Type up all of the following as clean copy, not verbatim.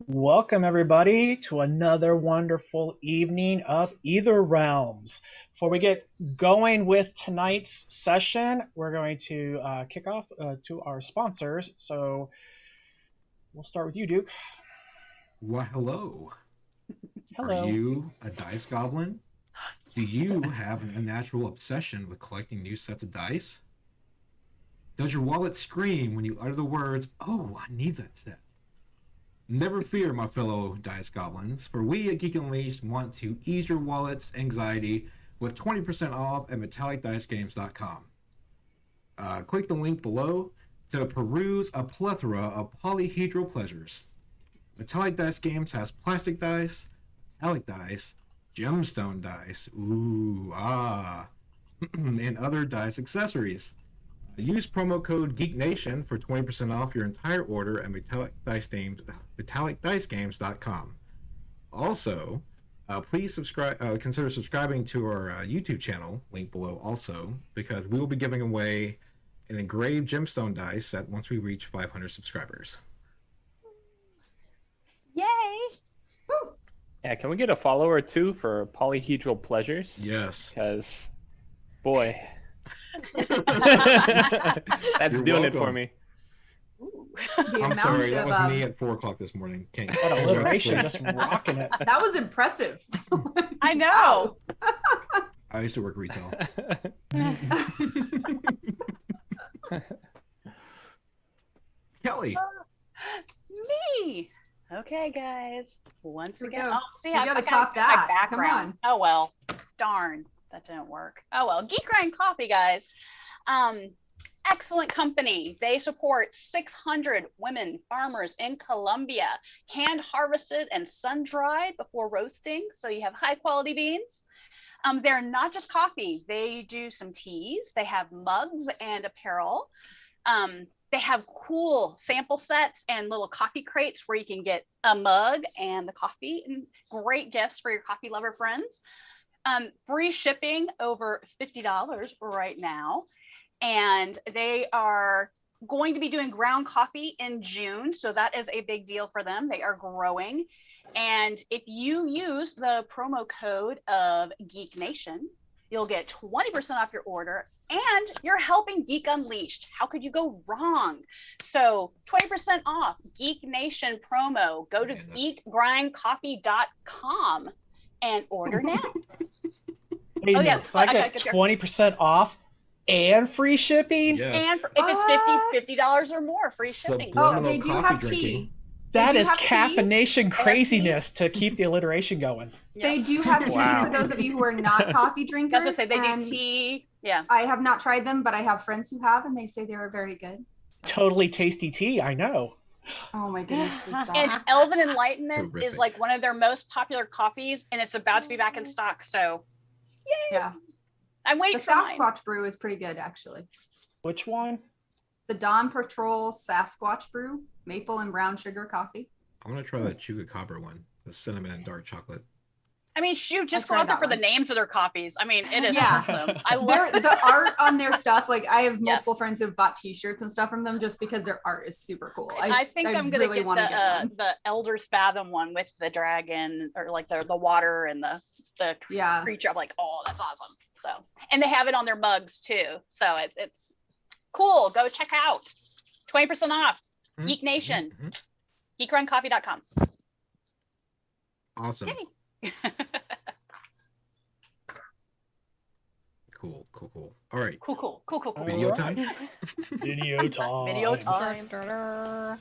Welcome, everybody, to another wonderful evening of Ætherealms. Before we get going with tonight's session, we're going to kick off to our sponsors. So we'll start with you, Duke. Well, hello. Are Hello. you a dice goblin? Do you have an unnatural obsession with collecting new sets of dice? Does your wallet scream when you utter the words, "Oh, I need that set"? Never fear, my fellow dice goblins, for we at Geek Unleashed want to ease your wallet's anxiety with 20% off at metallicdicegames.com. Click the link below to peruse a plethora of polyhedral pleasures. Metallic Dice Games has plastic dice, metallic dice, gemstone dice, and other dice accessories. Use promo code GeekNation for 20% off your entire order at metallicdicegames.com. Also, please consider subscribing to our YouTube channel, link below also, because we will be giving away an engraved gemstone dice set once we reach 500 subscribers. Yay! Woo. Yeah, can we get a follower too for polyhedral pleasures? Yes. Because, boy, that's You're doing it for welcome. me. I'm sorry, that was me at 4 o'clock this morning. Can't That go to alliteration, sleep. just rocking it. That was impressive. I know. I used to work retail. Kelly. Me. Okay, guys. Once Here we again. go. Oh, see, You I gotta got top my that. Come background. on. Oh well. Darn, that didn't work. Oh well. Geek Grind Coffee, guys. Excellent company. They support 600 women farmers in Colombia, hand harvested and sun dried before roasting, so you have high quality beans. They're not just coffee. They do some teas. They have mugs and apparel. They have cool sample sets and little coffee crates where you can get a mug and the coffee, and great gifts for your coffee lover friends. Free shipping over $50 right now. And they are going to be doing ground coffee in June. So that is a big deal for them. They are growing. And if you use the promo code of Geek Nation, you'll get 20% off your order and you're helping Geek Unleashed. How could you go wrong? So 20% off Geek Nation promo. Go to geekgrindcoffee.com and order now. Wait a Oh, yeah. minute, so I get 20% off and free shipping? Yes. And if it's $50 or more, free shipping. Subliminal Oh, they do coffee have drinking. tea. That do is have tea. caffeination craziness to keep the alliteration going. They do have tea Wow. for those of you who are not coffee drinkers. I was gonna say they do and tea. Yeah. I have not tried them, but I have friends who have, and they say they are very good. Totally tasty tea, I know. Oh my goodness. please And stop. Elven Enlightenment is Terrific. like one of their most popular coffees, and it's about to be back in stock. So, yay! Yeah. I'm waiting The for mine. Sasquatch brew is pretty good, actually. Which one? The Dawn Patrol Sasquatch brew, maple and brown sugar coffee. I'm going to try that Chupacabra one, the cinnamon and dark chocolate. I mean, shoot, just I go tried out there that for the one. names of their coffees. I mean, it is Yeah. awesome. I Their, love the art on their stuff, like I have multiple friends who have bought t-shirts and stuff from them just because their art is super cool. I think I'm gonna really get wanna one. the Elder's Fathom one with the dragon or like the water and the Yeah. creature. I'm like, oh, that's awesome. So, and they have it on their mugs too. So it's cool. Go check out. 20% off. Geek Nation. Geekruncoffee.com. Awesome. Yay. Cool. All right. Cool. Video All time? Video time. Video time.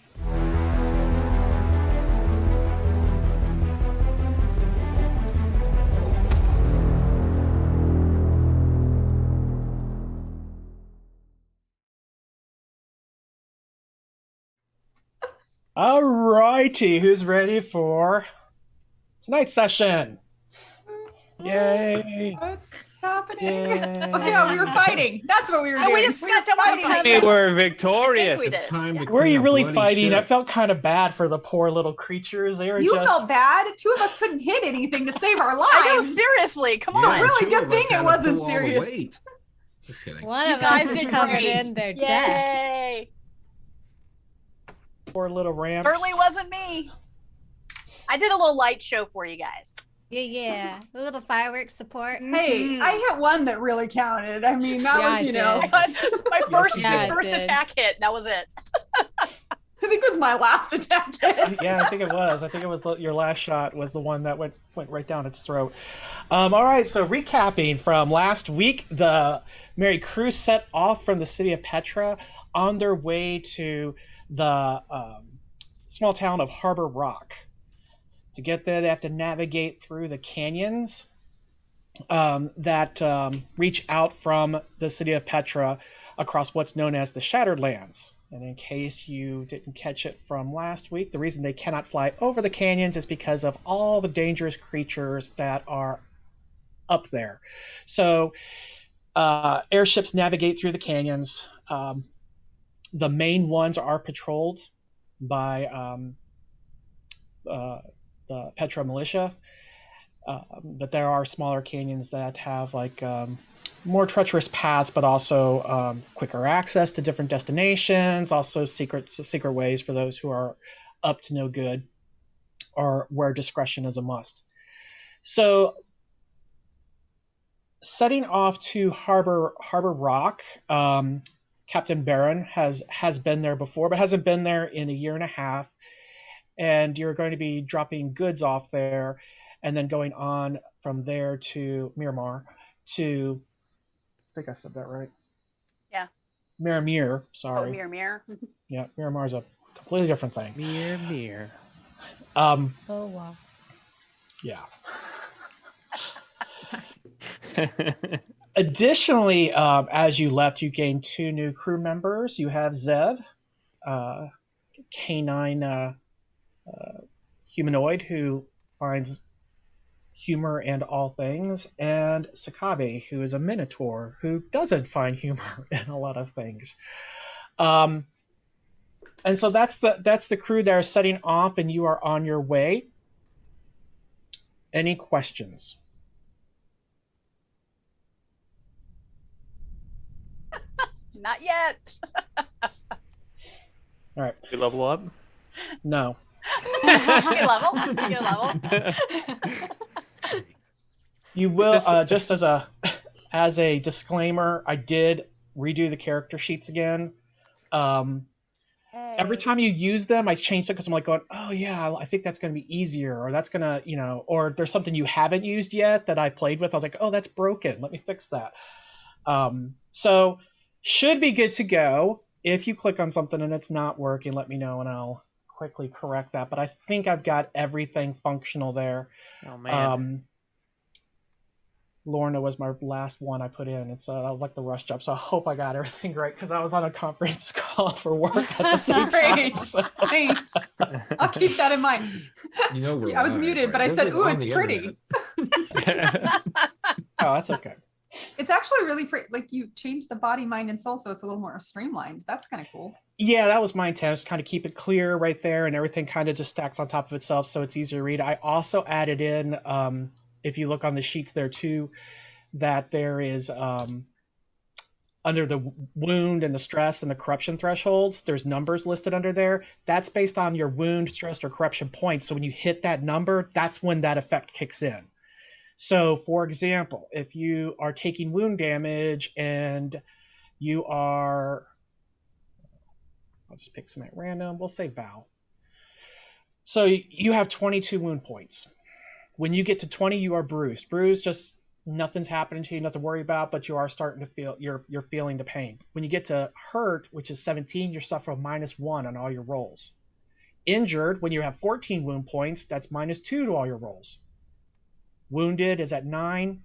All righty, who's ready for tonight's session? Yay! What's happening? Yay. Oh yeah, we were fighting. That's what we were Oh, doing. we just got done with fighting. We were victorious. We did. It's time to Were clean you a really bloody fighting? I ship. felt kind of bad for the poor little creatures. They were You just felt bad. Two of us couldn't hit anything to save our I know, lives. seriously. Come Yeah, on. Really two good of us thing it had to wasn't pull all the serious. weight. Just kidding. One You of guys us is did covered great. in their death. Yay. poor little ramps. Certainly wasn't me. I did a little light show for you guys. Yeah. A little fireworks support. Hey, I hit one that really counted. I mean, that Yeah, was, I you know, did. My first, Yeah, I first did. attack hit. That was it. I think it was my last attack hit. Yeah, I think it was. I think it was your last shot was the one that went right down its throat. All right, so recapping from last week, the Merry Crew set off from the city of Petra on their way to the small town of Harbor Rock. To get there, they have to navigate through the canyons that reach out from the city of Petra across what's known as the Shattered Lands. And in case you didn't catch it from last week, the reason they cannot fly over the canyons is because of all the dangerous creatures that are up there. So airships navigate through the canyons. The main ones are patrolled by the Petra militia, but there are smaller canyons that have like more treacherous paths, but also quicker access to different destinations, also secret ways for those who are up to no good, or where discretion is a must. So setting off to Harbor Rock, Captain Barron has been there before, but hasn't been there in a year and a half. And you're going to be dropping goods off there, and then going on from there to Miramar to, I think I said that right. Yeah. Miramir, sorry. Oh, mirror. Yeah, Miramar is a completely different thing. Mirror. Oh, wow. Yeah. Additionally, as you left, you gained 2 new crew members. You have Zev, canine humanoid who finds humor in all things, and Sakabe, who is a minotaur who doesn't find humor in a lot of things. And so that's the crew that are setting off, and you are on your way. Any questions? Not yet. All right. We level up. No. Get a level. Get a level. You will just as a disclaimer, I did redo the character sheets again. Every time you use them, I changed it because I'm like going, oh yeah, I think that's going to be easier, or that's going to, or there's something you haven't used yet that I played with. I was like, oh, that's broken. Let me fix that. So should be good to go. If you click on something and it's not working, let me know and I'll quickly correct that. But I think I've got everything functional there. Oh man. Lorna was my last one I put in, and so that was like the rush job. So I hope I got everything right because I was on a conference call for work at the same time. Great. So. Thanks. I'll keep that in mind. You know we're I was live, muted, right? but I This said, is ooh, on it's the pretty. internet. Oh, that's okay. It's actually really pretty. Like, you changed the body, mind, and soul, so it's a little more streamlined. That's kind of cool. Yeah, that was my intent, kind of keep it clear right there, and everything kind of just stacks on top of itself so it's easier to read. I also added in, if you look on the sheets there too, that there is under the wound and the stress and the corruption thresholds, there's numbers listed under there. That's based on your wound, stress, or corruption points. So when you hit that number, that's when that effect kicks in. So for example, if you are taking wound damage and you are, I'll just pick some at random, we'll say Val. So you have 22 wound points. When you get to 20, you are bruised. Bruised, just nothing's happening to you, nothing to worry about, but you are starting to feel, you're feeling the pain. When you get to hurt, which is 17, you're suffering -1 on all your rolls. Injured, when you have 14 wound points, that's -2 to all your rolls. Wounded is at 9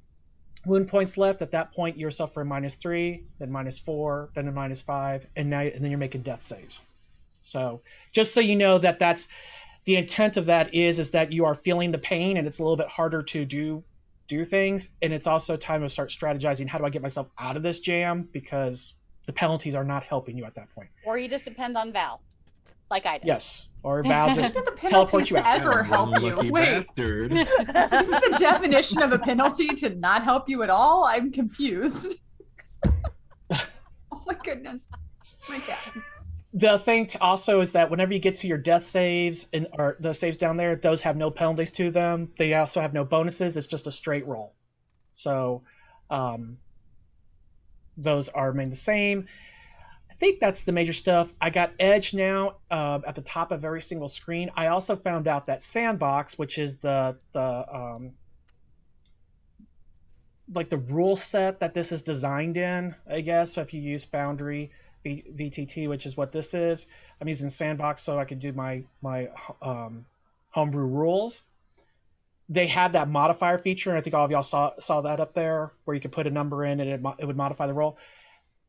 wound points left. At that point, you're suffering -3, then -4, then a -5, and then you're making death saves. So just so you know that that's the intent of that is that you are feeling the pain and it's a little bit harder to do things, and it's also time to start strategizing. How do I get myself out of this jam? Because the penalties are not helping you at that point. Or you just depend on Val, like I did. Yes, or Val just When did the teleports penalties you out. ever help you? Lucky Wait, bastard. isn't the definition of a penalty to not help you at all? I'm confused. Oh my goodness. My God. The thing also is that whenever you get to your death saves or the saves down there, those have no penalties to them. They also have no bonuses. It's just a straight roll. So those are remain the same. I think that's the major stuff. I got Edge now at the top of every single screen. I also found out that Sandbox, which is the like the rule set that this is designed in, I guess. So if you use Foundry VTT, which is what this is, I'm using Sandbox so I could do my homebrew rules. They had that modifier feature, and I think all of y'all saw that up there, where you could put a number in and it would modify the roll.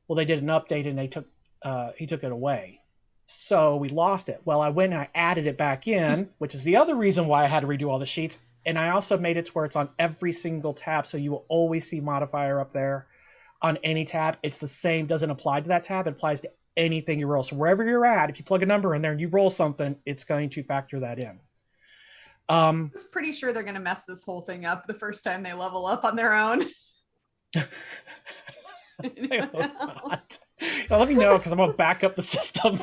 Well, they did an update and he took it away, so we lost it. Well, I went and I added it back in, which is the other reason why I had to redo all the sheets. And I also made it to where it's on every single tab, so you will always see modifier up there on any tab. It's the same, doesn't apply to that tab. It applies to anything you roll. So wherever you're at, if you plug a number in there and you roll something, it's going to factor that in. I was pretty sure they're going to mess this whole thing up the first time they level up on their own. I hope not. Well, let me know, because I'm going to back up the system,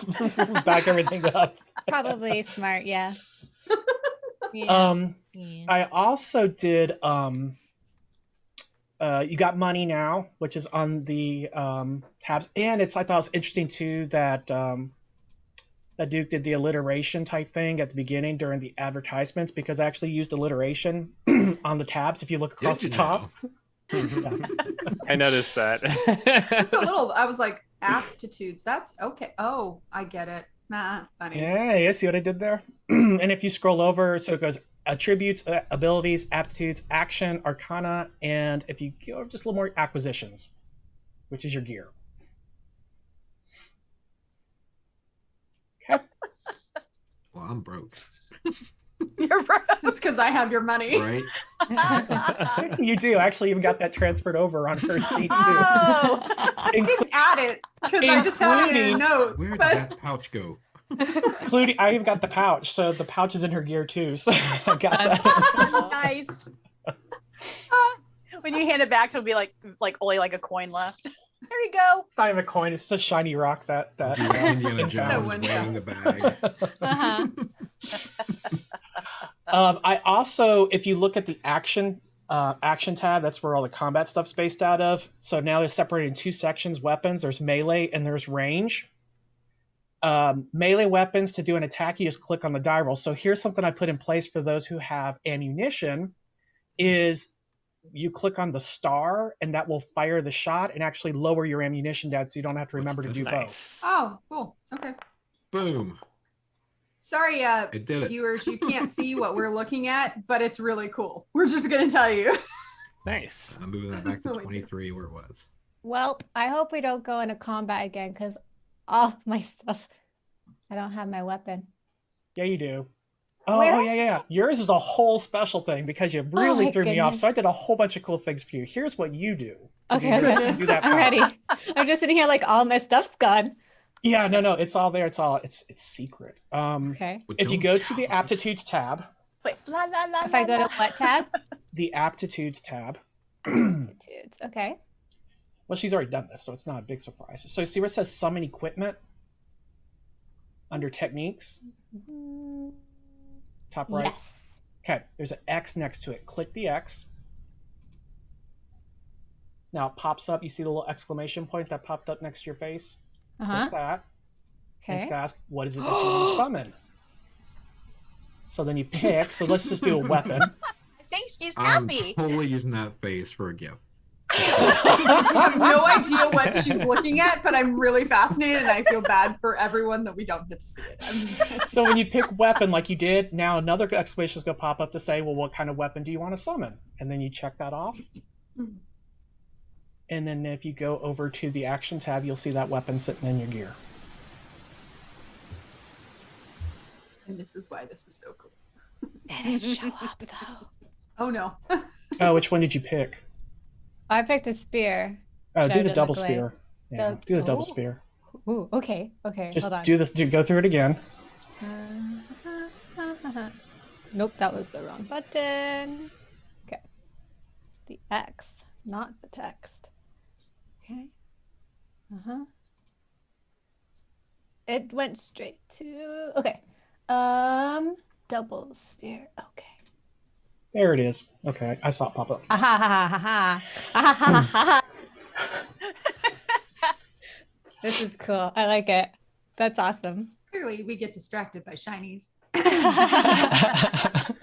back everything up. Probably smart, yeah. Yeah. I also did you got money now, which is on the tabs, and I thought it was interesting too that that Duke did the alliteration type thing at the beginning during the advertisements, because I actually used alliteration on the tabs if you look across the top. I noticed that. Just a little. I was like, aptitudes. That's okay. Oh, I get it. Nah, funny. Yeah, you see what I did there? And if you scroll over, so it goes attributes, abilities, aptitudes, action, arcana, and if you go just a little more, acquisitions, which is your gear. Okay. Well, I'm broke. You're right. It's because I have your money. Right? You do. I actually even got that transferred over on her sheet too. Oh, I didn't add it because I just had it in notes. Where did But that pouch go? Including, I even got the pouch, so the pouch is in her gear too. So I got that. Nice. When you hand it back, it'll be like only like a coin left. There you go. It's not even a coin; it's just a shiny rock. That Indiana in Jones one, weighing the bag. Uh-huh. I also, if you look at the action tab, that's where all the combat stuff's based out of. So now they're separated in two sections: weapons. There's melee and there's range. Melee weapons, to do an attack, you just click on the die roll. So here's something I put in place for those who have ammunition: is you click on the star and that will fire the shot and actually lower your ammunition down, so you don't have to remember to do both. oh, cool. Okay. Boom. Sorry, It did it. viewers, you can't see what we're looking at, but it's really cool. We're just gonna tell you. Nice. I'm moving that This back is to what we do. 23 where it was. Well, I hope we don't go into combat again, because all my stuff, I don't have my weapon. Yeah, you do. Oh, Where? yeah. Yours is a whole special thing because you really my threw me off. goodness. So I did a whole bunch of cool things for you. Here's what you do. Okay, Do okay. do that I'm part. ready. I'm just sitting here like all my stuff's gone. Yeah, no, it's all there. It's secret. Okay. Well, If you don't go to the tell us. aptitudes tab, Wait, la la la. If I go to what tab? the aptitudes tab. Aptitudes. Okay. Well, she's already done this, so it's not a big surprise. So see where it says summon equipment under techniques, top right. Yes. Okay, there's an X next to it. Click the X. Now it pops up. You see the little exclamation point that popped up next to your face? Uh-huh. Click that. And it's Okay. gonna ask, what is it that you want to summon? So then you pick. So let's just do a weapon. I think she's I'm happy. totally using that face for a gift. I have no idea what she's looking at, but I'm really fascinated, and I feel bad for everyone that we don't get to see it. I'm just... So when you pick weapon like you did, now another exclamation is going to pop up to say, well, what kind of weapon do you want to summon? And then you check that off. And then if you go over to the action tab, you'll see that weapon sitting in your gear. And this is why this is so cool. It didn't show up though. Oh no. Oh, which one did you pick? I picked a spear. Oh, Showed do it the in double glade. spear. Yeah, do the double Oh. spear. Ooh, okay. Just Hold on. do this. Go through it again. Nope, that was the wrong button. Okay. The X, not the text. Okay. It went straight to. Okay. Double sphere. Okay. There it is. Okay, I saw it pop up. Ah, ha, ha, ha, ha. Ah, ha, ha, ha, ha. This is cool. I like it. That's awesome. Clearly, we get distracted by shinies. I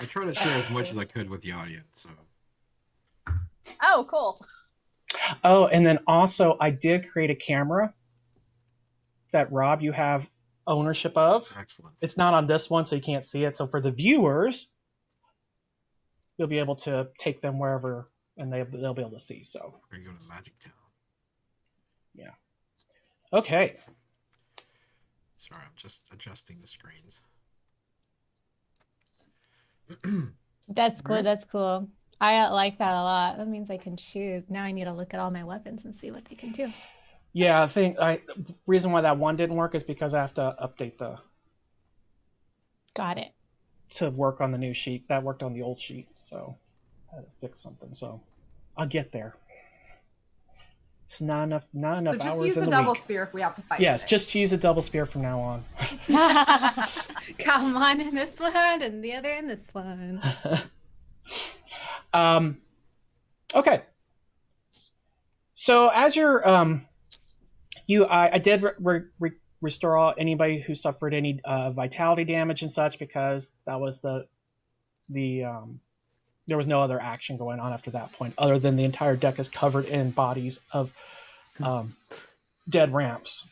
try to share as much as I could with the audience. So Oh, cool. Oh, and then also I did create a camera that Rob, you have ownership of. excellent. It's not on this one, so you can't see it. So for the viewers, you'll be able to take them wherever, and they'll be able to see. So We're gonna go to Magic Town. okay. Sorry, I'm just adjusting the screens. That's cool. Alright. That's cool. I like that a lot. That means I can choose. Now I need to look at all my weapons and see what they can do. Yeah, I think reason why that one didn't work is because I have to update Got it. to work on the new sheet. That worked on the old sheet, so I had to fix something. So I'll get there. It's not enough So hours just use in a the double week. spear if we have to fight. Yes, today. just use a double spear from now on. Come on in this one and the other in this one. Okay. So as you're I did restore all anybody who suffered any vitality damage and such, because that was the there was no other action going on after that point, other than the entire deck is covered in bodies of dead ramps.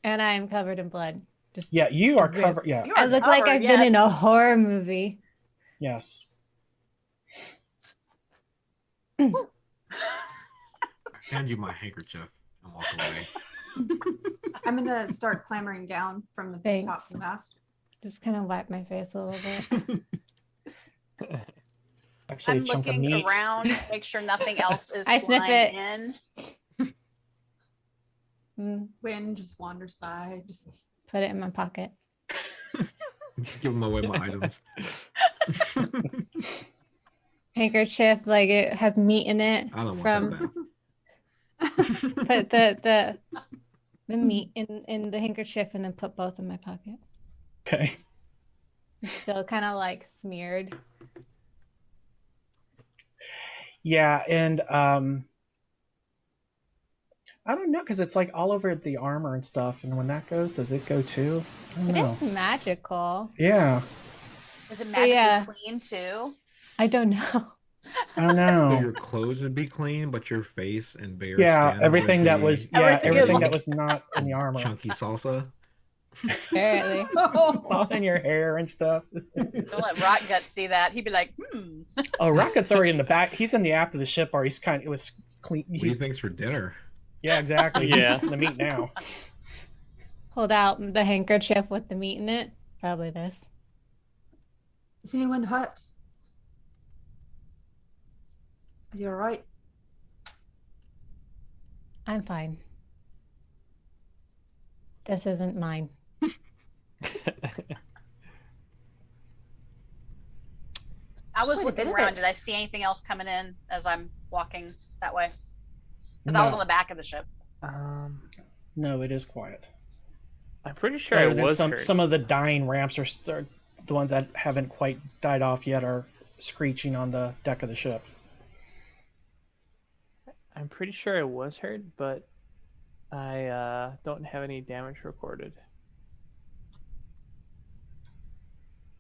And I am covered in blood. Just Yeah, you are Rip. covered. Yeah. You I are look like covered, I've been yes. in a horror movie. Yes. Hand you my handkerchief and walk away. I'm gonna start clambering down from the Thanks. top of the mast. Just kind of wipe my face a little bit. Actually, I'm a chunk of looking meat. around, make sure nothing else is I sniff flying it. in. Mm, Wind just wanders by. Just put it in my pocket. Just give them away my items. Handkerchief, like it has meat in it. I don't want From that. put the meat in the handkerchief and then put both in my pocket. Okay. Still kind of like smeared. Yeah, and I don't know, because it's like all over the armor and stuff, and when that goes, does it go too? I don't It know. is magical. Yeah, Is it magically Yeah. clean too? I don't know. I don't So know. your clothes would be clean, but your face and bare Yeah, skin everything would that be was Everything is everything like- that was not in the armor, chunky salsa. Apparently. all in your hair and stuff. Don't let Rock Gut see that. He'd be like, Oh, Rocket's already in the back. He's in the aft of the ship, or it was clean. What do you think's for dinner? Yeah, exactly. He's Yeah. just in the meat now. Hold out the handkerchief with the meat in it. Probably this. is anyone hurt? You're right. I'm fine. This isn't mine. I was Quite a looking bit of around. it. Did I see anything else coming in as I'm walking that way? Because I was on the back of the ship. No, it is quiet. I'm pretty sure Other I than was some hurt. some of the dying ramps are the ones that haven't quite died off yet are screeching on the deck of the ship. I'm pretty sure I was hurt, but I don't have any damage recorded.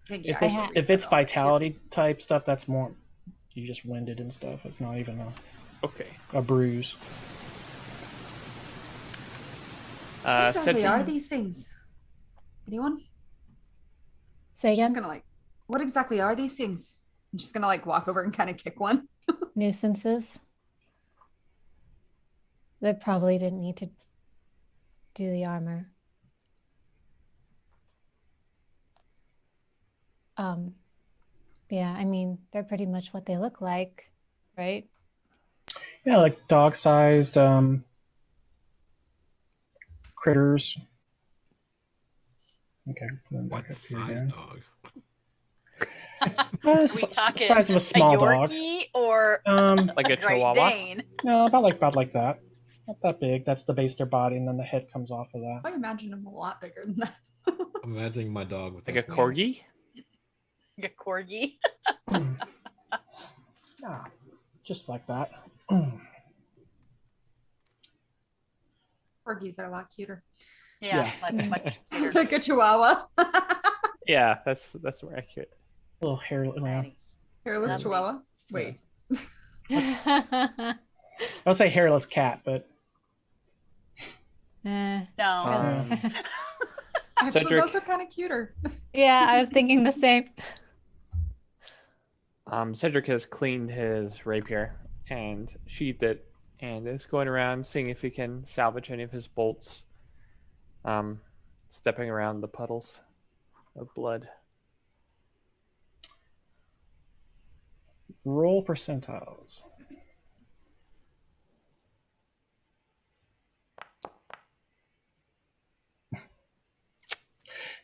Thank If you. it's, if it's vitality type stuff, that's more you just winded and stuff. It's not even Okay. a bruise. What exactly are Cedric- these things? Anyone? Say She's again. gonna like. What exactly are these things? I'm just gonna like walk over and kind of kick one. Nuisances. They probably didn't need to do the armor. Yeah, I mean, they're pretty much what they look like, right? Yeah, like dog-sized critters. Okay, put them back What up here size again. dog? Are we talking Size of a small dog. Yorkie or Um, Like a Great Chihuahua? Dane? no, about like that. Not that big. That's the base of their body, and then the head comes off of that. I imagine him a lot bigger than that. I'm imagining my dog with Like a those wings. corgi? A corgi. Yeah, just like that. Corgis are a lot cuter. Yeah, Yeah. like Like a chihuahua. Yeah, that's more accurate. Little hair. Hairless Lovely. chihuahua. Wait. I would say hairless cat, but Eh. no. Actually, Cedric. those are kind of cuter. Yeah, I was thinking the same. Cedric has cleaned his rapier and sheathed it and is going around seeing if he can salvage any of his bolts, stepping around the puddles of blood. roll percentiles.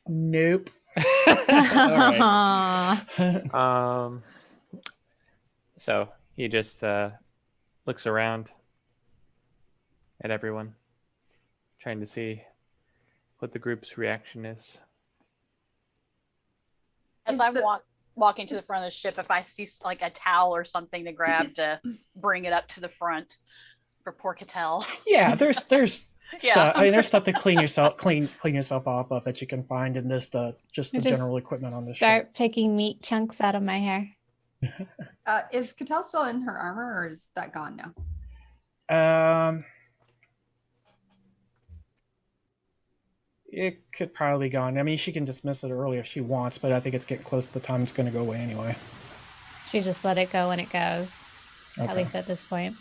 Nope. Alright. So he just looks around at everyone, trying to see what the group's reaction is. As Is I'm the- walking to the front of the ship, if I see like a towel or something to grab to bring it up to the front for poor Cattell. Yeah, there's Yeah. stuff. I mean, there's stuff to clean yourself off of that you can find in this just the Just general equipment on this Start picking meat chunks out of my hair. Is Cattell still in her armor, or is that gone now? ship. It could probably be gone. I mean, she can dismiss it early if she wants, but I think it's getting close to the time it's going to go away anyway. She just let it go when it goes. At Okay. least at this point.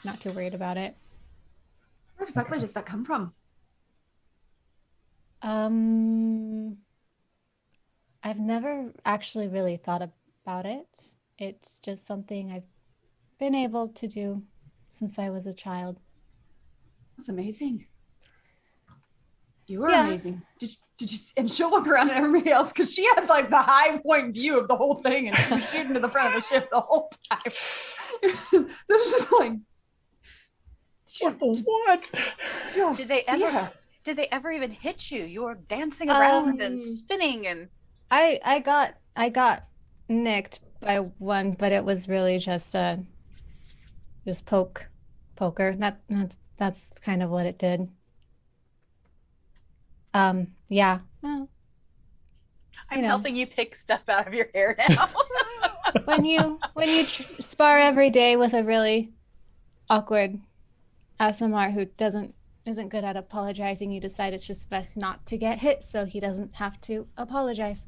Not too worried about it. Where exactly does that come from? I've never actually really thought about it. It's just something I've been able to do since I was a child. That's amazing. You are Yeah. amazing. Did you? And she'll look around at everybody else because she had like the high point view of the whole thing, and she was shooting to the front of the ship the whole time. So it's just like, What the what? yo, Did they see ever- her. Did they ever even hit you? You were dancing around and spinning and I got nicked by one, but it was really just poker. That's kind of what it did. Yeah. Well, I'm You know. helping you pick stuff out of your hair now. when you spar every day with a really awkward SMR who isn't good at apologizing, you decide it's just best not to get hit so he doesn't have to apologize.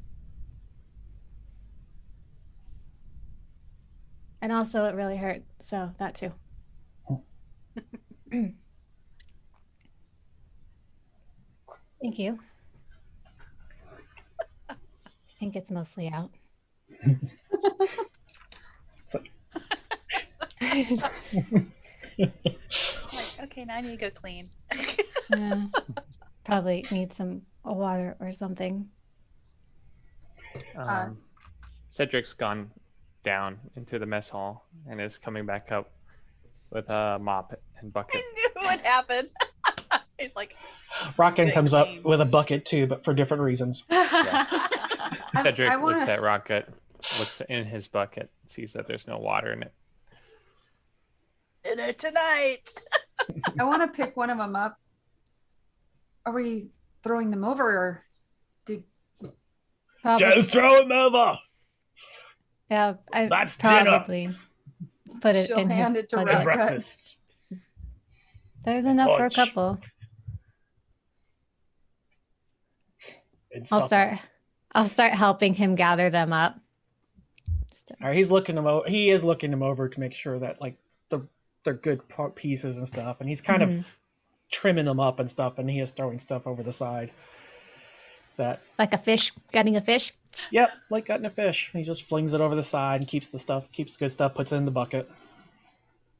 And also it really hurt, so that too. Thank you. I think it's mostly out. So- Like, okay, now I need to go clean. Yeah. Probably need some water or something. Cedric's gone down into the mess hall and is coming back up with a mop and bucket. I knew what happened. He's like, Rockin' comes up clean. with a bucket too, but for different reasons. Cedric I looks wanna- at Rocket, looks in his bucket, sees that there's no water in it. dinner tonight. I want to pick one of them up. Are we throwing them over, or Probably, Don't throw him over! yeah, I That's dinner. probably put it She'll in hand his it to bucket. For Rocket. breakfast. There's enough for a Lunch. couple. And I'll supper. start helping him gather them up. All right, he's looking them over. He is looking them over to make sure that like they're good pieces and stuff, and he's kind of trimming them up and stuff, and he is throwing stuff over the side. That Like a fish, getting a fish. yep, like cutting a fish. He just flings it over the side and keeps the good stuff, puts it in the bucket.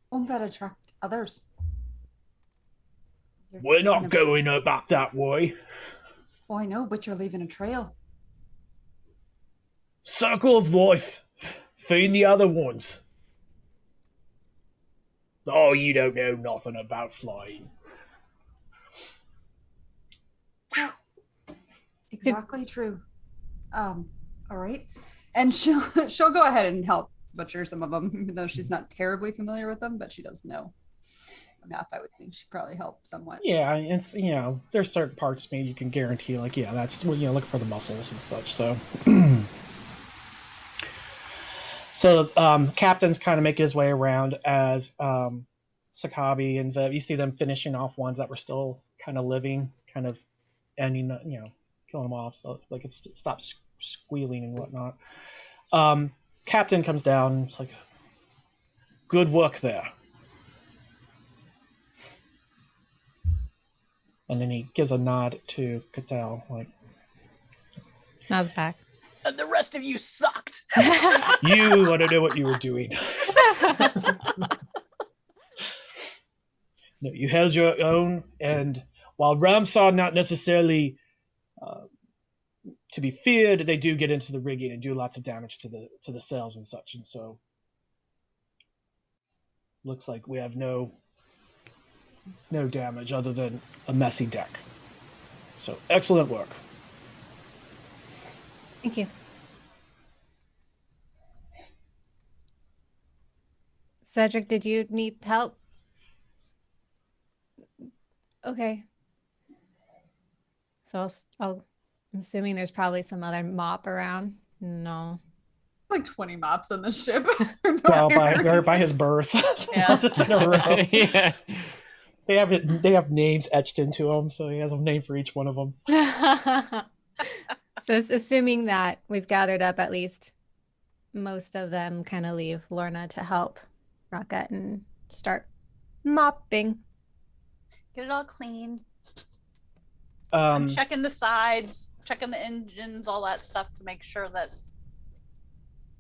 won't that attract others? You're We're not leaving going back that way. Oh, I know, but you're leaving a trail. Circle of life. Feed the other ones. Oh, you don't know nothing about flying. Exactly true. All right. And she'll go ahead and help butcher some of them, even though she's not terribly familiar with them, but she does know enough. I would think she'd probably help somewhat. Yeah, it's, there's certain parts maybe you can guarantee, like, yeah, that's, look for the muscles and such, so. So, Captain's kind of making his way around as Sakabi and Zev, you see them finishing off ones that were still kind of living, kind of ending, killing them off, so like it stops squealing and whatnot. Captain comes down and it's like, good work there. And then he gives a nod to Cattell, like, Nods back. And the rest of you sucked. you want to know what you were doing. No, you held your own, and while rams are not necessarily to be feared, they do get into the rigging and do lots of damage to the sails and such, and so looks like we have no damage other than a messy deck. So excellent work. Thank you. Cedric, did you need help? Okay. So I'm assuming there's probably some other mop around. No. Like 20 mops on the ship. Well, by his birth. Yeah. Just in a row. Yeah. They have names etched into them, so he has a name for each one of them. So assuming that we've gathered up at least most of them, kind of leave Lorna to help Rocket and start mopping. Get it all clean. Um, Checking the sides, checking the engines, all that stuff to make sure that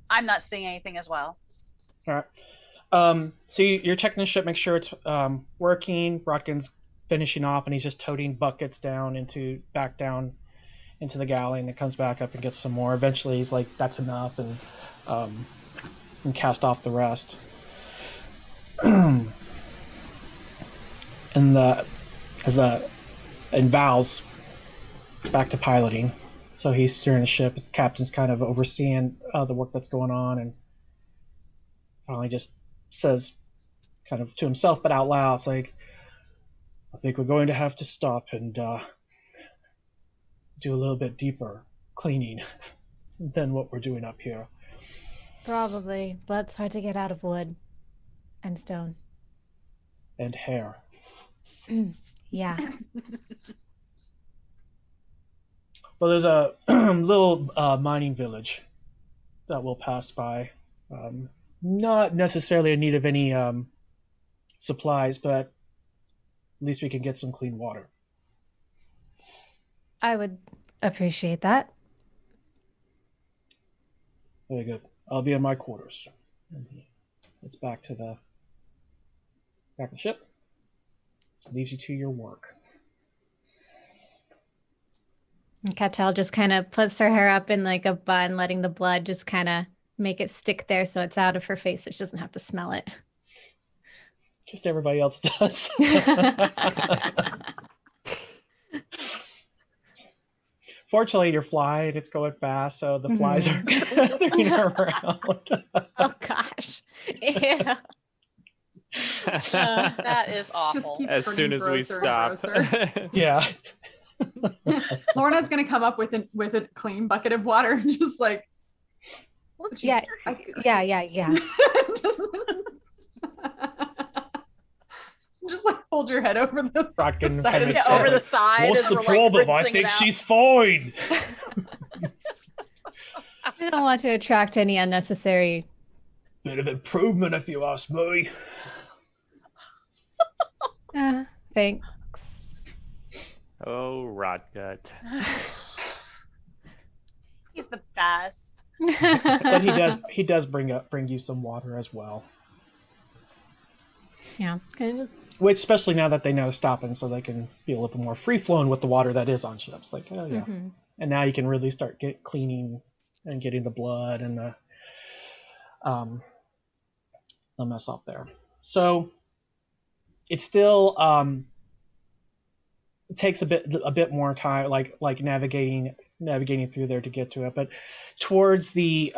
I'm not seeing anything as well. all right. So you're checking the ship, make sure it's working. Rockin's finishing off, and he's just toting buckets back down into the galley, and it comes back up and gets some more. Eventually, he's like, "That's enough," and cast off the rest. And Val's back to piloting, so he's steering the ship. The captain's kind of overseeing the work that's going on, and finally just says, kind of to himself but out loud, it's like, I think we're going to have to stop and do a little bit deeper cleaning than what we're doing up here. Probably. Blood's hard to get out of wood and stone. And hair. Yeah. Well, there's a little mining village that we'll pass by. Not necessarily in need of any supplies, but at least we can get some clean water. I would appreciate that. Very good. I'll be in my quarters. It's back to the ship. Leaves you to your work. And Cattell just kind of puts her hair up in like a bun, letting the blood just kind of make it stick there so it's out of her face so she doesn't have to smell it. Just everybody else does. Fortunately, you're flying. It's going fast, so the flies are gathering around. Oh, gosh. Yeah. That is awful. Just keep As soon turning as we grosser and stop. grosser. Yeah. Lorna's gonna come up with a clean bucket of water and just like, Yeah. Yeah. just like hold your head over the Rockin' side kind of of the says, over the like, side. what's as the we're, problem? Like, I rinsing think it out. she's fine. I don't want to attract any unnecessary. Bit of improvement, if you ask me. Thanks. Oh, Rotgut. He's the best. But he does bring you some water as well. Yeah. Kind of just. Which, especially now that they know stopping, so they can be a little bit more free flowing with the water that is on ships. Like, oh yeah. Mhm. And now you can really start cleaning and getting the blood and the mess off there. So it still it takes a bit more time, like navigating through there to get to it. But towards the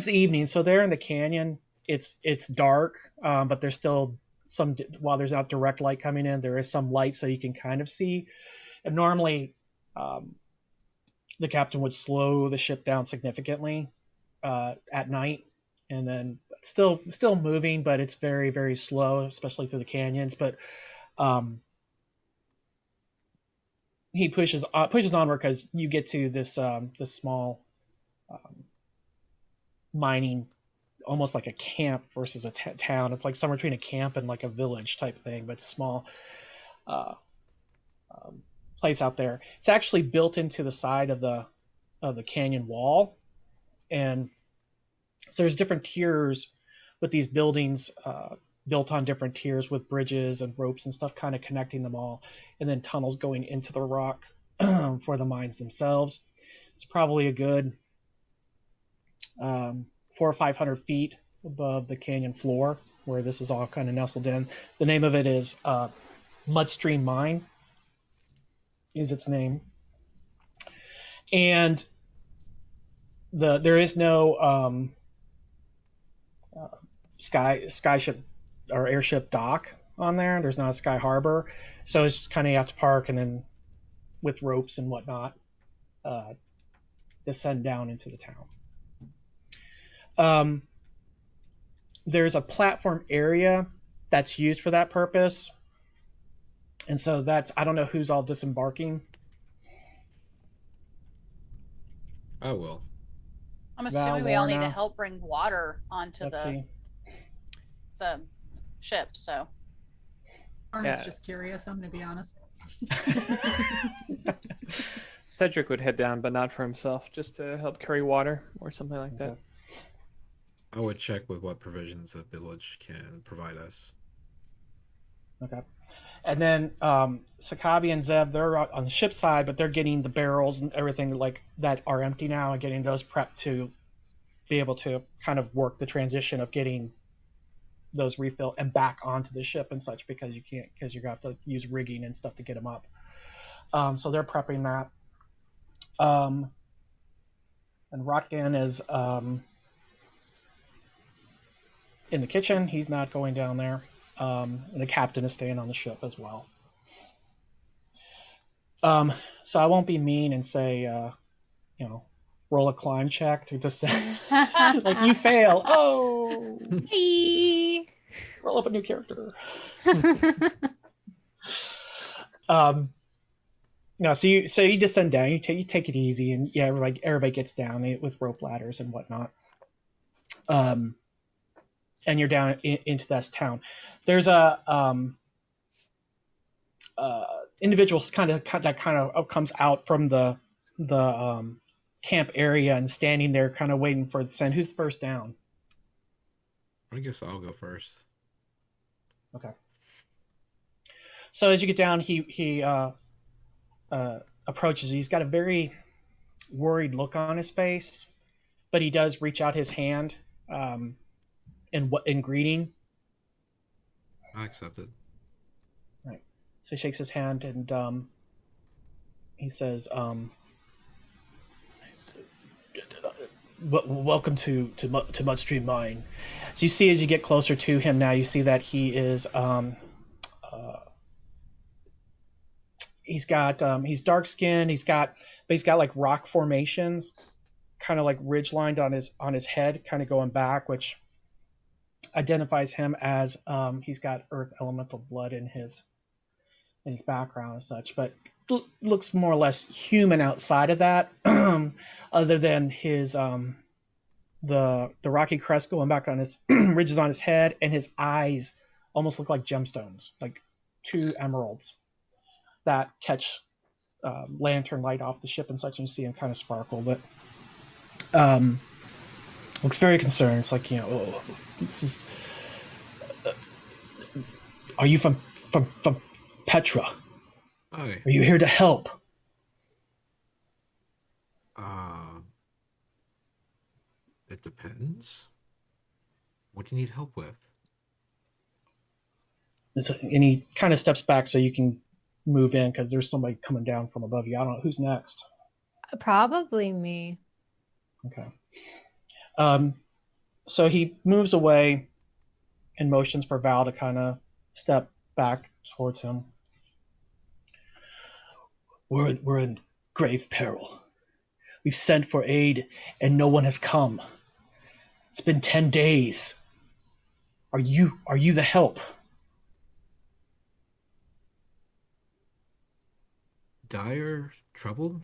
evening, so there in the canyon, it's dark, but there's still some, while there's not direct light coming in, there is some light, so you can kind of see. And normally, the captain would slow the ship down significantly at night, and then still moving, but it's very, very slow, especially through the canyons. But he pushes onward, because you get to this small mining, almost like a camp versus a town. It's like somewhere between a camp and like a village type thing, but small place out there. It's actually built into the side of the canyon wall, and so there's different tiers with these buildings built on different tiers with bridges and ropes and stuff kind of connecting them all, and then tunnels going into the rock for the mines themselves. It's probably a good 400 or 500 feet above the canyon floor where this is all kind of nestled in. The name of it is Mudstream Mine is its name. And there is no skyship or airship dock on there. There's not a sky harbor, so it's just kind of, you have to park and then with ropes and whatnot descend down into the town. There's a platform area that's used for that purpose, and so that's, I don't know who's all disembarking. I will. I'm assuming we all need to Lorna. help bring water onto Let's see. the ship. So Arna's Yeah. just curious, I'm going to be honest. Cedric would head down, but not for himself, just to help carry water or something like that. Okay. I would check with what provisions the village can provide us. Okay. And then Sakabi and Zeb, they're on the ship side, but they're getting the barrels and everything like that are empty now and getting those prepped to be able to kind of work the transition of getting those refilled and back onto the ship and such, because you're going to have to use rigging and stuff to get them up. So they're prepping that. And Rotgan is in the kitchen. He's not going down there. And the captain is staying on the ship as well. So I won't be mean and say, roll a climb check to descend. Like, you fail. Oh, Hey. roll up a new character. No, so you descend down. You take it easy, and yeah, everybody gets down with rope ladders and whatnot. And you're down into this town. There's a individual that kind of comes out from the camp area and standing there, kind of waiting for the send. Who's first down? I guess I'll go first. Okay. So as you get down, he approaches. He's got a very worried look on his face, but he does reach out his hand in greeting. I accept it. Right. So he shakes his hand and he says, "Welcome to Mudstream Mine." So you see, as you get closer to him now, you see that he is he's dark skinned. He's got like rock formations, kind of like ridge lined on his head, kind of going back, which identifies him as he's got earth elemental blood in his background and such, but looks more or less human outside of that, other than his the rocky crest going back on his ridges on his head, and his eyes almost look like gemstones, like two emeralds that catch lantern light off the ship and such, and you see him kind of sparkle, but looks very concerned. It's like, this is are you from Petra? Hi. Are you here to help? It depends. What do you need help with? And he kind of steps back so you can move in because there's somebody coming down from above you. I don't know who's next. Probably me. Okay. So he moves away and motions for Val to kind of step back towards him. We're in grave peril. We've sent for aid and no one has come. It's been 10 days. Are you the help? Dire trouble?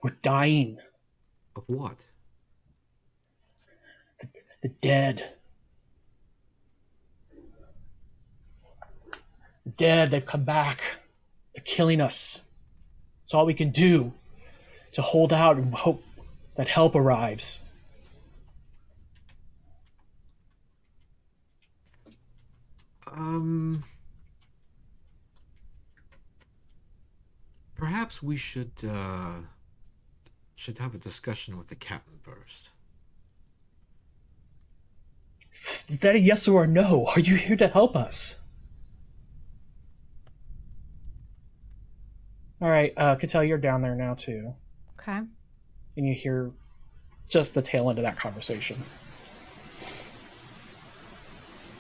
We're dying. Of what? The dead. The dead, they've come back. They're killing us. It's all we can do to hold out and hope that help arrives. Perhaps we should have a discussion with the captain first. Is that a yes or a no? Are you here to help us? All right, Cattell, you're down there now too. Okay. And you hear just the tail end of that conversation.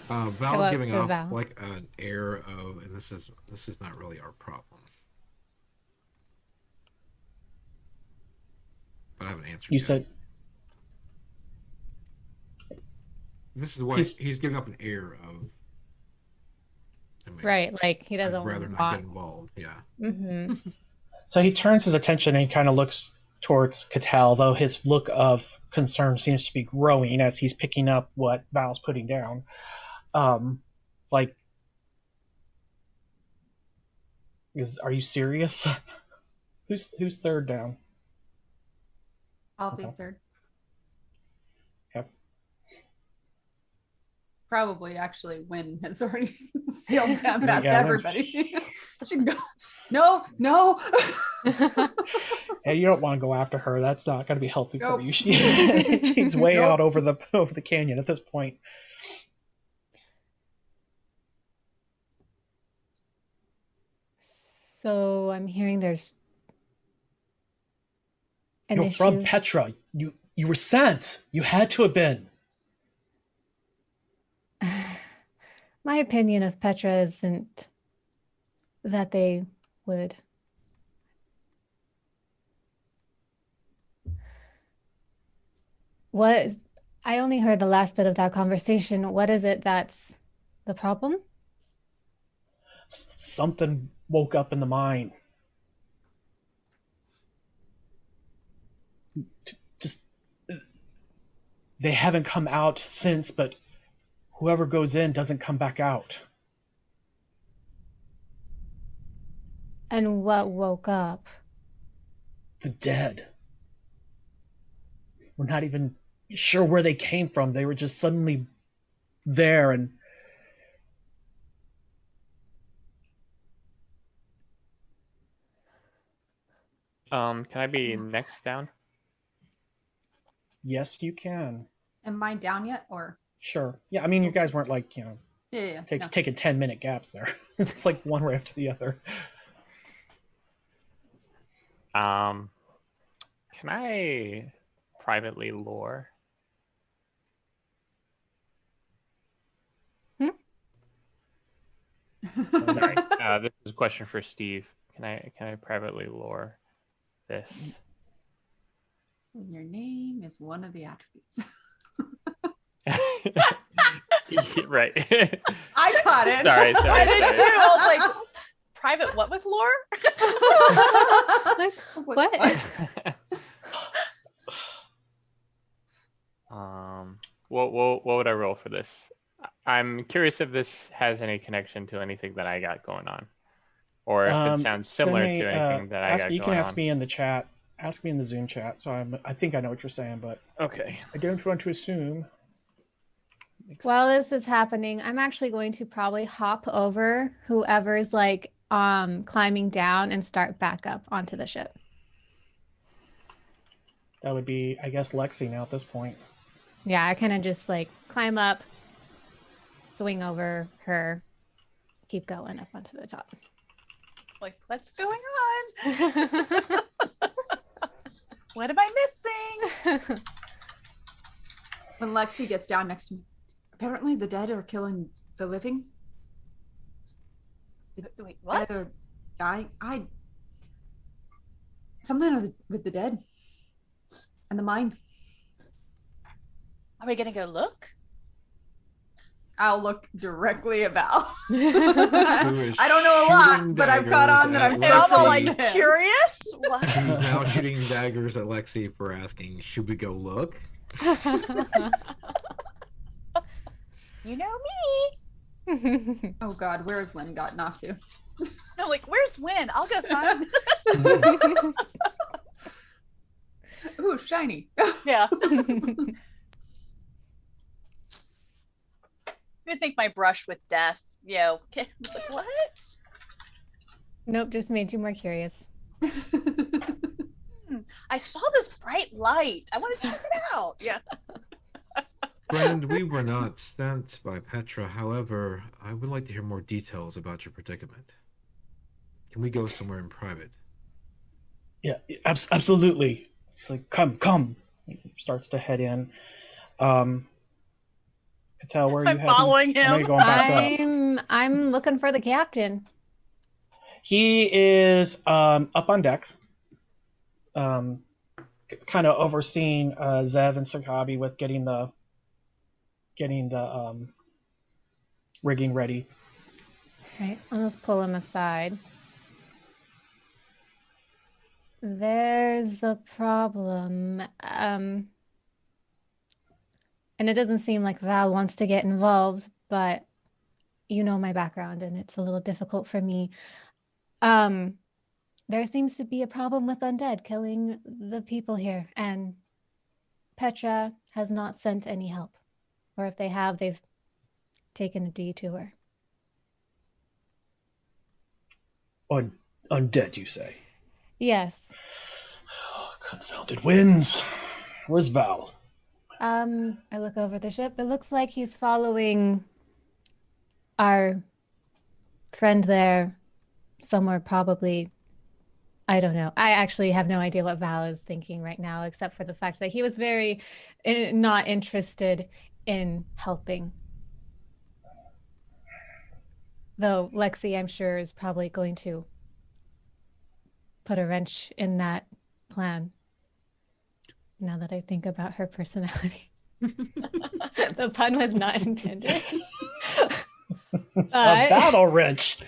Val's giving off Val. like an air of, and this is not really our problem. But I haven't answered. You yet. said This is what he's giving up an air of. I mean, Right, like he I'd doesn't rather not want. get involved. Yeah. Mm-hmm. so. He turns his attention and he kind of looks towards Cattell, though his look of concern seems to be growing as he's picking up what Val's putting down. Like, are you serious? Who's third down? I'll be Okay. third. Yep. Probably actually Win has already sailed down past Yeah, everybody. She can go. No. Hey, you don't want to go after her. That's not going to be healthy for Nope. you. She's way Nope. out over the canyon at this point. So I'm hearing there's an You're issue. from Petra. You were sent. You had to have been. My opinion of Petra isn't that they would. I only heard the last bit of that conversation. What is it that's the problem? Something woke up in the mine. Just they haven't come out since, but whoever goes in doesn't come back out. And what woke up? The dead. We're not even sure where they came from. They were just suddenly there, and Can I be next down? yes, you can. Am mine down yet? Or Sure. Yeah, I mean, you guys weren't like, yeah. No. taking 10-minute gaps there. It's like one right after the other. Can I privately lore? Sorry, this is a question for Steve. Can I privately lore this? Your name is one of the attributes. Right. I got it. Sorry. I did too. I was like, private what with lore? I was like, What? What would I roll for this? I'm curious if this has any connection to anything that I got going on, or if it sounds similar Send me, to anything that I got you going can ask on. me in the chat. Ask me in the Zoom chat. So I think I know what you're saying, but Okay. I don't want to assume. While this is happening, I'm actually going to probably hop over whoever's like climbing down and start back up onto the ship. That would be, I guess, Lexi now at this point. Yeah, I kind of just like climb up, swing over her, keep going up onto the top. Like, what's going on? What am I missing? When Lexi gets down next to me, apparently the dead are killing the living. Wait, what? I something with the dead and the mind. Are we gonna go look? I'll look directly at Val. Who is I don't know a lot, shooting but I've caught on that I'm daggers And at I'm supposed to all Lexi. like him. curious. What? He's now shooting daggers at Lexi for asking, should we go look? You know me. Oh God, where's Lynn gotten off to? No, like, where's Win? I'll go find. Ooh, shiny. Yeah. You would think my brush with death, I was like, what? Nope, just made you more curious. I saw this bright light. I want to check it out. Yeah. Friend, we were not sent by Petra. However, I would like to hear more details about your predicament. Can we go somewhere in private? Yeah, absolutely. He's like, come. He starts to head in. Tell where you I'm heading? following I know him. you're going back up. I'm looking for the captain. He is up on deck, kind of overseeing Zev and Sakabi with getting the rigging ready. Right, I'll just pull him aside. There's a problem. And it doesn't seem like Val wants to get involved, but you know my background and it's a little difficult for me. There seems to be a problem with undead killing the people here, and Petra has not sent any help. Or if they have, they've taken a detour. Undead, you say? Yes. Oh, confounded winds. Where's Val? I look over the ship. It looks like he's following our friend there somewhere, probably. I don't know. I actually have no idea what Val is thinking right now, except for the fact that he was very not interested in helping. Though Lexi, I'm sure, is probably going to put a wrench in that plan. Now that I think about her personality. The pun was not intended. A battle wrench.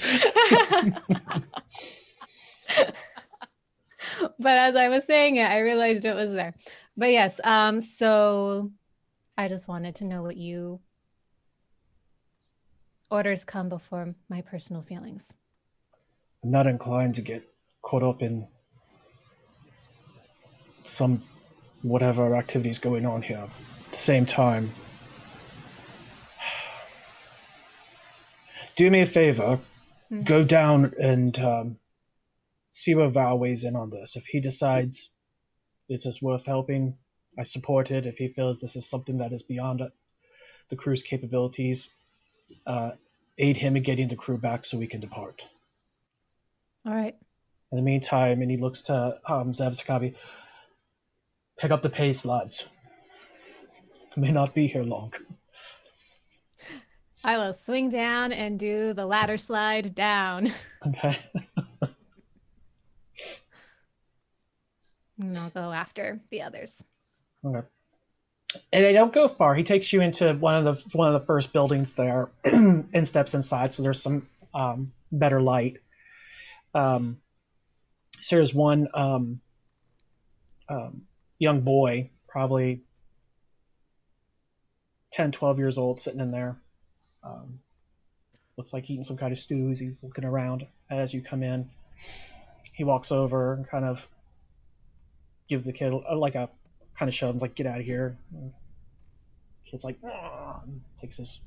But as I was saying it, I realized it was there. But yes, so I just wanted to know what you... Orders come before my personal feelings. I'm not inclined to get caught up in some whatever activities going on here. At the same time, do me a favor, go down and see where Val weighs in on this. If he decides this is worth helping, I support it. If he feels this is something that is beyond the crew's capabilities, aid him in getting the crew back so we can depart. All right. In the meantime, and he looks to Zev Sakabi, pick up the pace, lads. May not be here long. I will swing down and do the ladder slide down. Okay. And I'll go after the others. Okay. And they don't go far. He takes you into one of the first buildings there, and steps inside. So there's some better light. So there's one young boy, probably 10, 12 years old, sitting in there. Looks like eating some kind of stew. He's looking around as you come in. He walks over and kind of gives the kid like a kind of shove him, like, get out of here. And kid's like, takes his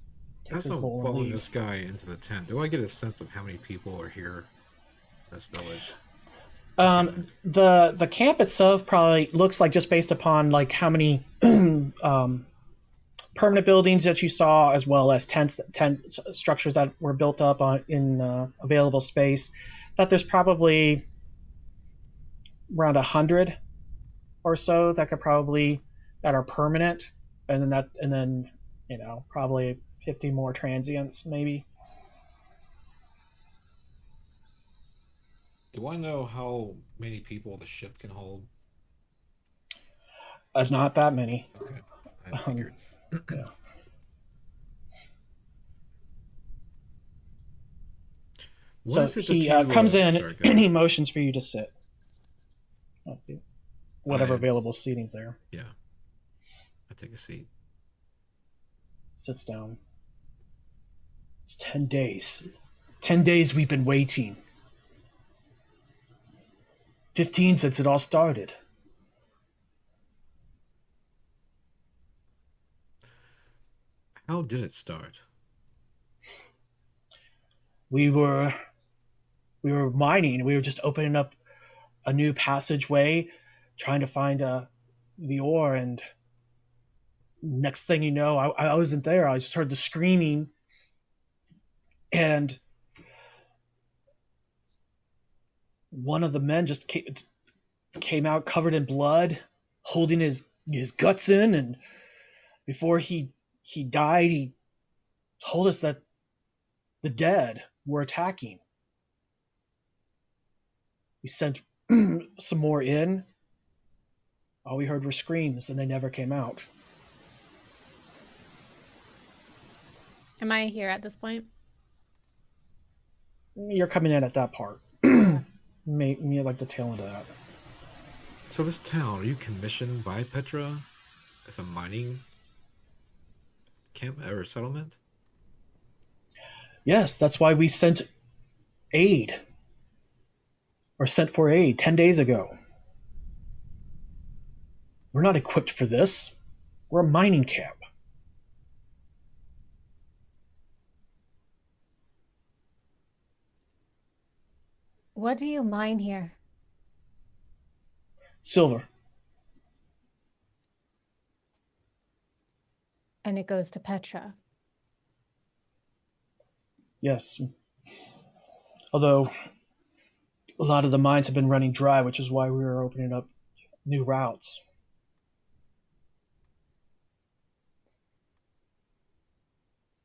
As I'm bowl and following leaves. this guy into the tent, do I get a sense of how many people are here in this village? The camp itself probably looks like, just based upon like how many permanent buildings that you saw, as well as tent structures that were built up in available space, that there's probably around 100 or so that are permanent, and then probably 50 more transients maybe. You want to know how many people the ship can hold? Not that many. Okay, I figured. Yeah. What So is it that he you, comes in sorry, go and ahead. he motions for you to sit. Okay. Whatever I- available seating's there. Yeah. I take a seat. Sits down. It's 10 days. 10 days we've been waiting. 15 since it all started. How did it start? We were mining. We were just opening up a new passageway, trying to find the ore, and next thing you know, I wasn't there. I just heard the screaming, and one of the men just came out covered in blood, holding his guts in, and before he died, he told us that the dead were attacking. We sent some more in. All we heard were screams, and they never came out. Am I here at this point? You're coming in at that part. Me like the tail end of that. So this town, are you commissioned by Petra as a mining camp or settlement? Yes, that's why we sent aid. Or sent for aid 10 days ago. We're not equipped for this. We're a mining camp. What do you mine here? Silver. And it goes to Petra. Yes. Although a lot of the mines have been running dry, which is why we were opening up new routes.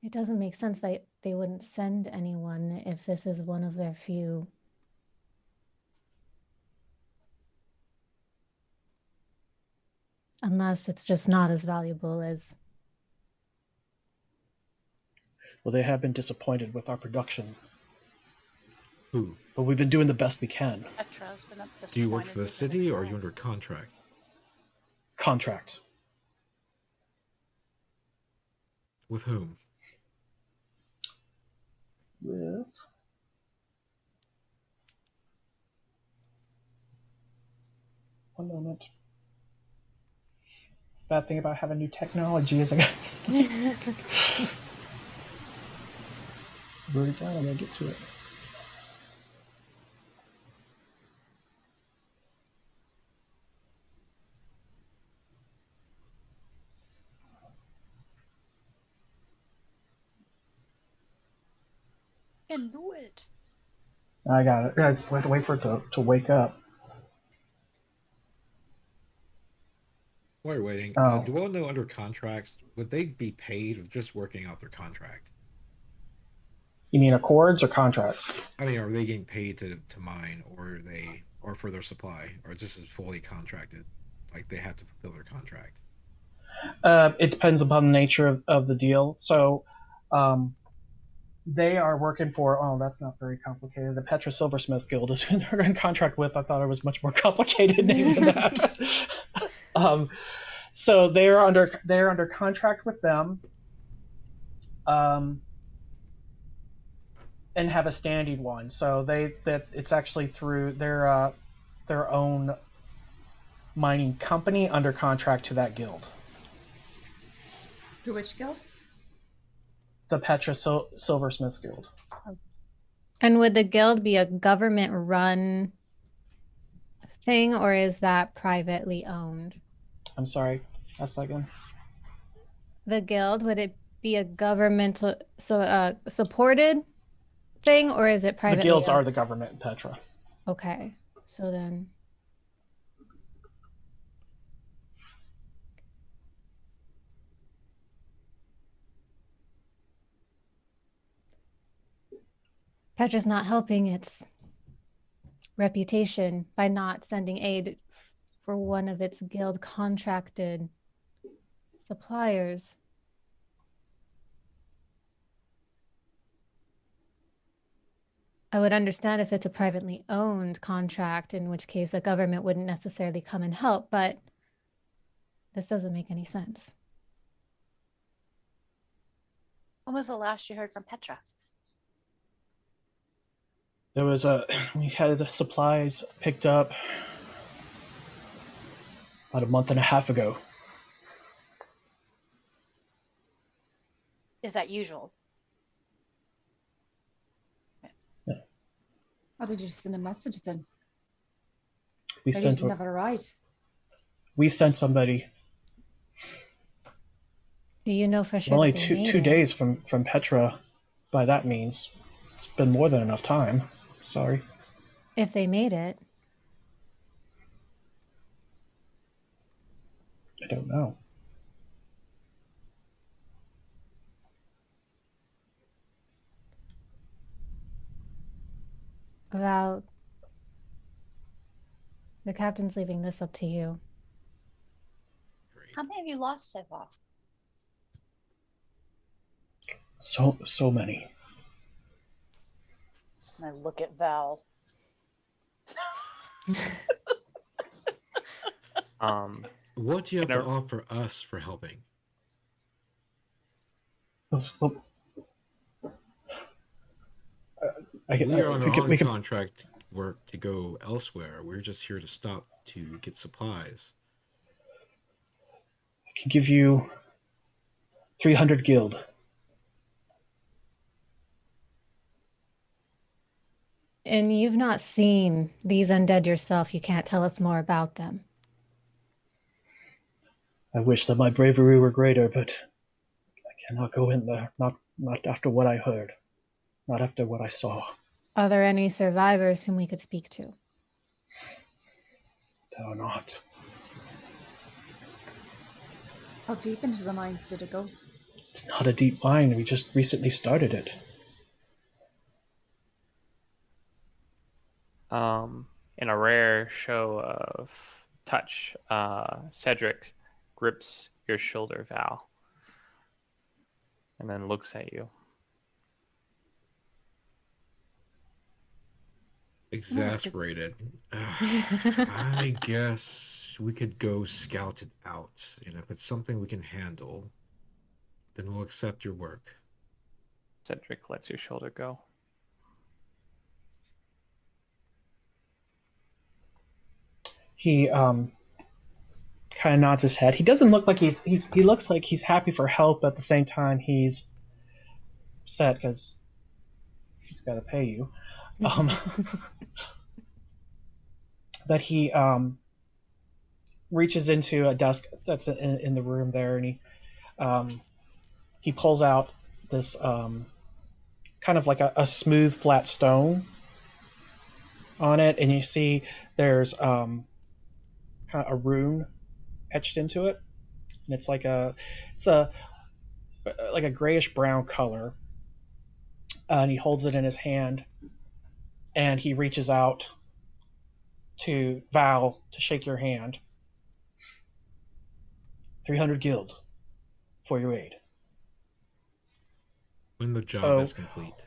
It doesn't make sense that they wouldn't send anyone if this is one of their few. Unless it's just not as valuable as. Well, they have been disappointed with our production, Who? but we've been doing the best we can. Petra's been Do you work disappointed for the with city it. or are you under contract? Contract. With whom? With... One moment. It's a bad thing about having new technology is I got... Wrote it down, I'm gonna get to it. Can do it. I got it. I just have to wait for it to wake up. While you're waiting, Oh. do all know under contracts, would they be paid or just working out their contract? You mean accords or contracts? I mean, are they getting paid to mine or for their supply, or is this fully contracted? Like they have to fulfill their contract? It depends upon the nature of the deal. So they are working for, oh, that's not very complicated. The Petra Silversmiths Guild is who they're in contract with. I thought it was much more complicated name than that. So they're under contract with them, and have a standing one. So it's actually through their own mining company under contract to that guild. To which guild? The Petra Silversmiths Guild. And would the guild be a government-run thing, or is that privately owned? I'm sorry. Ask that again. the guild, would it be a governmental supported thing, or is it The privately guilds are owned? the government in Petra. Okay, so then Petra's not helping its reputation by not sending aid for one of its guild contracted suppliers. I would understand if it's a privately owned contract, in which case the government wouldn't necessarily come and help, but this doesn't make any sense. When was the last you heard from Petra? We had the supplies picked up about a month and a half ago. Is that usual? How did you send a message then? We Why sent did you never write? somebody. Do you know for sure Only that they made two it? days from Petra. By that means, it's been more than enough time. Sorry. If they made it, I don't know. Val, the captain's leaving this up to you. How many have you lost so far? So many. And I look at Val. What do you have to Never- offer us for helping? We are on contract work to go elsewhere. We're just here to stop to get supplies. I can give you 300 guild. And you've not seen these undead yourself. You can't tell us more about them. I wish that my bravery were greater, but I cannot go in there. Not after what I heard. Not after what I saw. Are there any survivors whom we could speak to? There are not. How deep into the mines did it go? It's not a deep mine. We just recently started it. In a rare show of touch, Cedric grips your shoulder, Val, and then looks at you. Exasperated. I guess we could go scout it out, and if it's something we can handle, then we'll accept your work. Cedric lets your shoulder go. He kind of nods his head. He doesn't look like he looks like he's happy for help, but at the same time he's upset because he's got to pay you. But he reaches into a desk that's in the room there, and he pulls out this kind of like a smooth flat stone on it, and you see there's kind of a rune etched into it, and it's like a grayish brown color, and he holds it in his hand, and he reaches out to Val to shake your hand. 300 guild for your aid. When the job is complete.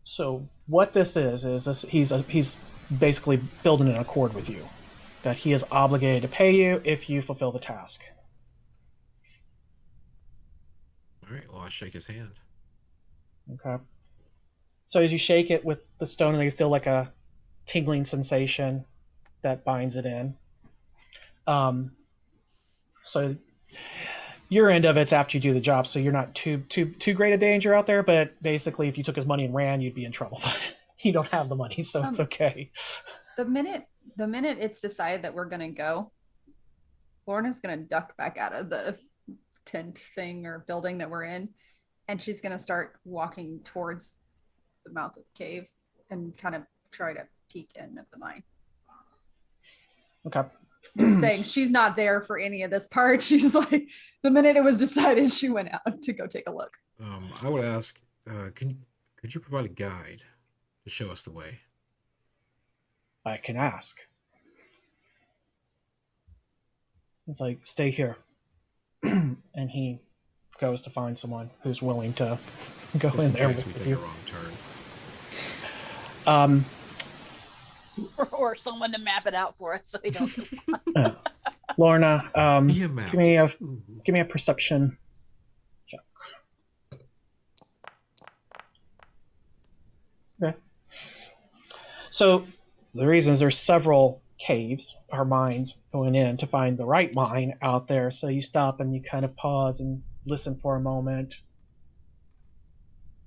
So what this is this he's basically building an accord with you that he is obligated to pay you if you fulfill the task. All right, well, I'll shake his hand. Okay. So as you shake it with the stone, you feel like a tingling sensation that binds it in. So your end of it's after you do the job, so you're not too great a danger out there, but basically if you took his money and ran, you'd be in trouble. But you don't have the money, so it's okay. The minute it's decided that we're gonna go, Lorna's gonna duck back out of the tent thing or building that we're in, and she's gonna start walking towards the mouth of the cave and kind of try to peek in at the mine. Okay. Saying she's not there for any of this part. She's like, the minute it was decided, she went out to go take a look. I would ask, could you provide a guide to show us the way? I can ask. It's like, stay here. And he goes to find someone who's willing to go Just in there case we with take you. a wrong turn. Or someone to map it out for us so we don't. Lorna, Be a map. give me Ooh. a perception check. Okay. So the reason is there's several caves or mines going in to find the right mine out there. So you stop and you kind of pause and listen for a moment.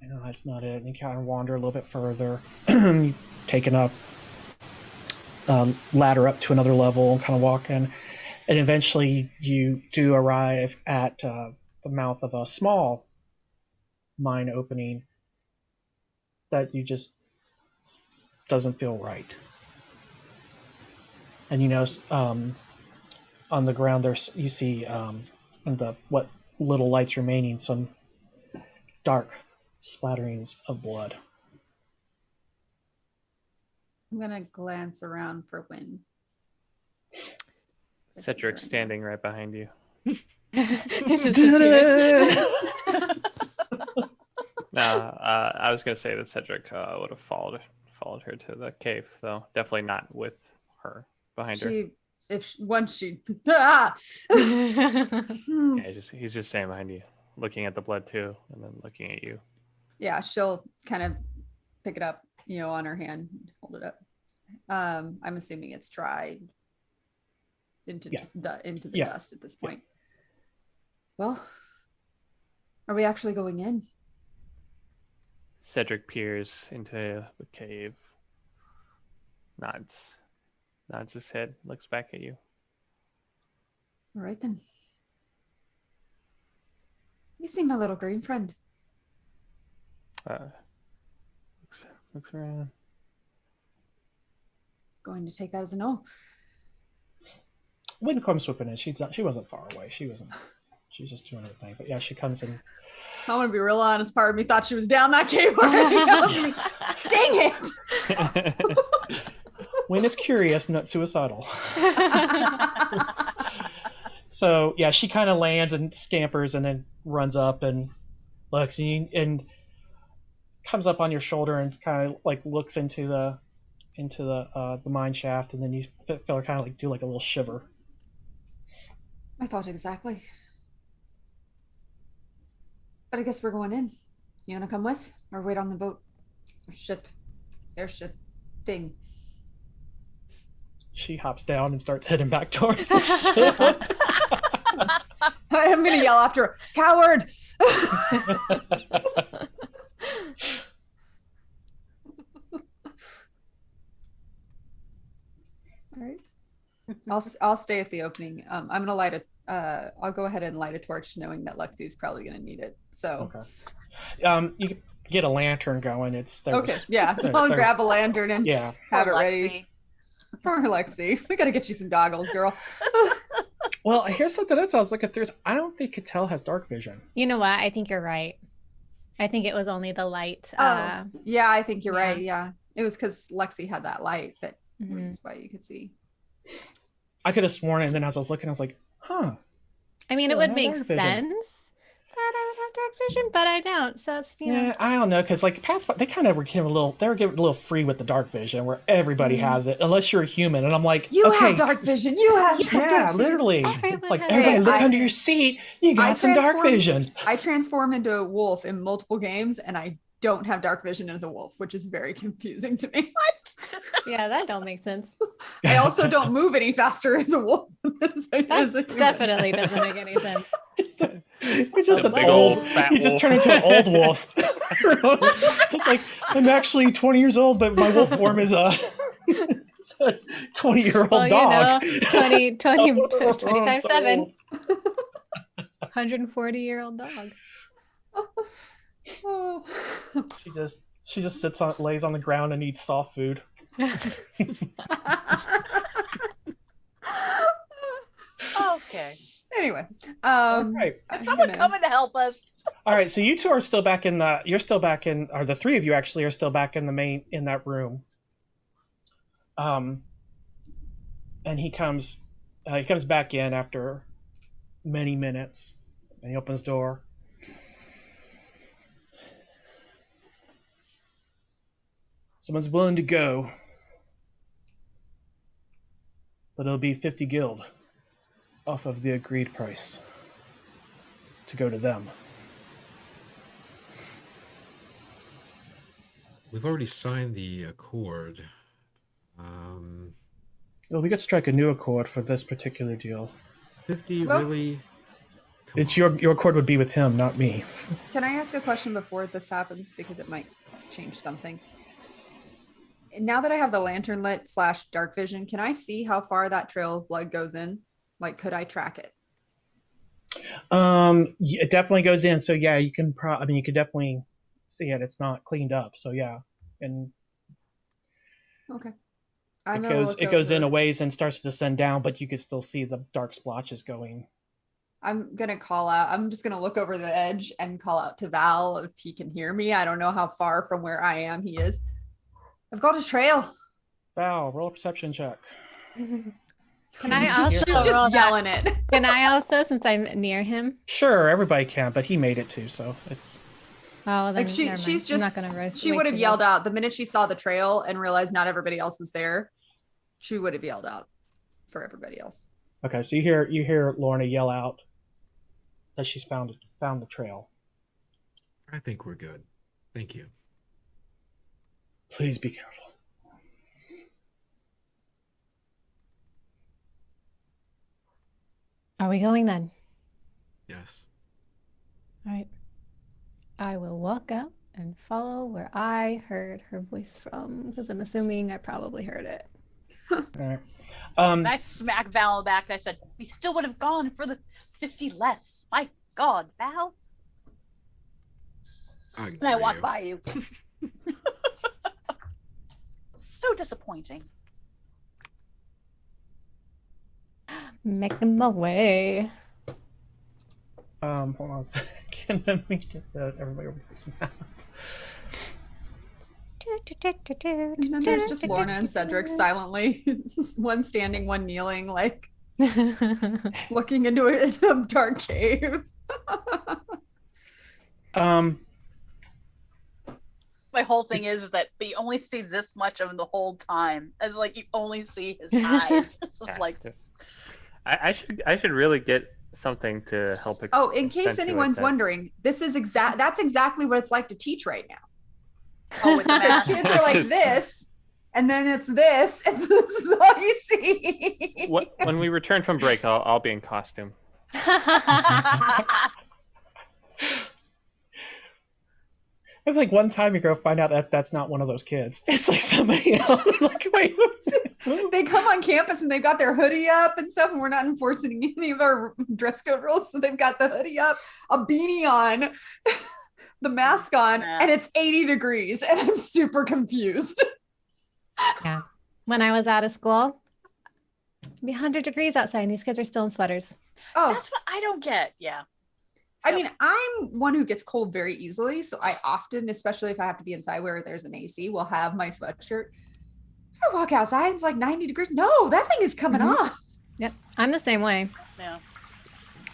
I know that's not it. And you kind of wander a little bit further. You take a ladder up to another level and kind of walk in. And eventually you do arrive at the mouth of a small mine opening that you just doesn't feel right. And you notice on the ground there's you see in the what little lights remaining some dark splatterings of blood. I'm gonna glance around for wind. Cedric standing right behind you. This is confused. No, I was gonna say that Cedric would have followed her to the cave, though definitely not with her behind her. Once she ah! Yeah, he's just standing behind you, looking at the blood too, and then looking at you. Yeah, she'll kind of pick it up, on her hand, hold it up. I'm assuming it's dried into into the dust at this point. Well, are we actually going in? Cedric peers into the cave, nods his head, looks back at you. All right then. You see my little green friend. Looks around. Going to take that as a no. Wind comes swooping in. She wasn't far away. She's just doing her thing. But yeah, she comes in. I want to be real honest. Part of me thought she was down that cave already. Dang it! Wind is curious, not suicidal. So yeah, she kind of lands and scampers and then runs up and looks and comes up on your shoulder and kind of like looks into the mine shaft, and then you feel her kind of like do like a little shiver. I thought exactly. But I guess we're going in. You want to come with or wait on the boat or airship thing? She hops down and starts heading back towards the ship. I'm going to yell after her, coward! All right. I'll stay at the opening. I'm gonna light I'll go ahead and light a torch, knowing that Lexi's probably gonna need it. So okay. You can get a lantern going. Okay. Yeah, I'll grab a lantern and have it ready. Poor Lexi. We gotta get you some goggles, girl. Well, here's something else I was looking through. I don't think Cattell has dark vision. You know what? I think you're right. I think it was only the light. Yeah, I think you're right. Yeah, it was because Lexi had that light that. Mm-hmm. That's why you could see. I could have sworn it, and then as I was looking, I was like, huh. I mean, it would make sense that I would have dark vision, but I don't. So it's, I don't know, because like Pathfinder, they kind of were getting a little free with the dark vision, where everybody has it, unless you're a human. And I'm like, you okay, have dark vision. You have dark vision. Yeah, literally. It's like everybody look under your seat. You got some dark vision. I transform into a wolf in multiple games, and I don't have dark vision as a wolf, which is very confusing to me. What? Yeah, that don't make sense. I also don't move any faster as a wolf. That definitely doesn't make any sense. You're just an old fat you just turn into an old wolf. It's like, I'm actually 20 years old, but my wolf form is a 20-year-old dog. 20 times 7. 140-year-old dog. Oh. She just lays on the ground and eats soft food. Okay. Anyway, Right. Is someone coming to help us? All right, so you two are still back in the. You're still back in, or the three of you actually are still back in that room. And he comes back in after many minutes, and he opens the door. Someone's willing to go, but it'll be 50 guild off of the agreed price to go to them. We've already signed the accord. Well, we could strike a new accord for this particular deal. 50 Well, really? Come It's on. your accord would be with him, not me. Can I ask a question before this happens, because it might change something? Now that I have the lantern lit / dark vision, can I see how far that trail of blood goes in? Like, could I track it? It definitely goes in. So yeah, you can. You could definitely see it. It's not cleaned up. So yeah, and Okay. it goes in a ways and starts to descend down, but you could still see the dark splotches going. I'm gonna call out. I'm just gonna look over the edge and call out to Val if he can hear me. I don't know how far from where I am he is. I've got a trail. Val, roll a perception check. Can I She's also just roll that? yelling it. Can I also, since I'm near him? Sure, everybody can, but he made it too, so it's. Oh, then Like never mind. she's I'm just not gonna she would have yelled out the minute she saw the trail and realized not everybody else was there. She would have yelled out for everybody else. Okay, so you hear Lorna yell out that she's found the trail. I think we're good. Thank you. Please be careful. Are we going then? Yes. All right. I will walk out and follow where I heard her voice from, because I'm assuming I probably heard it. All right. And I smacked Val back and I said, we still would have gone for the 50 less. My God, Val. And I walked by you. So disappointing. Making my way. Hold on a second. Let me get everybody over to this map. And then there's just Lorna and Cedric silently, one standing, one kneeling, like looking into a dark cave. My whole thing is that you only see this much of him the whole time, as like you only see his eyes. It's just like I should really get something to help. Oh, in case accentuate anyone's that. wondering, that's exactly what it's like to teach right now. oh, with the Because mask. kids are like Just- this, and then it's this, and so this is all you see. When we return from break, I'll be in costume. It's like one time you go find out that that's not one of those kids. It's like somebody else. Like, wait. They come on campus and they've got their hoodie up and stuff, and we're not enforcing any of our dress code rules. So they've got the hoodie up, a beanie on, the mask on, and it's 80 degrees, and I'm super confused. Yeah. When I was out of school, it'd be 100 degrees outside, and these kids are still in sweaters. Oh, That's what I don't get. Yeah. I mean, I'm one who gets cold very easily, so I often, especially if I have to be inside where there's an AC, will have my sweatshirt. I walk outside, it's like 90 degrees. No, that thing is coming off. Yep. I'm the same way. Yeah.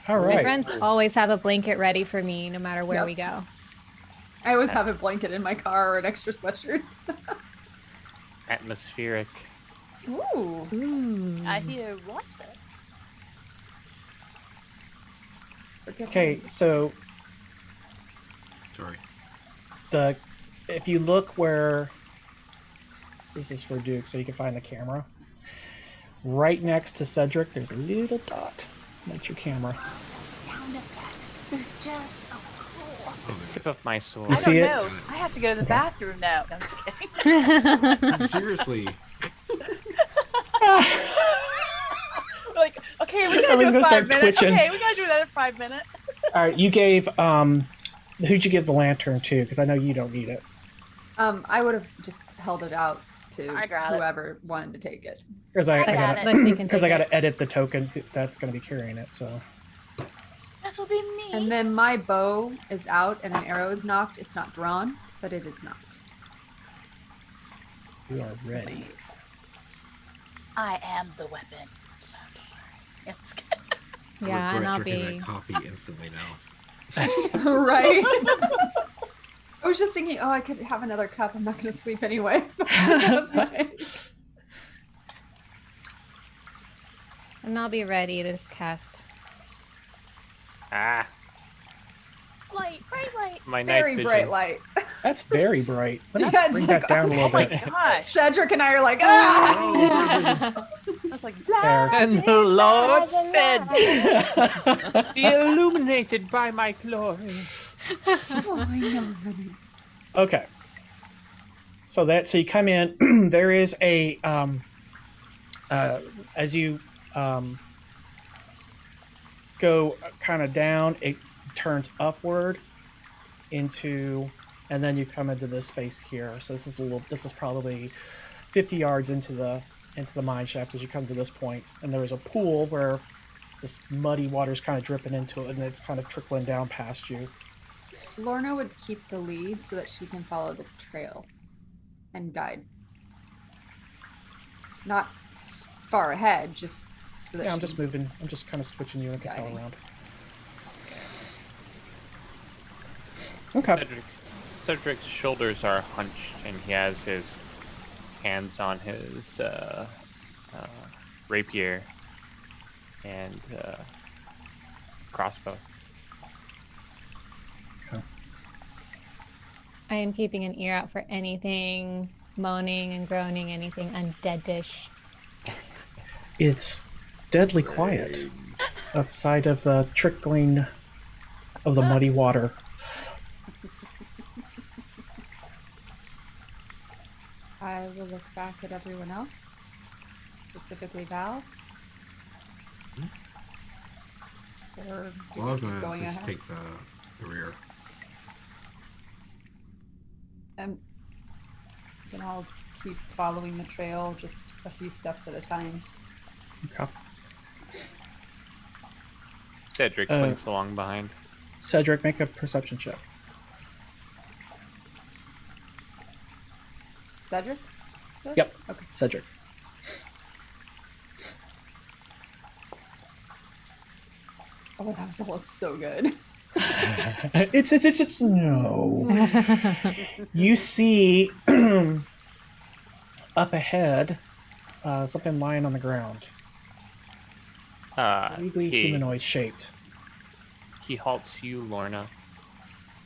All My right. friends always have a blanket ready for me no matter where Yep. we go. I always have a blanket in my car or an extra sweatshirt. Atmospheric. Ooh. I hear water. Okay, so Sorry. if you look where this is for Duke, so you can find the camera. Right next to Cedric, there's a little dot. That's your camera. Sound effects. They're just so cool. Oh, Tip of my sword. You I see don't it? know. I have to go to the bathroom now. No, I'm just kidding. Seriously. Like, okay, we gotta Everyone's do gonna a start 5 minutes. twitching. Okay, we gotta do another 5 minutes. All right, you gave who'd you give the lantern to? Because I know you don't need it. I would have just held it out to I got it. whoever wanted to take it. Because I got gotta it. Lexi can because I take gotta edit the token that's gonna be carrying it. So This will be me. And then my bow is out and an arrow is knocked. It's not drawn, but it is knocked. you are ready. I am the weapon. So don't worry. I'm just kidding. I Yeah, and regret I'll drinking be. that copy instantly now. Right? I was just thinking, oh, I could have another cup. I'm not going to sleep anyway. I was like- And I'll be ready to cast. Ah, Light, bright light. my night Very vision. bright light. That's very bright. Let me Yeah, it's bring like, that down a little Oh my bit. gosh. Cedric and I are like, ah! Oh, I was like, There. And the Lord said, said, "Be illuminated by my glory." Oh, I know, honey. Okay. So you come in. There is a as you go kind of down, it turns upward into, and then you come into this space here. So this is probably 50 yards into the mine shaft as you come to this point, and there is a pool where this muddy water is kind of dripping into it, and it's kind of trickling down past you. Lorna would keep the lead so that she can follow the trail and guide. Not far ahead, just so that Yeah, she I'm just moving. I'm just kind of switching you and Patel Guiding. around. Okay. Cedric's shoulders are hunched, and he has his hands on his rapier and crossbow. I am keeping an ear out for anything moaning and groaning, anything undeadish. It's deadly quiet outside of the trickling of the muddy water. I will look back at everyone else, specifically Val. Or do Well, I we was keep gonna going just ahead? take the rear. Then I'll keep following the trail, just a few steps at a time. Okay. Cedric slinks along behind. Cedric, make a perception check. Cedric? Yep. Okay. Cedric. Oh, that was almost so good. It's no. You see up ahead something lying on the ground, vaguely humanoid shaped. He halts you, Lorna,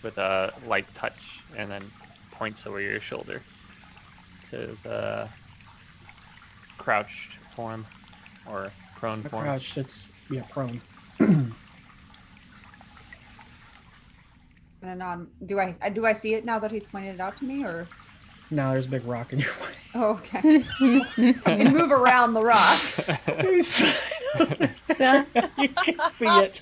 with a light touch, and then points over your shoulder to the crouched form or prone form. Crouched, it's prone. And do I see it now that he's pointed it out to me, or? Now there's a big rock in your way. Oh, okay. I can move around the rock. You can see it.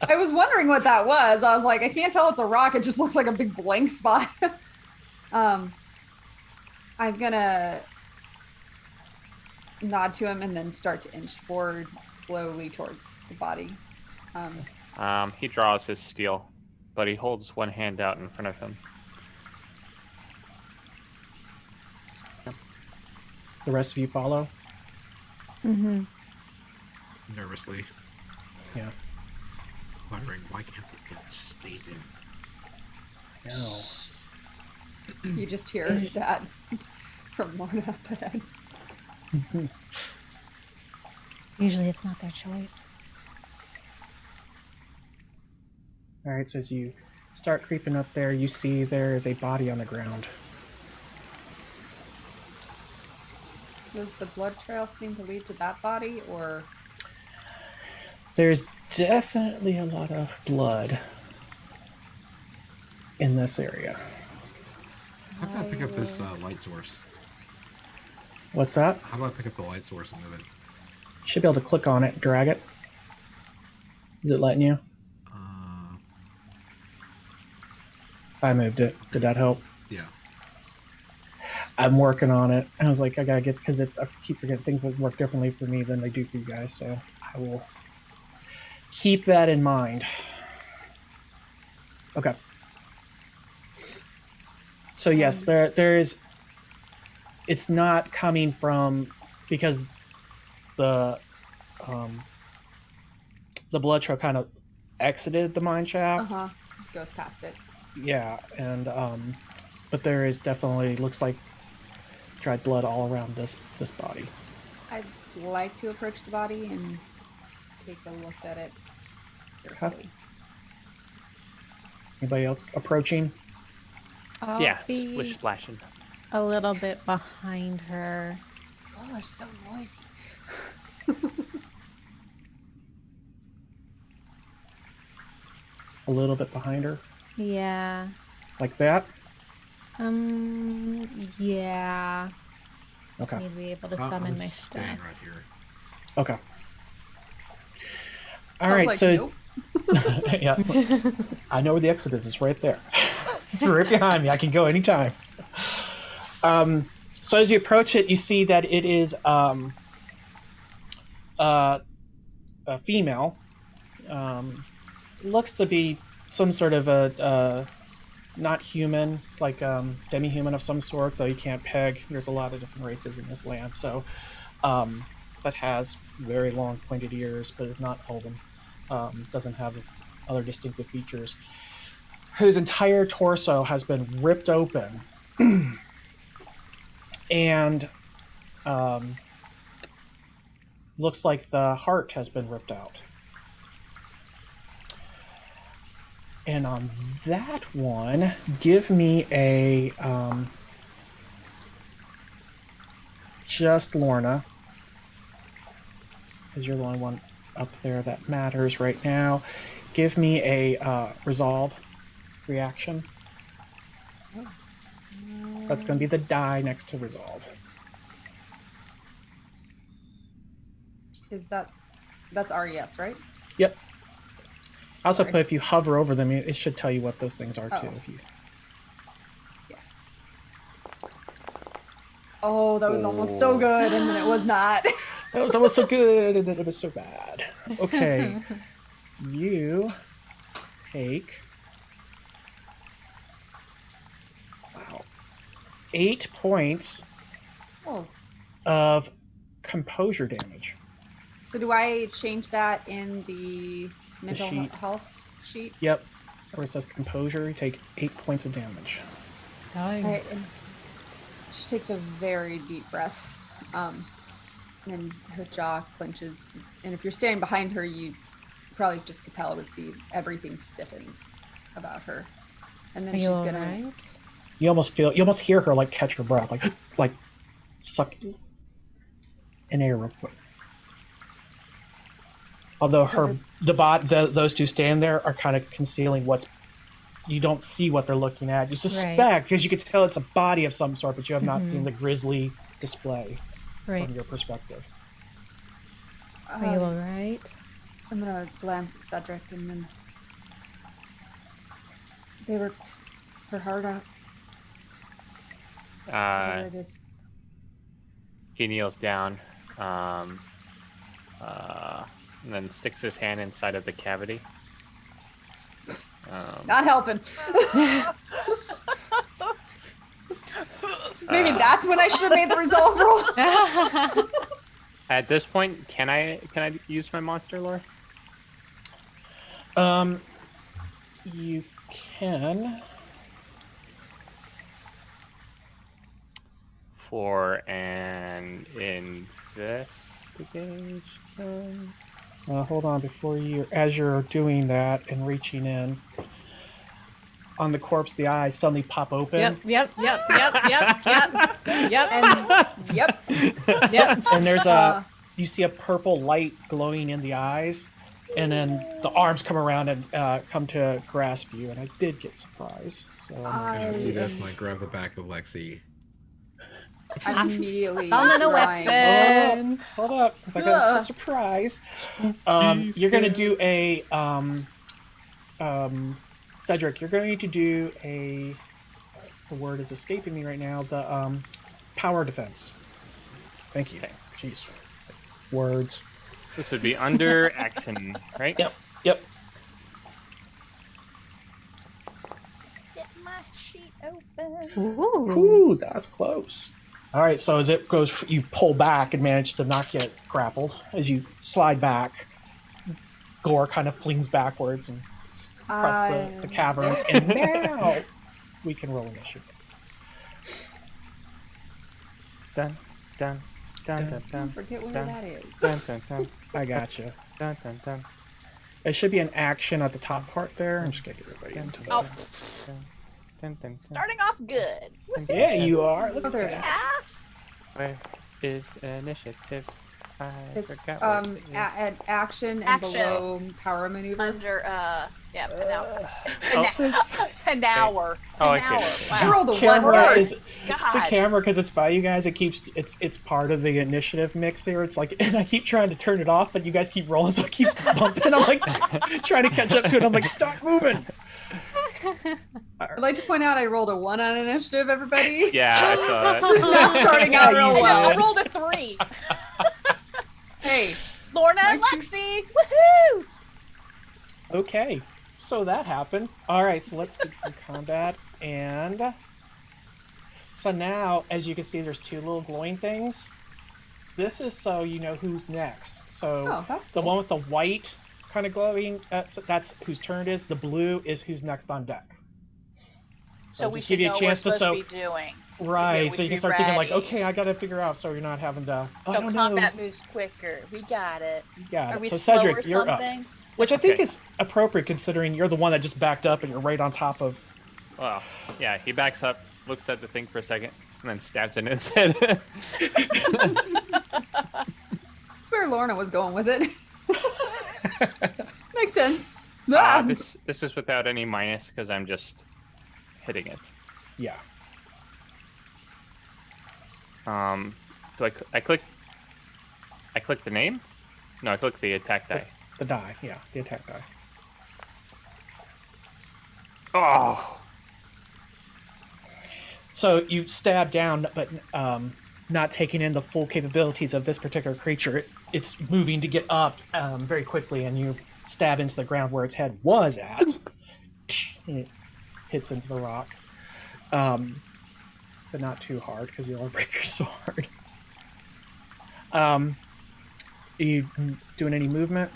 I was wondering what that was. I was like, I can't tell it's a rock. It just looks like a big blank spot. I'm gonna nod to him and then start to inch forward slowly towards the body. He draws his steel, but he holds one hand out in front of him. The rest of you follow? Mm-hmm. Nervously, Yeah. wondering why can't the bitch stay there? No. You just hear that from Lorna up ahead. Usually it's not their choice. All right, so as you start creeping up there, you see there is a body on the ground. Does the blood trail seem to lead to that body, or? There's definitely a lot of blood in this area. How about I pick up this light source? What's that? How about I pick up the light source and move it? You should be able to click on it and drag it. Is it letting you? I moved it. Did that help? Yeah. I'm working on it. I was like, I gotta get, because I keep forgetting things that work differently for me than they do for you guys. So I will keep that in mind. Okay. So yes, there is. It's not coming from, because the blood trail kind of exited the mine shaft. Goes past it. Yeah, and but there is definitely, looks like dried blood all around this body. I'd like to approach the body and take a look at it carefully. Anybody else approaching? Yeah, Be splish splashing. a little bit behind her. Oh, they're so noisy. A little bit behind her, Yeah. like that. Yeah. Just Okay. need to be able to I'm summon my staying stuff. right here. Okay. All I was right. like, So nope. yeah, I know where the exit is. It's right there. It's right behind me. I can go anytime. So as you approach it, you see that it is a female. Looks to be some sort of a not human, like demi-human of some sort, though you can't peg. There's a lot of different races in this land. So that has very long pointed ears, but is not elven. Doesn't have other distinctive features. Whose entire torso has been ripped open. And looks like the heart has been ripped out. And on that one, give me a just Lorna, because you're the only one up there that matters right now. Give me a resolve reaction. So that's going to be the die next to resolve. Is that's RES, right? Yep. I also Sorry. put, if you hover over them, it should tell you what those things are too. Oh. If you... Oh, that was almost so good, and then it was not. That was almost so good, and then it was so bad. Okay. You take 8 points Oh. of composure damage. So do I change that in the mental sheet. health sheet? Yep. Where it says composure, you take 8 points of damage. All right, and she takes a very deep breath, and her jaw clenches. And if you're standing behind her, you probably just could tell, would see everything stiffens about her. And then Are she's you gonna. alright? You almost hear her like catch her breath, like suck in air real quick. Although those two stand there are kind of concealing what's. You don't see what they're looking at. You suspect, because you can tell it's a body of some sort, but you have not seen the grisly display Right. from your perspective. Are you alright? I'm gonna glance at Cedric, and then they ripped her heart out. There it is. He kneels down, and then sticks his hand inside of the cavity. Not helping. Maybe that's when I should have made the resolve roll. At this point, can I use my monster lore? You can. For an investigation. Hold on, as you're doing that and reaching in, on the corpse, the eyes suddenly pop open. Yep. And yep. And there's you see a purple light glowing in the eyes, and then the arms come around and come to grasp you. And I did get surprised. So And I see this, and I grab the back of Lexi. I'm immediately Found a crying. weapon. hold up, because I got a surprise. You're gonna do a Cedric, you're going to do the word is escaping me right now, the power defense. Thank you. Okay. Jeez. Words. This would be under action, right? Yep. Yep. Get my sheet open. Ooh. Ooh, that's close. All right, so as it goes, you pull back and manage to not get grappled. As you slide back, Gore kind of flings backwards and across the cavern. And now we can roll initiative. Dun, dun, dun, dun, Don't dun, forget where dun, that is. dun, dun, dun, I gotcha. dun, dun, dun, It should be an action at the top part there. I'm just gonna get everybody dun, into Oh, that. dun, dun, dun, dun. starting off good. Yeah, you are. Look Oh, at there it that. is. Ah, Where is initiative? I It's forgot what it is. at action and Action. below power maneuver. under yeah, an hour. Also, An hour. Oh, I An see hour. it. You Wow. rolled a one camera first. is the God. camera because it's by you guys. It keeps it's part of the initiative mix here. It's like, and I keep trying to turn it off, but you guys keep rolling, so it keeps bumping. I'm like trying to catch up to it. I'm like, stop moving. I'd like to point out I rolled a 1 on initiative, everybody. Yeah, I saw This is that. not starting out Yeah, real you I know, I well. rolled a 3. Hey, Lorna and Aren't you- Lexi. Woohoo! Okay, so that happened. All right, so let's begin combat. And so now, as you can see, there's 2 little glowing things. This is so you know who's next. So oh, that's the cool. one with the white kind of glowing, that's whose turn it is. The blue is who's next on deck. So we just should give you a know what we're chance to supposed to be doing. Right, we so you should can be start thinking like, ready. okay, I gotta figure out, so you're not having to. Oh, So no, combat moves quicker. We got it. You got Are it. we So slow Cedric, or you're up, something? which I think Okay. is appropriate considering you're the one that just backed up and you're right on top of. Well, yeah, he backs up, looks at the thing for a second, and then stabs it in his head. That's where Lorna was going with it. Makes sense. Ah, this is without any minus because I'm just hitting it. Yeah. Do I click the name? No, I click the attack die. The die, yeah, the attack die. Oh, So you stab down, but not taking in the full capabilities of this particular creature. It's moving to get up very quickly, and you stab into the ground where its head was at. And it hits into the rock. But not too hard, because you only break your sword. Are you doing any movement?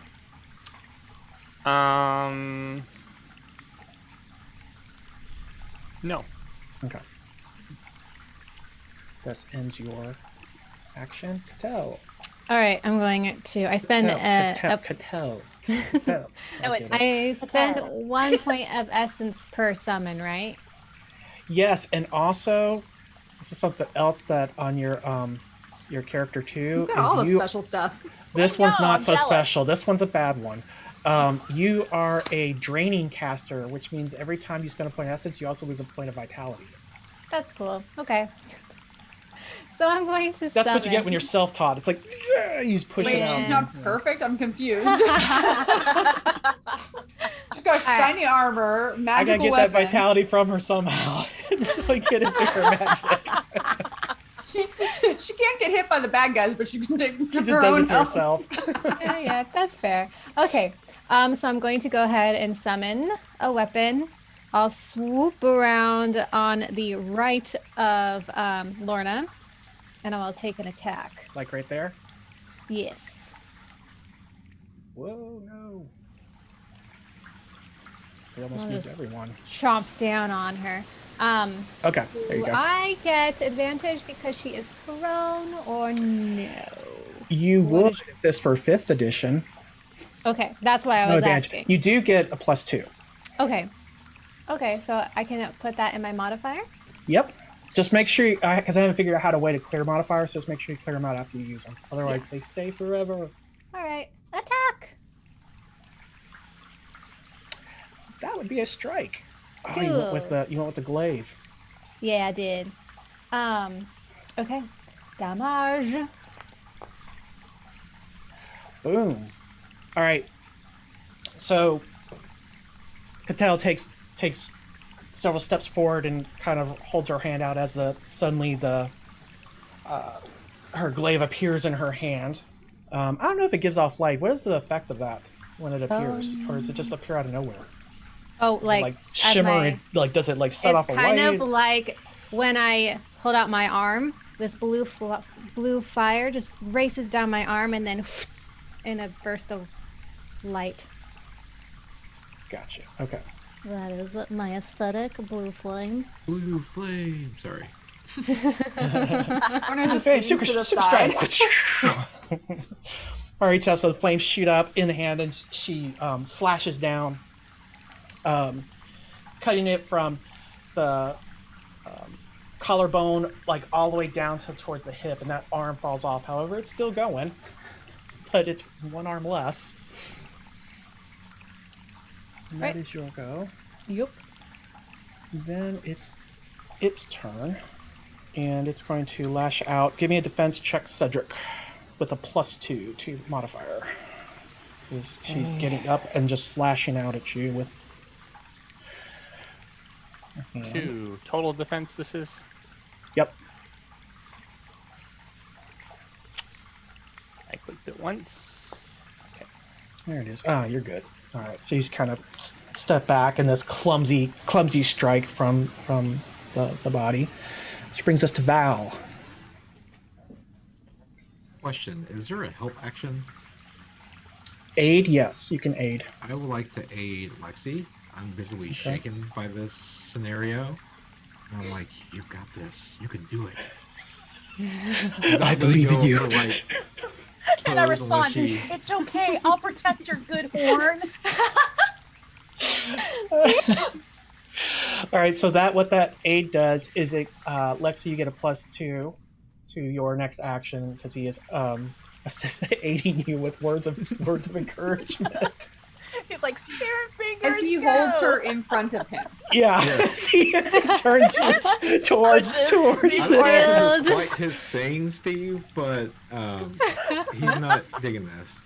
no. Okay. This ends your action. Cattell. All right, I'm going to. I spend Cattell. No, it's- I spend Patel. 1 point of essence per summon, right? Yes, and also this is something else that on your character too You've got all the is you. special stuff. This I one's know, not I'm so jealous. special. This one's a bad one. You are a draining caster, which means every time you spend a point of essence, you also lose a point of vitality. That's cool. Okay. So I'm going to That's summon. what you get when you're self-taught. It's like you just push Wait, it out. she's not perfect? I'm confused. She's got shiny armor, I magical gotta get weapon. that vitality from her somehow. So I get it with her magic. She can't get hit by the bad guys, but she can take She just her does own it to health. herself. Yeah, that's fair. Okay. So I'm going to go ahead and summon a weapon. I'll swoop around on the right of Lorna, and I will take an attack. Like right there. Yes. Whoa, no. We almost I'll moved just- everyone. Chomp down on her. Okay, there you Do go. I get advantage because she is prone or no? You What would is- if this for 5th edition. Okay, that's why I No was advantage. asking. You do get a +2. Okay. Okay, so I can put that in my modifier? Yep. Just make sure, because I haven't figured out how to way to clear modifiers, so just make sure you clear them out after you use them. Otherwise, they stay forever. All right. Attack. That would be a strike. Oh, you went with the glaive. Yeah, I did. Okay. Damage. Boom. All right. So, Cattell takes takes several steps forward and kind of holds her hand out as suddenly her glaive appears in her hand. I don't know if it gives off light. What is the effect of that when it appears, or does it just appear out of nowhere? Oh, Like shimmer, and, does it set off a light? It's kind of like when I hold out my arm. This blue fire just races down my arm, and then in a burst of light. Gotcha. Okay. That is my aesthetic, blue flame. Blue flame. Sorry. Lorna just Okay, leans super to the side. All right, so the flames shoot up in the hand, and she slashes down, cutting it from the collarbone all the way down towards the hip, and that arm falls off. However, it's still going, but it's one arm less. And that is your go. Yep. Then it's its turn, and it's going to lash out. Give me a defense check, Cedric, with a +2 to modifier. She's getting up and just slashing out at you with. 2 total defense. This is. Yep. I clicked it once. Okay. There it is. You're good. All right. So he's kind of step back in this clumsy strike from the body, which brings us to Val. Question: is there a help action? Aid, yes, you can aid. I would like to aid Lexi. I'm visibly shaken by this scenario. And I'm like, you've got this. You can do it. I believe in you. And I respond, it's okay, I'll protect your good horn. All right, so what that aid does is it, Lexi, you get a +2 to your next action because he is aiding you with words of encouragement. He's like, spirit fingers. As he holds her in front of him. Yeah, Yes. he turns you towards I don't think this Shield. is quite his thing, Steve, but he's not digging this.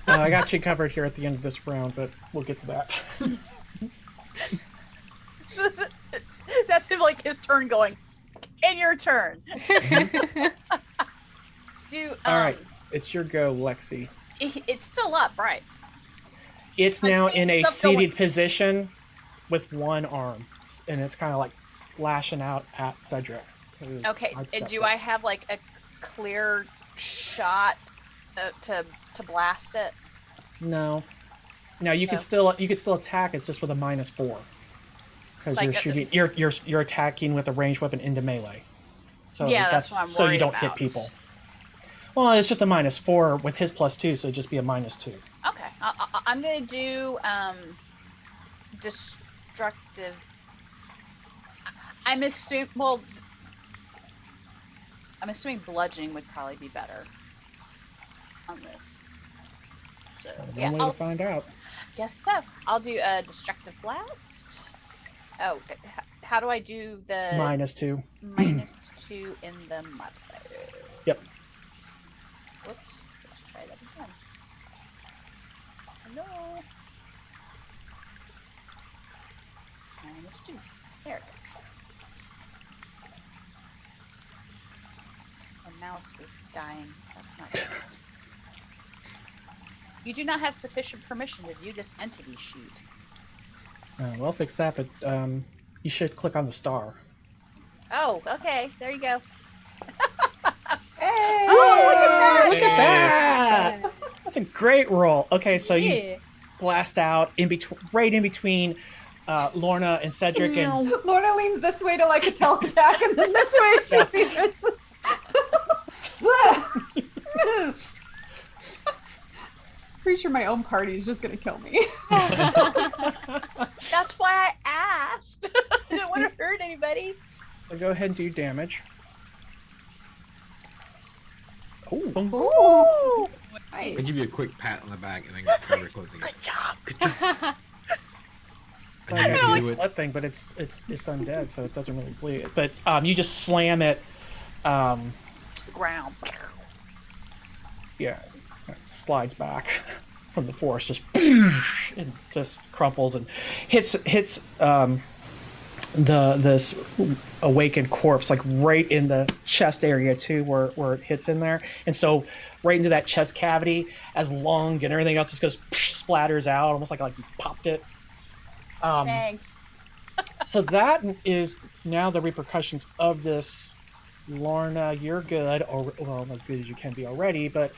I got you covered here at the end of this round, but we'll get to that. That's him, his turn going, in your turn. All right, it's your go, Lexi. It's still up, right? It's I'm now seeing in a stuff seated going- position with one arm, and it's kind of lashing out at Cedric. Okay, I'd do step I up. have a clear shot to blast it? No. Now you could No. still attack. It's just with a -4 because Like you're at the- shooting. You're attacking with a ranged weapon into melee. So Yeah, that's what I'm so you worried don't hit about. people. Well, it's just a -4 with his +2, so it'd just be a -2. Okay, I'm gonna do destructive. I'm assuming bludgeoning would probably be better on this. So, yeah, One way to find out. guess so. I'll do a destructive blast. Oh, how do I do the -2. -2 in the modifier? Yep. Whoops. Let's try that again. Hello. -2. There it goes. My mouse is dying. That's not good. You do not have sufficient permission to view this entity sheet. Well, fix that, but you should click on the star. Oh, okay. There you go. Hey! Oh, look at that! Look at that! That's a great roll. Okay, so you Yeah. blast out right in between Lorna and Cedric, and Lorna leans this way to a tail attack, and then this way she's even. Pretty sure my own party is just gonna kill me. That's why I asked. I didn't want to hurt anybody. so go ahead and do damage. Ooh. Ooh, nice. I give you a quick pat on the back and then cover closing it. Good job. Good job. I And you got can the do it. blood thing, but it's undead, so it doesn't really bleed. But you just slam it. Ground. Yeah, it slides back from the force just and just crumples and hits this awakened corpse like right in the chest area too, where it hits in there, and so right into that chest cavity as lung and everything else just goes splatters out almost like you popped it. Thanks. So that is now the repercussions of this. Lorna, you're good, or well, as good as you can be already, but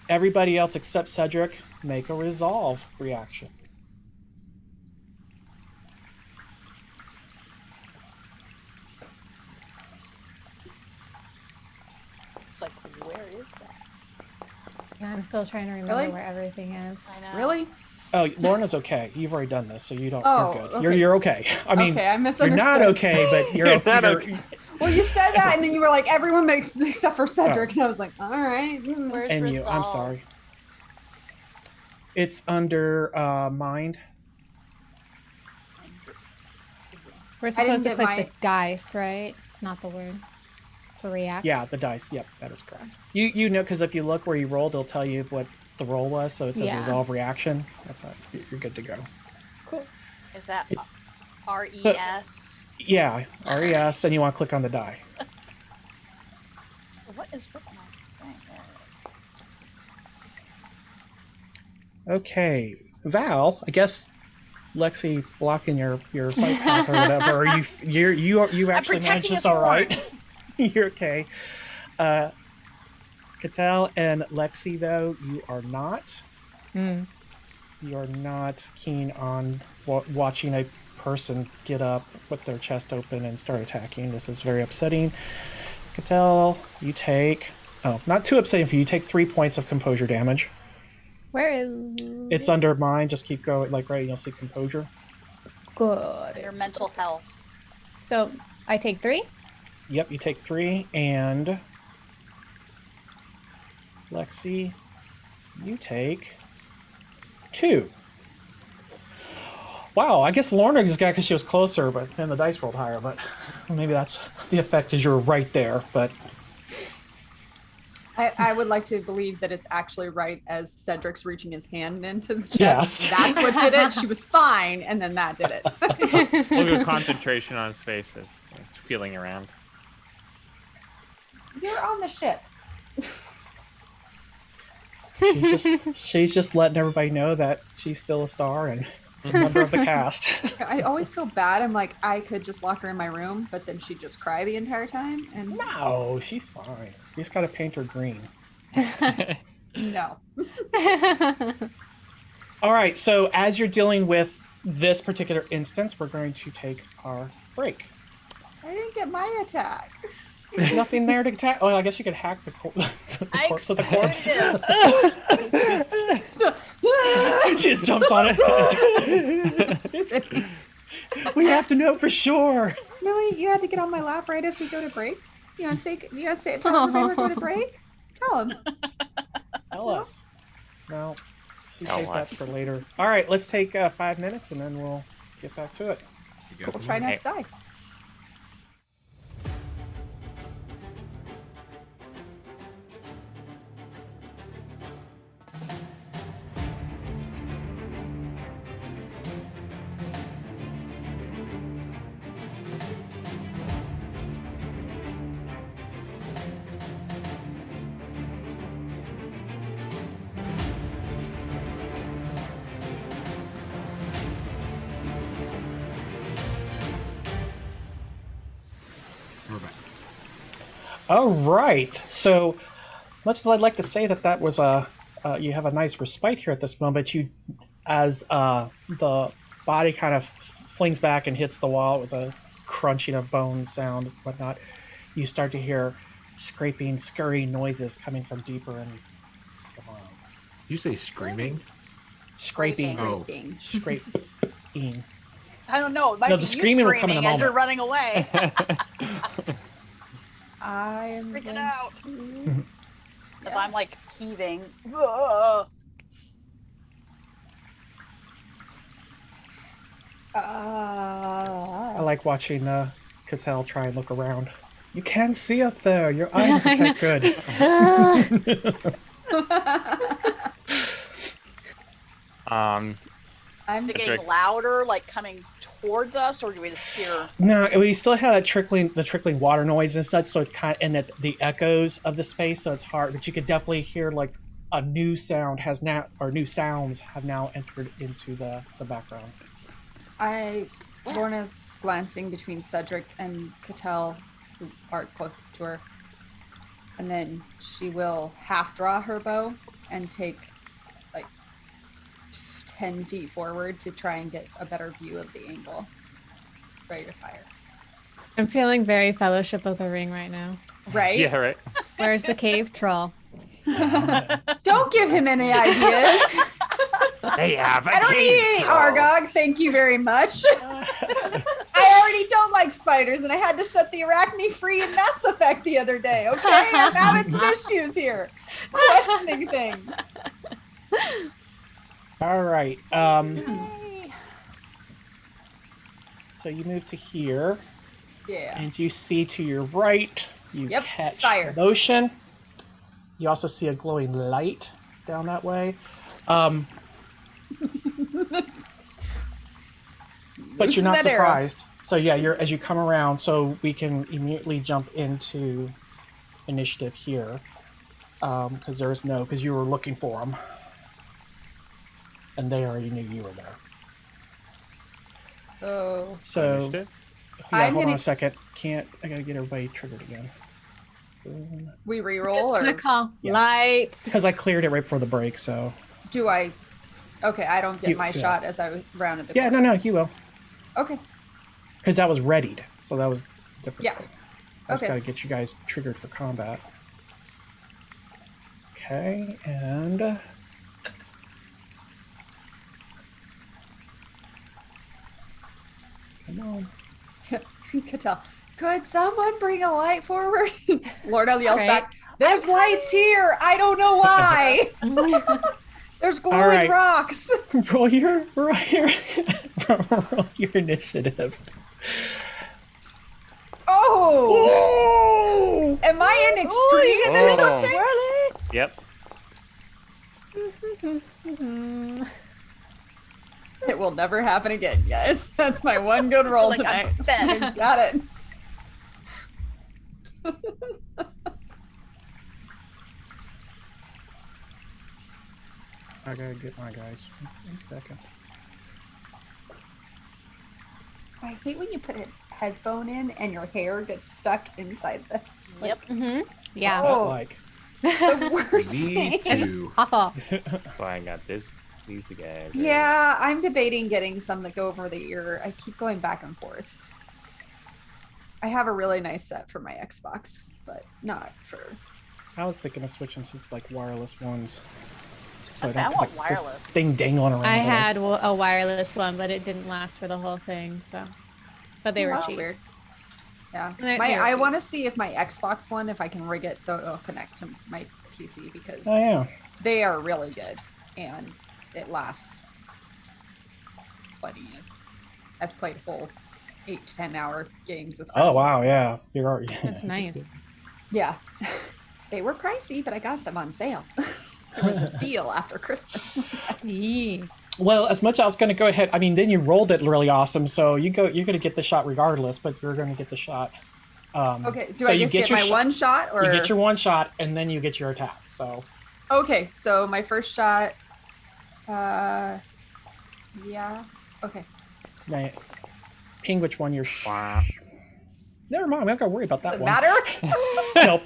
everybody else except Cedric, make a resolve reaction. It's like, where is that? Yeah, I'm still trying to remember Really? where everything is. I know. Really? Oh, Lorna's okay. You've already done this, so you don't. Oh, you're good. okay. You're okay. I mean, Okay, I you're misunderstood. not okay, but you're Not you're- okay. Well, you said that, and then you were like, everyone makes except for Cedric, and I was like, all right. Where's And you, I'm resolve? sorry. It's under mind. We're I didn't supposed to get click my- the dice, right? Not the word. For react. Yeah, the dice. Yep, that is correct. You know, because if you look where you rolled, it'll tell you what the roll was. So it says Yeah. resolve reaction. That's not. You're good to go. Cool. Is that RES? Yeah, RES, and you want to click on the die. What is with my thing? There it is. Okay, Val. I guess Lexi blocking your sight path or whatever. You actually managed protecting this his all right. You're okay. Cattell and Lexi, though, you are not. Hmm. You are not keen on watching a person get up with their chest open and start attacking. This is very upsetting. Cattell, you take... Oh, not too upsetting for you. You take 3 points of composure damage. Where is It's under mind. Just keep going. Like, right, you'll see composure. good? Your mental health. So I take 3? Yep, you take 3. And... Lexi, you take 2. Wow, I guess Lorna just got because she was closer, but then the dice rolled higher. But maybe that's the effect, is you're right there. But I would like to believe that it's actually right as Cedric's reaching his hand into the chest. Yes. That's what did it. She was fine, and then that did it. Look at concentration on his face as it's feeling around. You're on the ship. she's just letting everybody know that she's still a star and a member of the cast. I always feel bad. I'm like, I could just lock her in my room, but then she'd just cry the entire time. And No, she's fine. You just gotta paint her green. no. All right, so as you're dealing with this particular instance, we're going to take our break. I didn't get my attack. There's nothing there to attack. Oh, I guess you could hack the I corpse of the corpse. expected She just jumps on it. We have to know for sure. Really? You had to get on my lap right as we go to break? You want to say tell everybody we're going to break? Tell them. Tell us. No, she Tell saves that us. for later. All right, let's take 5 minutes and then we'll get back to it. See you guys We'll try tomorrow. not to die. We're back. All right. So, much as I'd like to say that was you have a nice respite here at this moment, as the body kind of flings back and hits the wall with a crunching of bones sound and whatnot, you start to hear scraping, scurrying noises coming from deeper in the room. You say screaming? Scraping, Oh. scraping. I don't know. It might No, be the you screaming will come in a screaming as you're moment. running away. I am Freaking going out. to- Because I'm like heaving. Ugh. I like watching Cattell try and look around. You can see up there. Your eyes are quite good. I'm Is it getting louder, like coming towards us, or do we just hear? No, we still have that trickling water noise and such, so it's kind of, and the echoes of the space, so it's hard. But you could definitely hear like a new sound has now, or new sounds have now entered into the background. Lorna's glancing between Cedric and Cattell, who are closest to her, and then she will half draw her bow and take like 10 feet forward to try and get a better view of the angle. Ready to fire. I'm feeling very Fellowship of the Ring right now. Right? Yeah, right. Where's the cave troll? Don't give him any ideas. They have a I don't need any Argog, thank you very much. I already don't like spiders, and I had to set the Arachne free in Mass Effect the other day, okay? I'm having some issues here. Questioning things. All right. So you move to here, Yeah. and you see to your right, you Yep, catch fire. motion. You also see a glowing light down that way. But you're Loosen not that arrow. surprised. So yeah, as you come around, so we can immediately jump into initiative here, because you were looking for them, and they already knew you were there. So Initiative? yeah, I'm hold on gonna- a second. I gotta get everybody triggered again. We I'm reroll, just gonna or call Yeah. lights. Because I cleared it right before the break, so do I? Okay, I don't get You- my yeah. shot as I was rounded the yeah, corner. no, you will, Okay, because that was readied, so that was different. Yeah. thing. I just Okay. gotta get you guys triggered for combat. Okay, and come on. Cattell. Could someone bring a light forward? Lorna yells Right. back, there's lights here! I don't know why! There's glowing right. rocks! roll your initiative. Oh! Am I in extremes or Yep. something? It will never happen again, guys. That's my one good roll Like I'm tonight. spent. Got it. I gotta get my guys. 1 second. I hate when you put a headphone in and your hair gets stuck inside the. Yep. Yeah. Oh. Like, The worst Me thing. too. Awful. So I got these guys. Yeah, I'm debating getting some that go over the ear. I keep going back and forth. I have a really nice set for my Xbox, but not for. I was thinking of switching to like wireless ones. So Okay, I have, want like, this wireless. thing dangling around. I the head. had a wireless one, but it didn't last for the whole thing. So, but they were That's cheap. weird. Yeah, They're I cheap. want to see if my Xbox one, if I can rig it so it'll connect to my PC, because Oh yeah. they are really good and it lasts plenty. I've played whole 8 to 10 hour games with friends. Oh wow, yeah. You're already. That's nice. Yeah. They were pricey, but I got them on sale. They were the deal after Christmas. Yee. Well, as much as I was going to go ahead, I mean, then you rolled it really awesome, so you're going to get the shot regardless, but you're going to get the shot. Okay, do so I you just get your my sh- one shot, or You get your one shot, and then you get your attack. So okay? So my first shot, yeah, okay. now, ping which one you're. Wow. Never mind, I'm not going to worry about that Does it one. matter? No,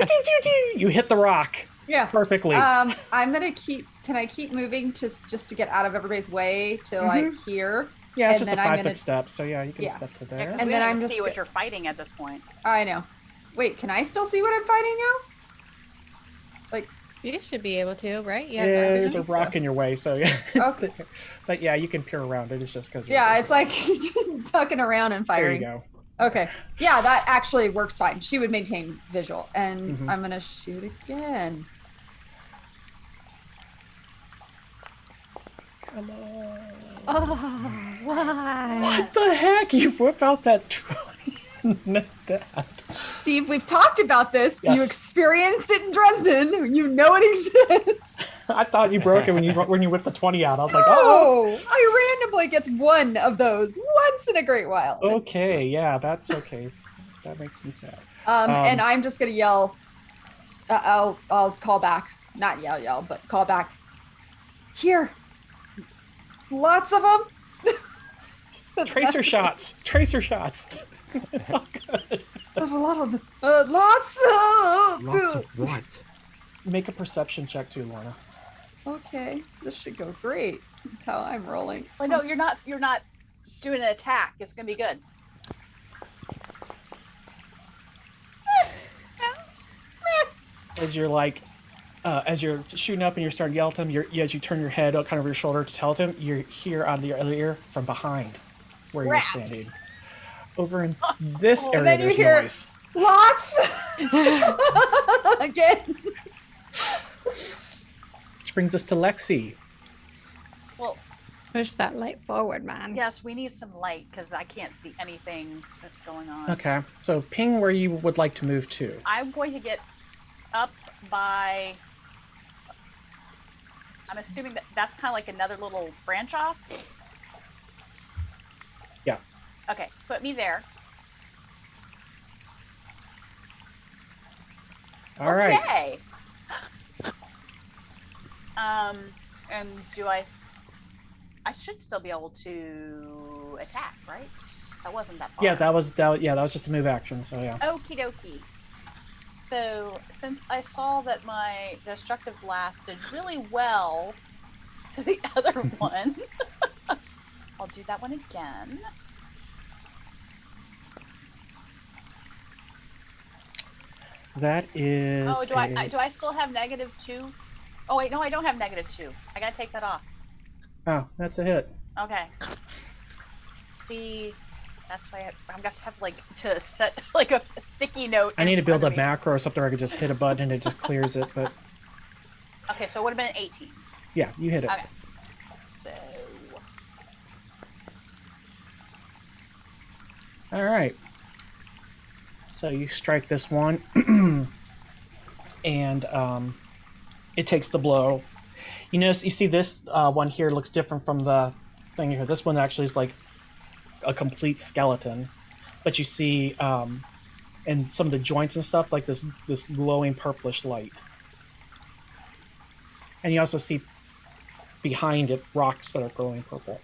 you hit the rock Yeah. perfectly. I'm gonna keep. Can I keep moving just to get out of everybody's way to like here? yeah, it's and just a then I'm 5-foot gonna- step, so yeah, you can Yeah. step to Yeah, there. 'cause And we then don't I'm even just see what get- you're fighting at this point. I know. Wait, can I still see what I'm fighting now? You should be able to, right? Yeah, Yeah. there's a think so. rock in your way, so yeah. it's Okay. there. But yeah, you can peer around it. It's just because. Yeah, it's like tucking around and There firing. you go. Okay. Yeah, that actually works fine. She would maintain visual. And Mhm. I'm going to shoot again. Come on. Oh, why? What the heck? You whip out that that. Steve, we've talked about this. Yes. You experienced it in Dresden. You know it exists. I thought you broke it when you whipped the 20 out. I was like, oh. Oh, I randomly gets one of those once in a great while. Okay, yeah, that's okay. That makes me sad. And I'm just gonna yell. I'll call back. Not yell, but call back. Here, lots of them. Tracer shots. It's all good. There's a lot of them. Lots Lots of what? Make a perception check too, Lorna. Okay, this should go great. How I'm rolling. Well, no, you're not doing an attack. It's gonna be good. As you're like, as you're shooting up and you're starting to yell at him, as you turn your head out kind of over your shoulder to tell him, you hear out of the other ear from behind where you're standing. Over in this area, then you there's hear- noise. Lots. Again. Which brings us to Lexi. Well, Push that light forward, man. yes, we need some light because I can't see anything that's going on. Okay, so ping where you would like to move to. I'm going to get up by. I'm assuming that's kind of like another little branch off. Yeah. Okay, put me there. All right. Okay. And do I should still be able to attack, right? That wasn't that far. Yeah, that was just a move action. So yeah. Okie dokie. So since I saw that my destructive blast did really well to the other one, I'll do that one again. That is. Oh, do I still have -2? Oh wait, no, I don't have -2. I gotta take that off. Oh, that's a hit. Okay. See, that's why I'm going to have to set like a sticky note. I need to in build a front of me. macro or something where I could just hit a button and it just clears it. But Okay, so it would have been 18. yeah, you hit it. Okay. So. All right. So you strike this one, and it takes the blow. You see this one here looks different from the thing here. This one actually is like a complete skeleton, but you see in some of the joints and stuff like this glowing purplish light. And you also see behind it rocks that are glowing purple.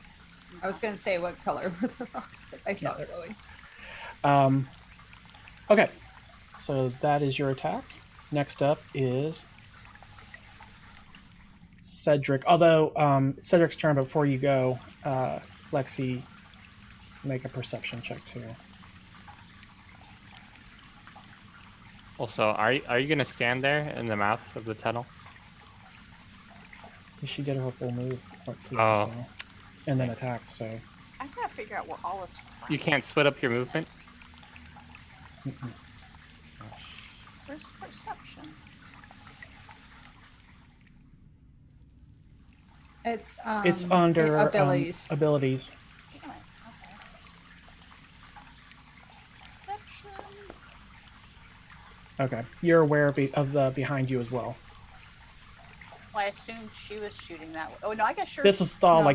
I was gonna say what color were the rocks that I saw Yeah. glowing. Okay, so that is your attack. Next up is Cedric. Although Cedric's turn, but before you go, Lexi, make a perception check too. Also, are you gonna stand there in the mouth of the tunnel? She did her full move up to Oh. so, and then attack. So I gotta figure out where all this. You can't split up your movement. mm-mm. Where's perception? It's under abilities. abilities. Damn it. Okay. Perception. Okay, you're aware of the behind you as well. Well, I assumed she was shooting that way. Oh no, I guess sure. This is all No,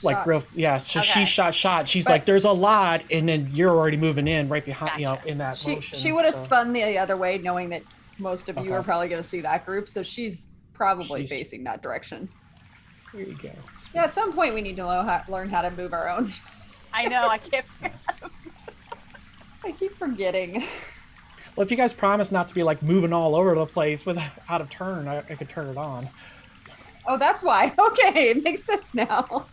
like shot. real. Yeah, so Okay. she shot. She's But- like, there's a lot, and then you're already moving in right behind. Gotcha. In that She motion. would have so- spun the other way, knowing that most of you Okay. are probably going to see that group, so she's probably She's- facing that direction. Here you go. Yeah, at some point we need to learn how to move our own. I know. I can't. I keep forgetting. Well, if you guys promise not to be like moving all over the place with out of turn, I could turn it on. Oh, that's why. Okay, it makes sense now.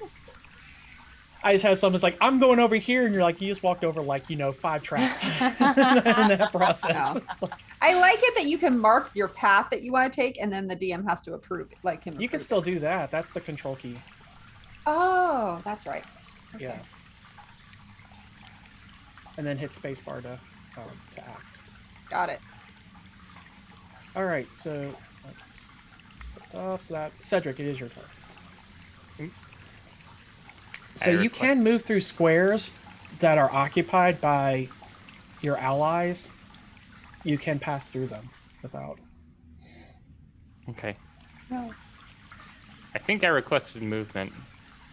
I just have someone's like, I'm going over here, and you're like, you just walked over like 5 tracks in that process. No. It's like, I like it that you can mark your path that you want to take, and then the DM has to approve it, like him. you can still do that. That's the control key. Oh, that's right. Okay. Yeah. And then hit spacebar to act. Got it. All right, so that Cedric, it is your turn. So you can move through squares that are occupied by your allies. You can pass through them without. Okay. No. I think I requested movement.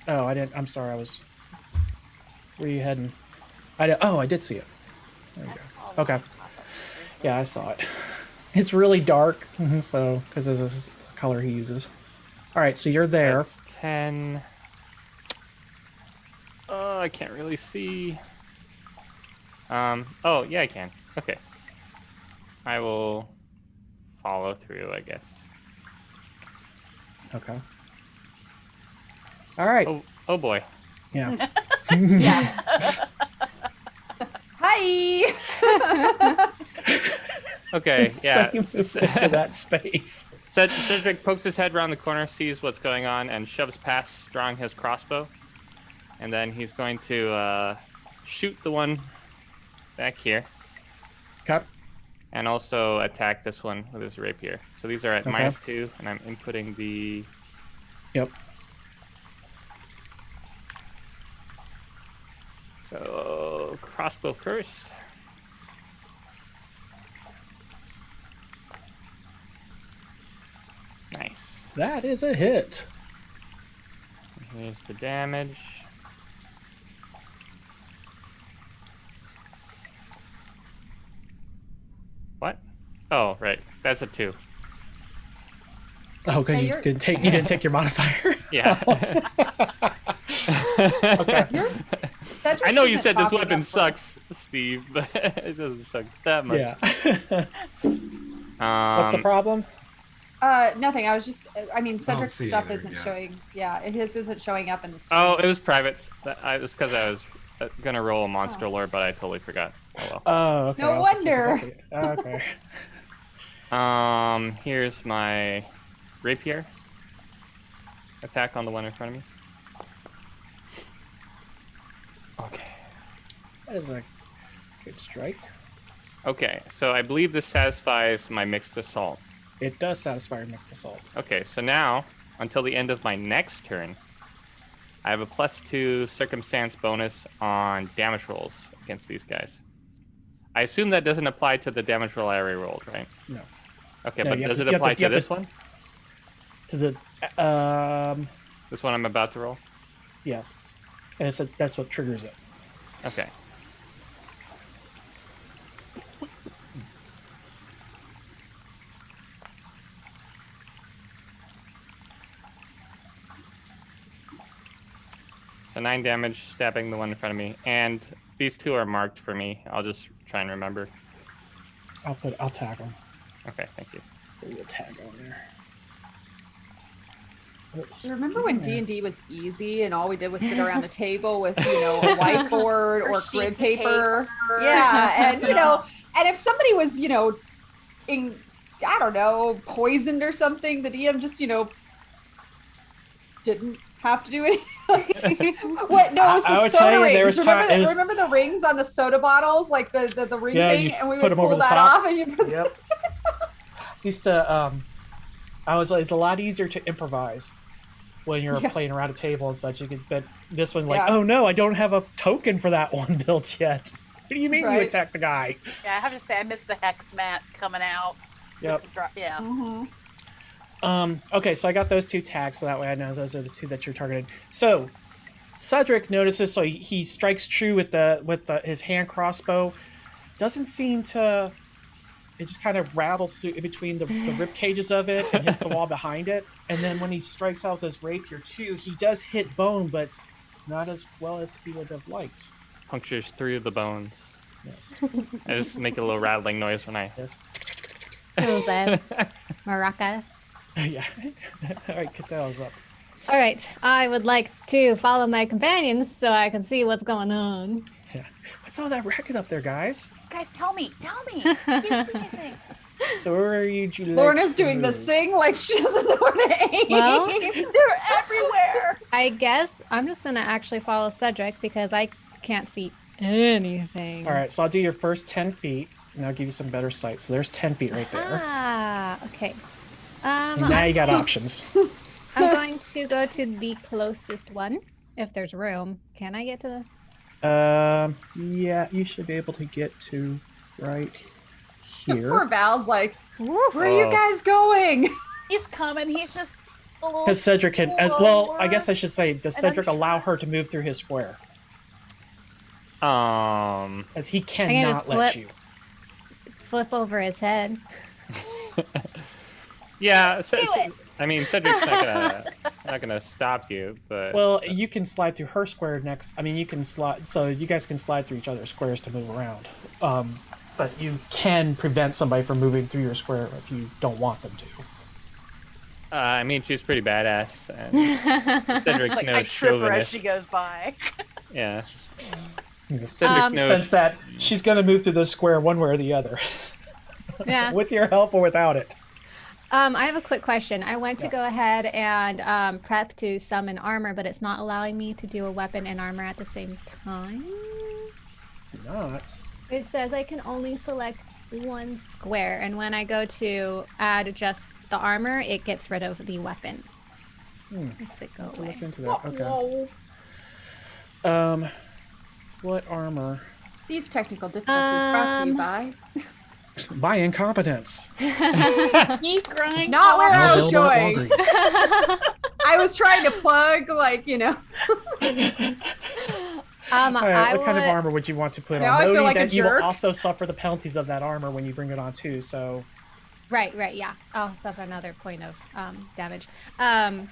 Oh, I didn't. I'm sorry. I was. Where are you heading? I did see it. There you go. Okay. Yeah, I saw it. It's really dark, so because this is the color he uses. All right, so you're there. That's 10. Oh, I can't really see. Oh, yeah, I can. Okay. I will follow through, I guess. Okay. All right. Oh boy. Yeah. Yeah. Hi. Okay, yeah. So you move into that space. Cedric pokes his head around the corner, sees what's going on, and shoves past, drawing his crossbow. And then he's going to shoot the one back here. Okay. And also attack this one with his rapier. So these are at Okay. -2, and I'm inputting the... Yep. So, crossbow first. Nice. That is a hit. Here's the damage. What? Oh, right. That's a 2. Oh, because Hey, you didn't take your modifier. Yeah. Okay. Yours, Cedric I know you isn't said this popping weapon up sucks, Steve, but it doesn't suck that much. Yeah. What's the problem? Nothing. I was just. I mean, Cedric's see stuff either, isn't yeah. showing. Yeah, his isn't showing up in the stream. Oh, it was private. It was because I was gonna roll a monster lore, but I totally forgot. Oh well. Oh, okay. No I was gonna wonder. say, okay. Here's my rapier. Attack on the one in front of me. Okay. That is a good strike. Okay, so I believe this satisfies my mixed assault. It does satisfy your mixed assault. Okay, so now, until the end of my next turn, I have a +2 circumstance bonus on damage rolls against these guys. I assume that doesn't apply to the damage roll I already rolled, right? No. Okay, No, but you have does to- it you have apply to- you to have this to- one? To the This one I'm about to roll? yes, and that's what triggers it. Okay. So 9 damage, stabbing the one in front of me, and these two are marked for me. I'll just try and remember. I'll tag them. Okay, thank you. Put a tag on there. Oops. Remember when Yeah. D&D was easy and all we did was sit around a table with, a whiteboard Or or sheets grid of paper? paper. Yeah, and and if somebody was, I don't know, poisoned or something, the DM just, didn't have to do anything. What? No, it was I the would tell soda you, there rings. was Remember, time- it was- remember the rings on the soda bottles, like the ring Yeah, thing, you and we put would them over pull the that top. off, and you put Yep. Used to it's a lot easier to improvise when you're Yeah. playing around a table and such. You could, but this one, like, Yeah. oh no, I don't have a token for that one built yet. What do you mean you Right. attack the guy? Yeah, I have to say I missed the hex mat coming out. Yep. Yeah. Mhm. Okay, so I got those 2 tags, so that way I know those are the 2 that you're targeting. So Cedric notices, so he strikes true with his hand crossbow. Doesn't seem to. It just kind of rattles through in between the rib cages of it and hits the wall behind it. And then when he strikes out with his rapier too, he does hit bone, but not as well as he would have liked. Punctures through the bones. Yes. I just make a little rattling noise when I... Yes. Who's that? Maraca. Yeah. All right, Catella's up. All right, I would like to follow my companions so I can see what's going on. Yeah. What's all that racket up there, guys? Guys, tell me. You can't see anything. So where are you? Lorna's doing this thing like she doesn't know where to aim. Well- They're everywhere. I guess I'm just gonna actually follow Cedric because I can't see anything. All right, so I'll do your first 10 feet, and I'll give you some better sight. So there's 10 feet right there. Ah, okay. And now you got options. I'm going to go to the closest one, if there's room. Can I get to the... Yeah, you should be able to get to right Poor here. Val's like, Woof. where are you Oh. guys going? He's coming. He's just Because Cedric can, as well, I guess I should say, does Cedric allow her to move through his square? As he just cannot let you. flip over his head. Yeah, it. I mean, Cedric's not gonna stop you, but Well, you can slide through her square next. I mean, you can slide, so you guys can slide through each other's squares to move around. But you can prevent somebody from moving through your square if you don't want them to. I mean, she's pretty badass, and Cedric's Like no I trip her as chauvinist. she goes by. Yeah, Cedric's Cedric's no. sense that she's going to move through the square one way or the other, Yeah. with your help or without it. I have a quick question. I went to go ahead and prep to summon armor, but it's not allowing me to do a weapon and armor at the same time. It's not. It says I can only select one square, and when I go to add just the armor, it gets rid of the weapon. Makes it go I'll away. look into that. Okay. What armor? These technical difficulties brought to you by. By incompetence. Keep grinding. Not where I was Available at going. Walgreens. I was trying to plug, like, you know. All right, what kind of armor would you want to put Now on? I feel Noting like a that you will jerk. also suffer the penalties of that armor when you bring it on too. So Right, yeah. I'll suffer another point of damage. I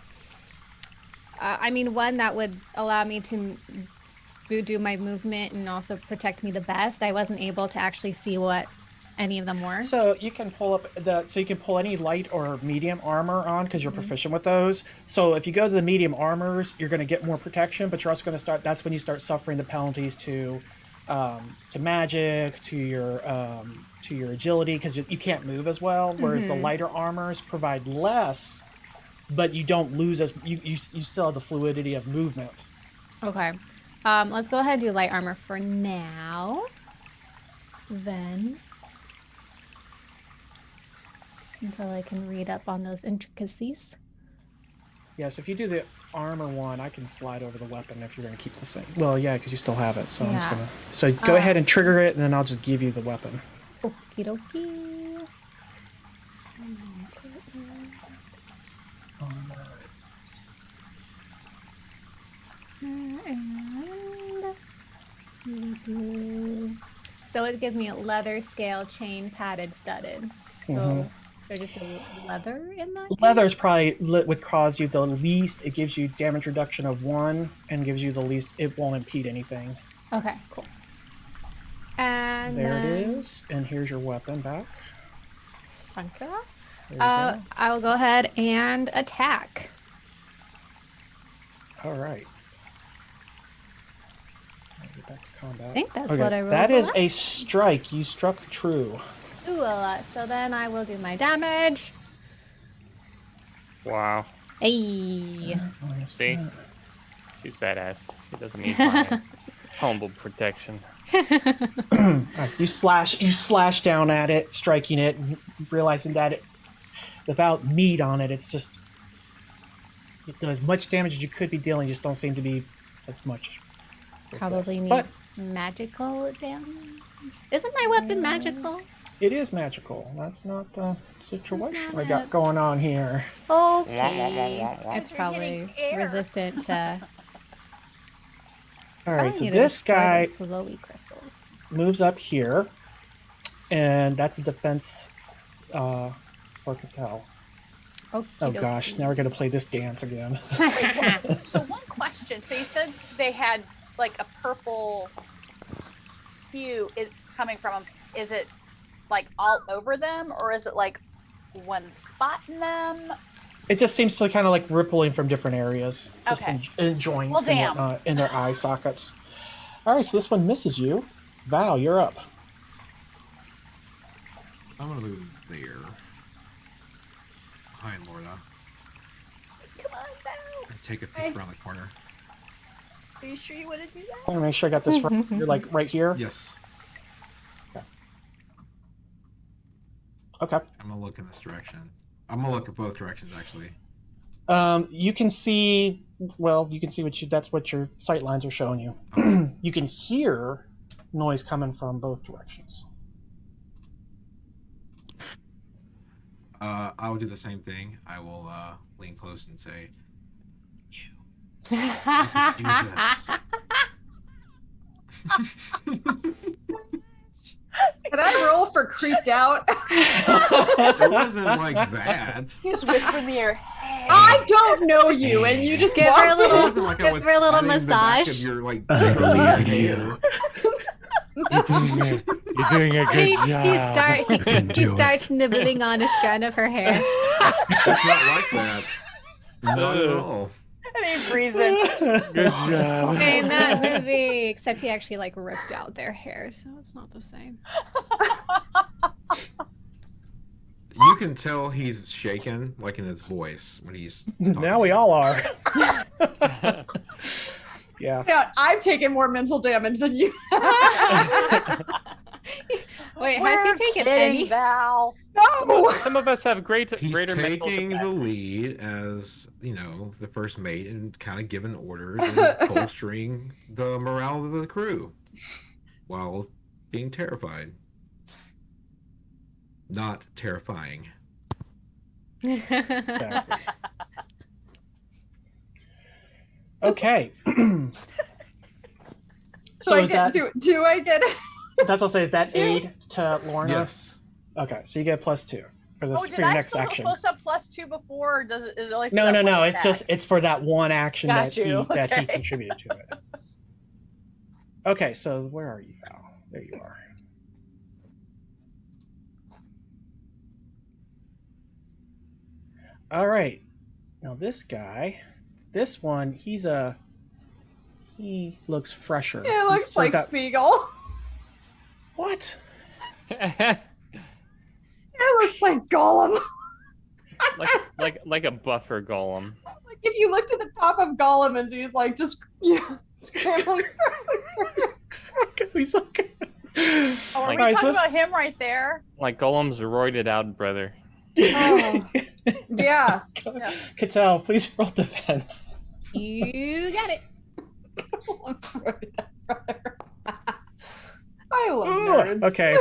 mean, one that would allow me to do my movement and also protect me the best. I wasn't able to actually see what any of them were. So you can pull up you can pull any light or medium armor on because you're proficient with those. So if you go to the medium armors, you're going to get more protection, but you're also going to start. That's when you start suffering the penalties to magic, to your agility, because you can't move as well. Whereas the lighter armors provide less, but you don't lose as you still have the fluidity of movement. Okay. Let's go ahead and do light armor for now. Then, until I can read up on those intricacies. Yes, if you do the armor one, I can slide over the weapon if you're going to keep the same. Well, yeah, because you still have it. So I'm just Yeah. gonna. So go ahead and trigger it, and then I'll just give you the weapon. Okie dokie. So it gives me a leather scale chain padded studded. So they're just a leather in that case? Leather is probably would cause you the least. It gives you damage reduction of 1 and gives you the least. It won't impede anything. Okay, cool. And There it then, is. And here's your weapon back. Thank you. There you go. I will go ahead and attack. All right. Get back to combat. I think that's what I rolled. That the is last a strike. You struck true. Cool. So then I will do my damage. wow. Hey. See? She's badass. She doesn't need my humble protection. You slash down at it, striking it, and realizing that it, without meat on it, it does much damage as you could be dealing. Just don't seem to be as much. with Probably this. need But magical damage. Isn't my weapon magical? it is magical. That's not the situation That's we not got it. going on here. Okay. It's You're probably getting air. resistant to. All I right, so need to this destroy guy those glowy crystals. moves up here, and that's a defense for Patel. Oh gosh, now we're gonna play this dance again. So one question. So you said they had like a purple hue is coming from them. Is it like all over them, or is it like one spot in them? It just seems to kind of like rippling from different areas, just Okay. in joints Well, and damn. whatnot, in their eye sockets. All right, so this one misses you. Val, you're up. I'm gonna move there. Behind Lorna. Come on down. And take a peek around the corner. Are you sure you want to do that? I want to make sure I got this right. You're like right here. Yes. Okay. I'm gonna look in this direction. I'm gonna look at both directions actually. You can see. Well, you can see that's what your sight lines are showing you. Okay. You can hear noise coming from both directions. I will do the same thing. I will lean close and say, "You do this." Can I roll for creeped out? It wasn't like that. You just whisper in the air, hey. I don't know you, and you just Give her a walked little- It in. wasn't like I Give was her a little patting the back massage. of your, like, curly hair. You're doing a good job. He starts nibbling on a strand of her hair. It's not like that. Not at all. And he breathes in. Good job. In that movie, except he actually like ripped out their hair, so it's not the same. You can tell he's shaken, like in his voice when he's. Now we all are. Yeah. Yeah, I've taken more mental damage than you. Wait, We're has he taken kidding, any? Val. No. Some of us have He's greater mental taking the capacity. lead as, the first mate and kind of giving orders and bolstering the morale of the crew while being terrified. Not terrifying. Exactly. Okay. So is that do I get it? that's what I'll say, is that aid to Lorna? Yes. Okay, so you get +2 for this Oh, for did your I next still action. close up +2 before? Or is it only for No, that no, no. one It's attack? just it's for that one action Got that you, he okay. contributed to it. Okay, so where are you now? There you are. All right. Now this guy, this one, he looks fresher. It He's looks still like got- Smeagol. What? It looks like Gollum. like a buffer golem. Like if you looked at the top of Gollum as he's like just scrambling. He's okay. Oh, are Like- we Guys, talking let's- about him right there? Like Golem's roided out brother. Oh. Yeah. Cattell, please roll defense. You got it. I'm sorry, brother. I love Ugh, nerds. okay.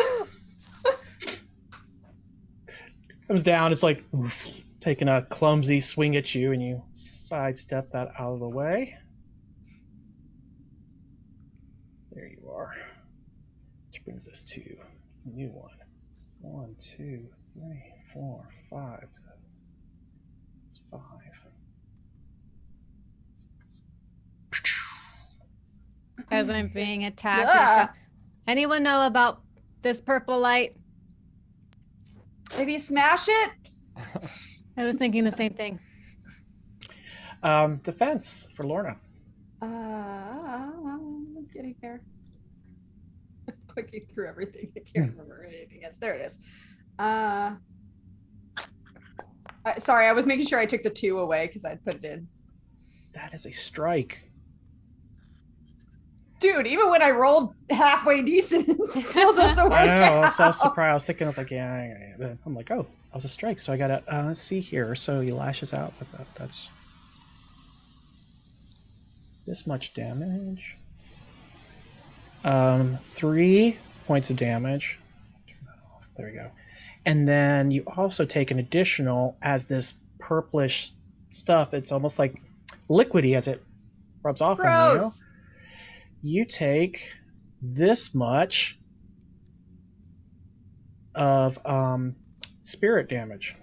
Comes down, it's like oof, taking a clumsy swing at you, and you sidestep that out of the way. There you are. Which brings us to a new one. 1, 2, 3, 4, 5. It's 5. As I'm being attacked. Yeah. Anyone know about this purple light? Maybe smash it. I was thinking the same thing. Defense for Lorna. I'm getting there. Clicking through everything. I can't remember anything else. There it is. Sorry, I was making sure I took the 2 away because I'd put it in. That is a strike. Dude, even when I rolled halfway decent, it still doesn't work I know. out. So I was surprised. I was thinking, I was like, yeah. I'm like, oh, that was a strike. So I gotta let's see here. So he lashes out with that. That's this much damage. 3 points of damage. Turn that off. There we go. And then you also take an additional as this purplish stuff. It's almost like liquidy as it rubs off on you. Gross. You take this much of spirit damage.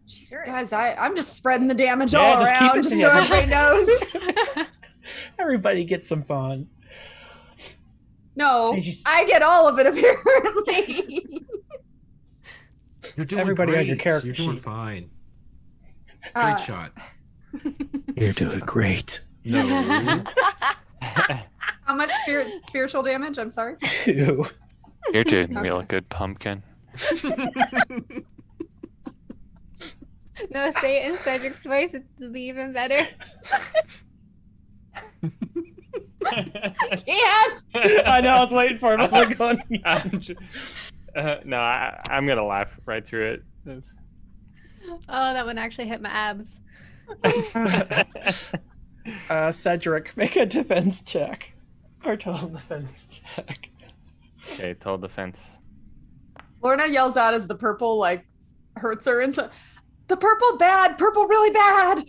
Jeez, guys, I'm just spreading the damage Yeah, all just keep around it just to so you. everybody knows. Everybody gets some fun. No, Did you s- I get all of it apparently. You're doing Everybody great. on your character You're doing sheet. fine. Great shot. You're doing great. No. How much spiritual damage? I'm sorry. 2. You're doing Okay. real good, pumpkin. No, say it in Cedric's voice. It'll be even better. Can't. I know. I was waiting for it. I'm like, going, No, I'm gonna laugh right through it. It's- Oh, that one actually hit my abs. Cedric, make a defense check. Or total defense check. Okay, total defense. Lorna yells out as the purple like hurts her and so the purple bad, purple really bad.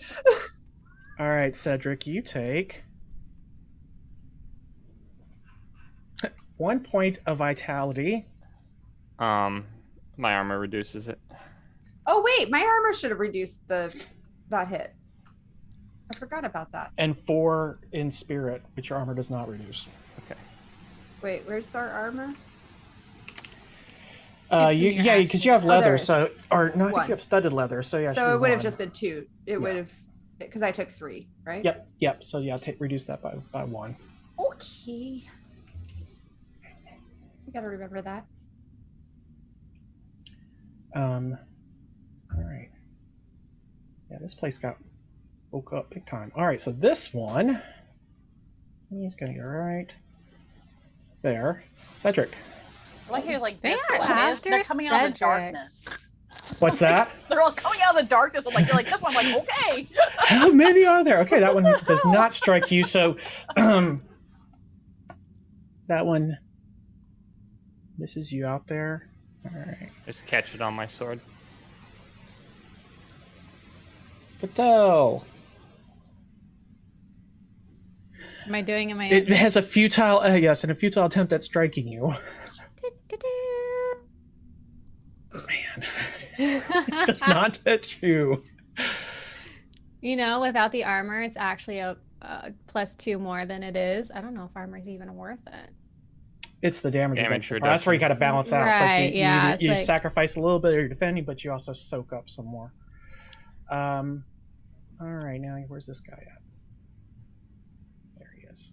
All right, Cedric, you take 1 point of vitality. My armor reduces it. Oh wait, my armor should have reduced that hit. I forgot about that. And 4 in spirit, which your armor does not reduce. Okay. Wait, where's our armor? Because you have leather, there it I think One. you have studded leather, so yeah. So it would have 1. just been 2. It would have, because I took 3, right? Yep. So yeah, reduce that by 1. Okay. I gotta remember that. All right. Yeah, this place woke up big time. All right, so this one, he's gonna go right there. Cedric. I like he was like, They this are one is- after they're coming out of the Cedric. darkness. What's that? They're all coming out of the darkness. I'm like, you're like, this one. I'm like, okay. How many are there? Okay, that one does not strike you. So, that one misses you out there. All right. Just catch it on my sword. Patel. Am I doing? It has a futile, and a futile attempt at striking you. Man, it does not touch you. You know, without the armor, it's actually a +2 more than it is. I don't know if armor is even worth it. It's the damage Damage reduction. That's where you got to balance out. Right, It's like yeah, you it's like- sacrifice a little bit of your defending, but you also soak up some more. All right, now where's this guy at? There he is.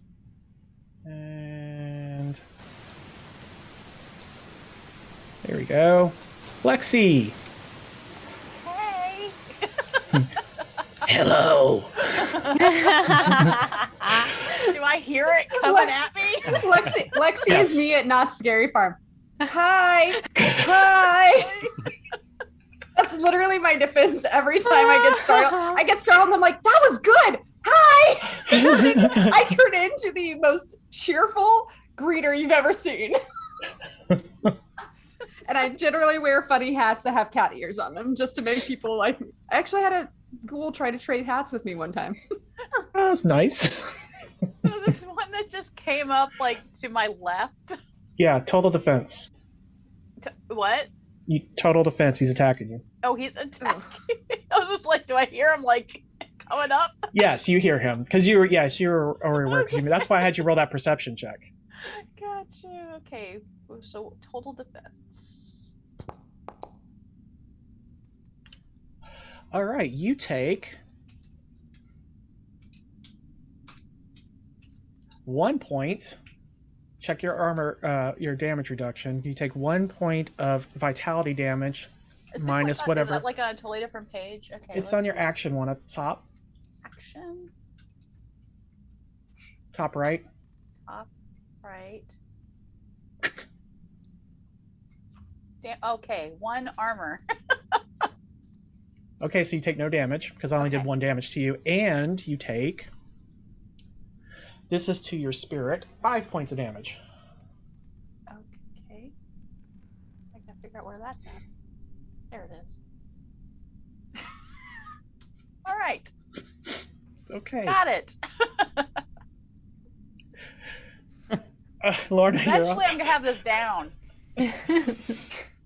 And there we go. Lexi. Hey. Hello. Do I hear it coming at me? Lexi Yes. is me at Not Scary Farm. Hi. Hi. That's literally my defense every time I get startled. I get startled and I'm like, that was good. Hi. I turn into the most cheerful greeter you've ever seen. And I generally wear funny hats that have cat ears on them just to make people like me. I actually had a ghoul try to trade hats with me one time. That was nice. So this one that just came up like to my left. Yeah, total defense. What? Total defense. He's attacking you. Oh, he's attacking. I was just like, do I hear him like coming up? Yes, you hear him because you were already working. That's why I had you roll that perception check. Got you. Okay, so total defense. All right, you take 1 point. Check your armor, your damage reduction. You take 1 point of vitality damage Is this minus like whatever. Is that like on a totally different page? Okay. It's let's on your see. action one at the top, Action. top right. Top right. Okay, 1 armor. Okay, so you take no damage because I only did Okay. 1 damage to you, and you take. This is to your spirit, 5 points of damage. Okay. I gotta figure out where that's at. There it is. All right, Okay. got it. Lorna, you're up. Eventually, I'm gonna have this down.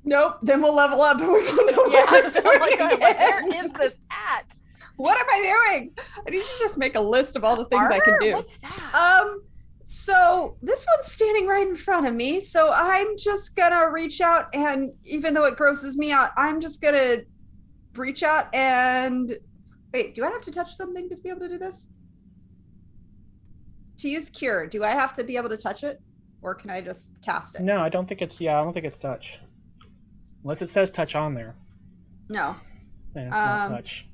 Nope. Then we'll level up and we won't know Yeah, what so we're I'm like, doing I'm like, again. where is this at? What am I doing? I need to just make a list of all the things I can Armor? do. What's that? So this one's standing right in front of me. So I'm just gonna reach out, and even though it grosses me out, I'm just gonna reach out and wait. Do I have to touch something to be able to do this? To use cure, do I have to be able to touch it, or can I just cast it? No, I don't think it's. Yeah, I don't think it's touch. Unless it says touch on there, No. then it's not touch.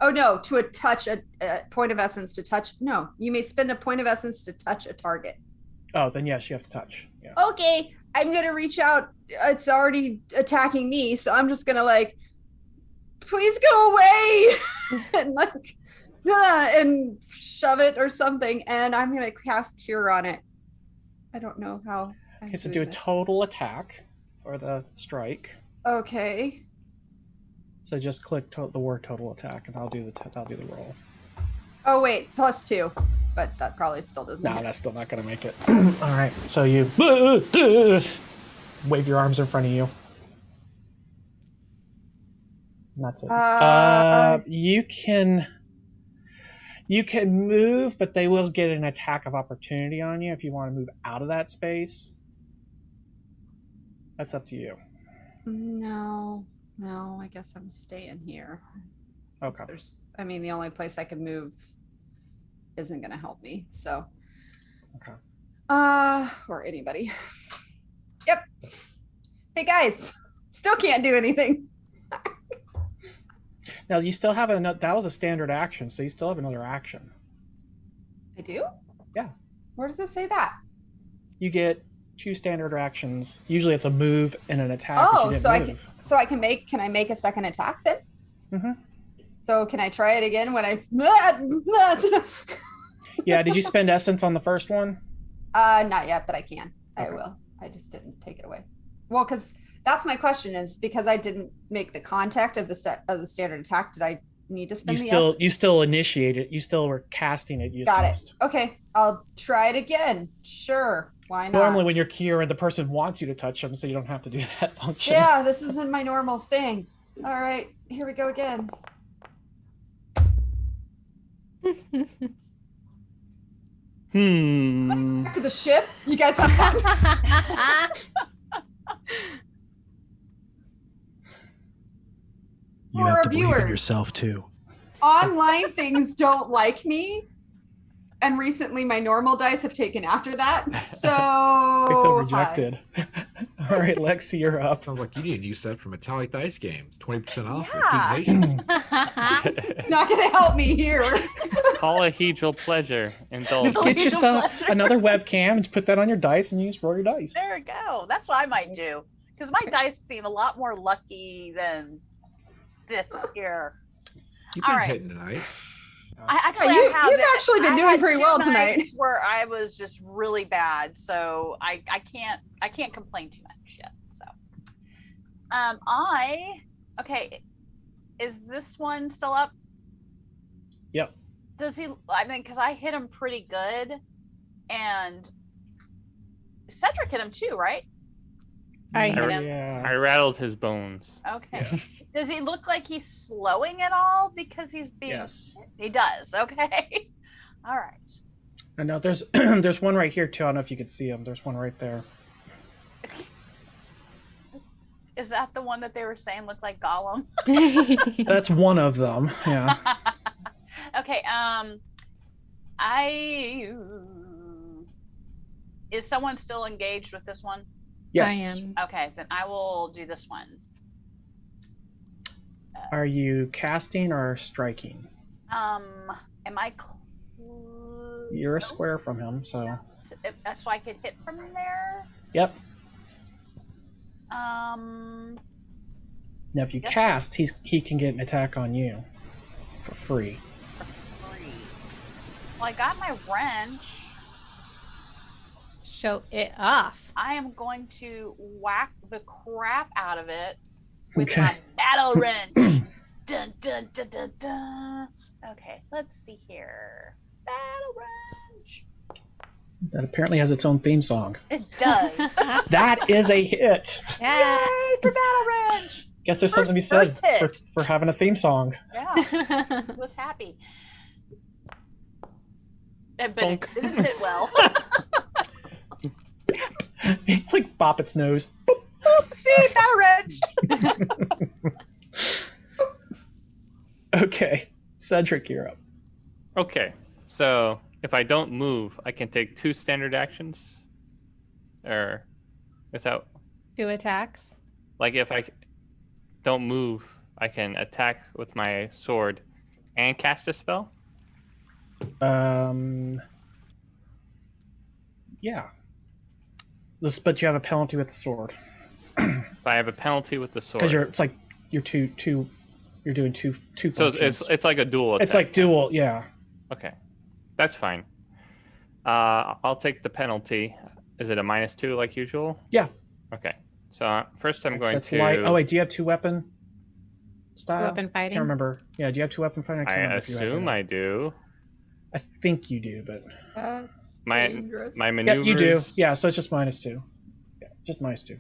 Oh no, to a point of essence to touch. No, you may spend a point of essence to touch a target. Oh, then yes, you have to touch. Yeah. Okay, I'm gonna reach out. It's already attacking me, so I'm just gonna like, please go away, and like, and shove it or something, and I'm gonna cast cure on it. I don't know how. I'm Okay, so doing do a this. total attack for the strike. Okay. So just click the word total attack, and I'll do the roll. Oh wait, +2, but that probably still doesn't. No, hit. that's still not gonna make it. All right, so you wave your arms in front of you. And that's it. You can move, but they will get an attack of opportunity on you if you want to move out of that space. That's up to you. No, I guess I'm staying here. Okay. The only place I can move isn't gonna help me, so. Okay. Or anybody. Yep. Hey guys, still can't do anything. Now you still have that was a standard action, so you still have another action. I do? Yeah. Where does it say that? You get 2 standard actions. Usually it's a move and an attack. Oh, but so you didn't move. can I make a second attack then? Mm-hmm. So can I try it again when I? Yeah. Did you spend essence on the first one? Not yet, but I can. Okay. I will. I just didn't take it away. Well, because that's my question is because I didn't make the contact of the standard attack. Did I need to spend You still initiate it. You still were casting it. Got it. Okay, I'll try it again. Sure, why not? Normally, when you're Kira, the person wants you to touch them, so you don't have to do that function. Yeah, this isn't my normal thing. All right, here we go again. Back to the ship. You guys have fun. You For have our to believe in viewers. yourself too. Online things don't like me, and recently my normal dice have taken after that. So I feel rejected. All right, Lexi, you're up. Sounds like you need a new set for Metallic Dice Games. 20% off Yeah. with Geek Nation. Not gonna help me here. Polyhedral pleasure. Indulge. Just get yourself another webcam and put that on your dice and you just roll your dice. There we go. That's what I might do. Because my dice seem a lot more lucky than this here. You've been All right. hitting tonight. You've actually been doing pretty well tonight. Nights where I was just really bad, so I can't complain too much yet. So, okay, is this one still up? Yep. Does he? I mean, because I hit him pretty good, and Cedric hit him too, right? I hit him. Yeah. I rattled his bones. Okay. Does he look like he's slowing at all because he's being? Yes. He does. Okay. All right. I know there's there's one right here too. I don't know if you can see him. There's one right there. Is that the one that they were saying looked like Gollum? That's one of them. Yeah. Okay. Is someone still engaged with this one? Yes. I am. Okay, then I will do this one. Are you casting or striking? Am I? You're a square from him, so. So I could hit from there. Yep. Um. Now, if you Yes. cast, he can get an attack on you for free. For free. Well, I got my wrench. Show it off. I am going to whack the crap out of it with Okay. my battle wrench. Dun, dun, dun, dun, dun. Okay, let's see here. Battle wrench. That apparently has its own theme song. It does. That is a hit. Yeah. Yay for battle wrench. Guess there's something to be said First hit. for having a theme song. Yeah, I was happy. But it didn't hit well. Like bop its nose. See, battle wrench. Okay, Cedric, you're up. Okay, so if I don't move, I can take 2 standard actions? Or is that 2 attacks. like if I don't move, I can attack with my sword and cast a spell? Yeah. But you have a penalty with the sword If I have a penalty with the sword. because you're doing two So functions. it's like a dual attack. It's like dual, yeah. Okay, that's fine. I'll take the penalty. Is it a -2 like usual? Yeah. Okay, so first I'm going That's to. light. Oh wait, do you have 2 weapon style? Weapon fighting? Can't remember. Yeah, do you have 2 weapon fighting? I can't remember if you have or assume not. I do. I think you do, but That's My dangerous. my yeah, maneuvers. you do. Yeah, so it's just -2. Yeah, just -2.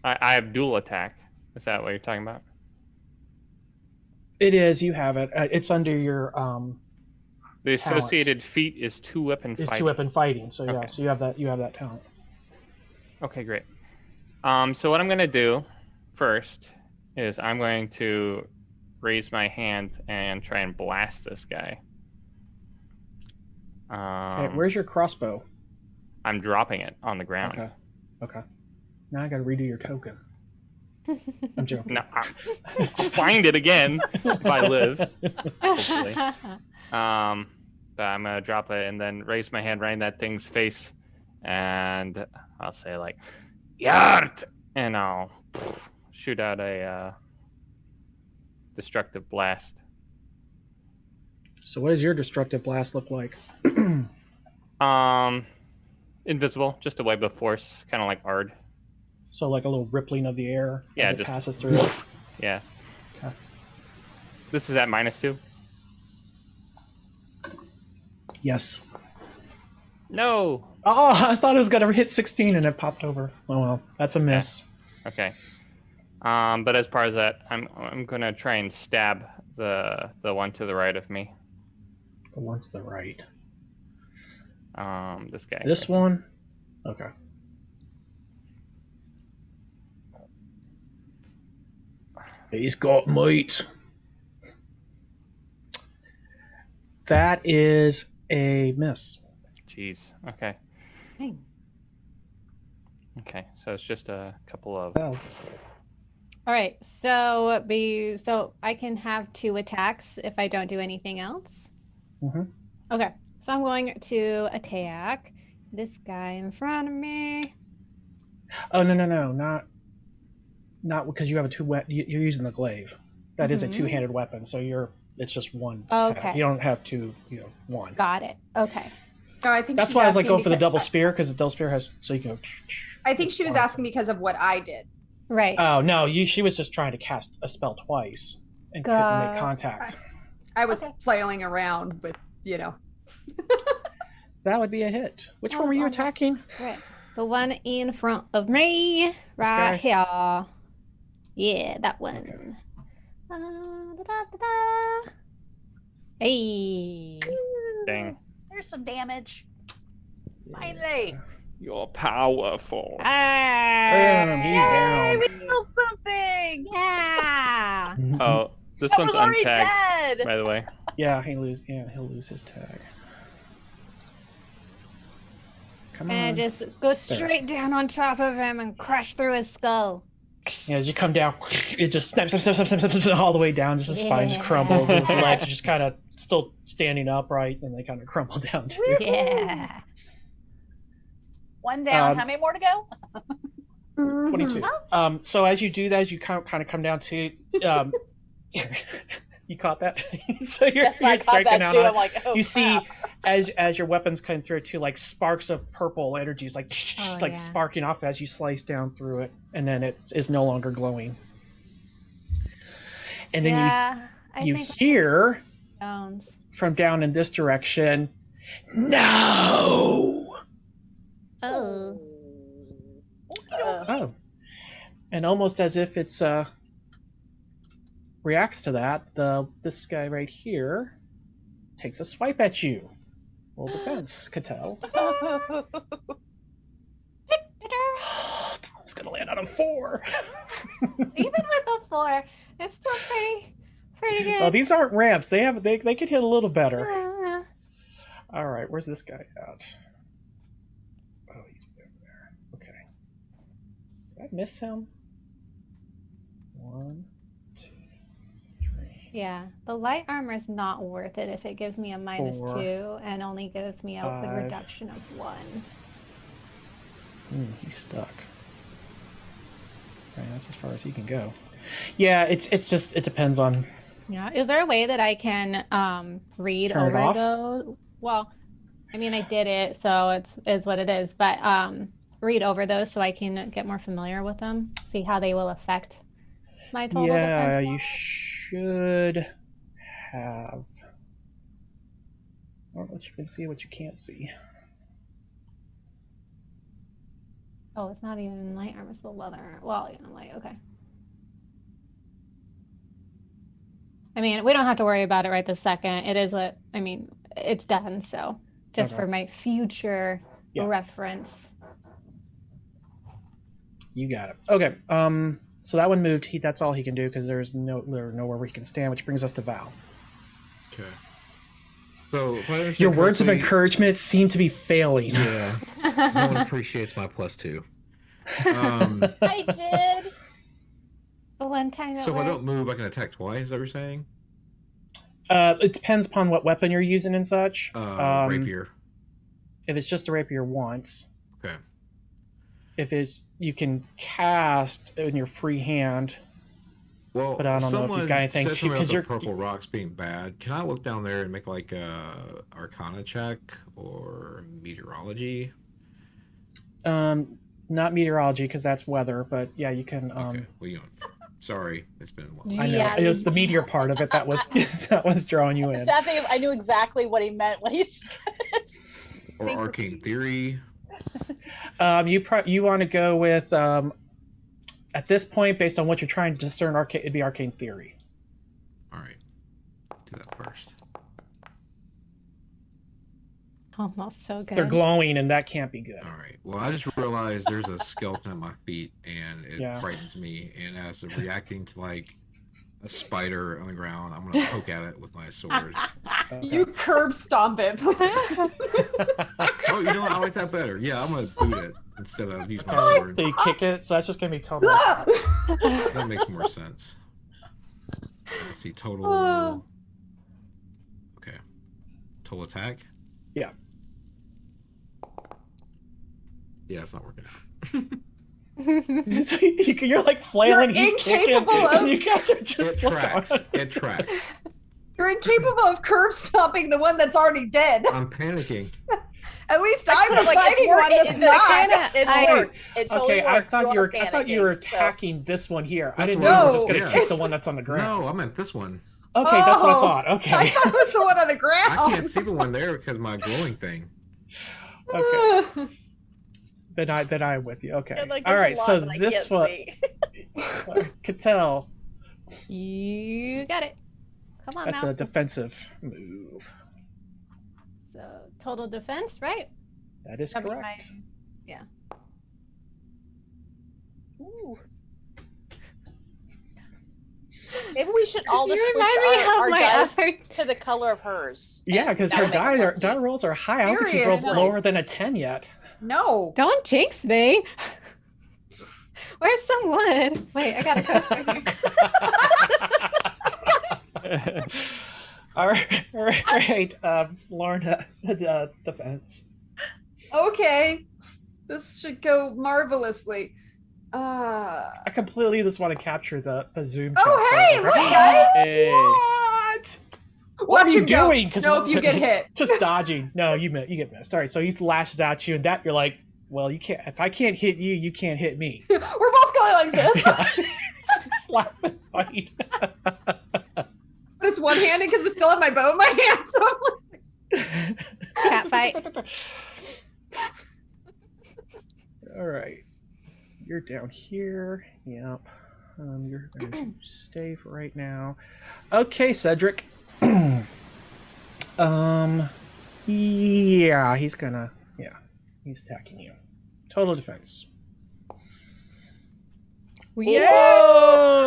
I have dual attack. Is that what you're talking about? It is. You have it. It's under your The Talents. associated feat is 2 weapon is fighting. 2 weapon fighting. So yeah, Okay. so you have that. You have that talent. Okay, great. So what I'm gonna do first is I'm going to raise my hand and try and blast this guy. Okay, where's your crossbow? I'm dropping it on the ground. Okay. Okay. Now I gotta redo your token. I'm joking. No, I'll find it again if I live. Hopefully. But I'm gonna drop it and then raise my hand right in that thing's face, and I'll say like, "Yart!" and I'll shoot out a destructive blast. So what does your destructive blast look like? Invisible, just a web of force, kind of like Ard. So like a little rippling of the air Yeah, as it just passes through it. Yeah. Okay. This is at -2. Yes. No. Oh, I thought it was gonna hit 16 and it popped over. Oh well, that's a miss. Okay. But as far as that, I'm gonna try and stab the one to the right of me. The one to the right. This guy. This one? Okay. He's got meat. That is a miss. Jeez. Okay. Dang. Okay. So it's just a couple of. Oh. All right, so I can have 2 attacks if I don't do anything else. Mm-hmm. Okay, so I'm going to attack this guy in front of me. Oh no, not because you have a you're using the glaive. That is a Mhm. 2-handed weapon, so it's just one. attack. Okay. You don't have 2. One. Got it. Okay. No, I think That's she's why I was like asking go for the because- double spear because the double spear has so you can. I think she was asking because of what I did. Right. Oh no, she was just trying to cast a spell twice and couldn't make contact. I was Okay. flailing around with, That would be a hit. Which That one were was you almost- attacking? Right. The one in front of me, guy? right here. Yeah, that one. Okay. Da-da-da-da. Hey. Dang. There's some damage. Finally. You're powerful. Boom, he's down. We killed something. Yeah. Oh, this That one's was already untagged, dead. by the way. Yeah, he'll lose his tag. Come on. And just go straight down on top of him and crush through his skull. Yeah, as you come down, it just snaps all the way down. Just his spine just crumbles. His legs are just kind of still standing upright, and they kind of crumble down too. Yeah. One down. Um, How many more to go? 22. So as you do that, as you kind of come down to, you caught that. So you're Yes, I caught striking that out too. on it. I'm like, oh, You see, crap. as your weapons come through too, like sparks of purple energies, like Oh, like yeah. sparking off as you slice down through it, and then it is no longer glowing. And then Yeah. I you think hear bones. from down in this direction, no. Oh. Oh, and almost as if it's reacts to that, this guy right here takes a swipe at you. Roll defense, Cattell. That was gonna land on a 4. Even with a 4, it's still pretty good. Well, these aren't ramps. They could hit a little better. Yeah. All right, where's this guy at? Oh, he's over there. Okay. Did I miss him? 1, 2, 3. Yeah, the light armor is not worth it if it gives me a Four, -2 and only gives me a five. reduction of 1. He's stuck. Right, that's as far as he can go. Yeah, it depends on. Yeah, is there a way that I can read Turn it over off? those? Well, I mean, I did it, so it's what it is. But read over those so I can get more familiar with them, see how they will affect. my total Yeah, defense you bonus? should have. Or what you can see, what you can't see. Oh, it's not even light armor, it's the leather. Well, yeah, light, okay. I mean, we don't have to worry about it right this second. It is what, I mean, it's done, so just Okay. for my future Yeah. reference. You got it. Okay. So that one moved. That's all he can do because there's nowhere where he can stand, which brings us to Val. Okay. So, if I understand Your words of correctly- encouragement seem to be failing. Yeah. No one appreciates my +2. I did. The one time that So if I we're- don't move, I can attack twice. Is that what you're saying? It depends upon what weapon you're using and such. Rapier. If it's just a rapier once. Okay. If it's you can cast in your free hand. Well, But I don't know if you've someone got anything said to- something 'cause about the you're- purple rocks being bad. Can I look down there and make like a Arcana check or meteorology? Not meteorology because that's weather, but yeah, you can. Okay. Well, sorry, it's been a while. I know Yeah, it was the meteor part of it that was that was drawing you The in. sad thing is, I knew exactly what he meant when he said it. Or arcane theory. You want to go with at this point, based on what you're trying to discern, it'd be arcane theory. All right. Do that first. Almost so good. They're glowing, and that can't be good. All right. Well, I just realized there's a skeleton at my feet, and it Yeah. frightens me. And as of reacting to like a spider on the ground, I'm gonna poke at it with my sword. Okay. You curb stomp it. Oh, you know what? I like that better. Yeah, I'm gonna boot it instead of use my sword. So you kick it, so that's just gonna be total. That makes more sense. Let's see, total. Okay. Total attack? Yeah. Yeah, it's not working out. So you're like flailing, You're he's kicking, incapable of- and you guys are just It tracks. It tracks. You're incapable of curb stomping the one that's already dead. I'm panicking. At least I'm Like, it's fighting work- one that's it- not. It I- works. It totally Okay, I works. thought you were panicking, attacking this one here. I This didn't one. know you were No. just gonna Yeah. kick the one that's on the ground. No, I meant this one. Okay, that's what I Oh. thought. I Okay. thought it was the one on the I ground. can't see the one there because of my glowing thing. Okay. Then I'm with you. Okay. Yeah, like, All there's a right. lot So that I this can't one, see. Cattell, You got it. Come on, that's a mouse. defensive move. So total defense, right? That is That'd be correct. Yeah. Ooh. Maybe we should all just You switch remind me our of my dice other. to the color of hers. Yeah, and because that her would make it die more rolls are high. I don't think she's rolled Seriously. lower than a 10 yet. No. Don't jinx me. Where's some wood? Wait, I got a coaster here. all right. Lorna, defense. Okay. This should go marvelously. I completely just want to capture the zoom. Oh, shot hey, for look, her. guys. Hey. What? What are Watch you him go. doing? 'Cause Nope, you get hit. Just dodging. No, you get missed. All right, so he lashes at you, and that you're like, well, you can't. If I can't hit you, you can't hit me. We're both going like this. Slap and fight. But it's one-handed because I still have my bow in my hand. So I'm like, Cat fight. All right, you're down here. Yep. You're gonna stay for right now. Okay, Cedric. Yeah, he's gonna. Yeah, he's attacking you. Total defense. Yeah.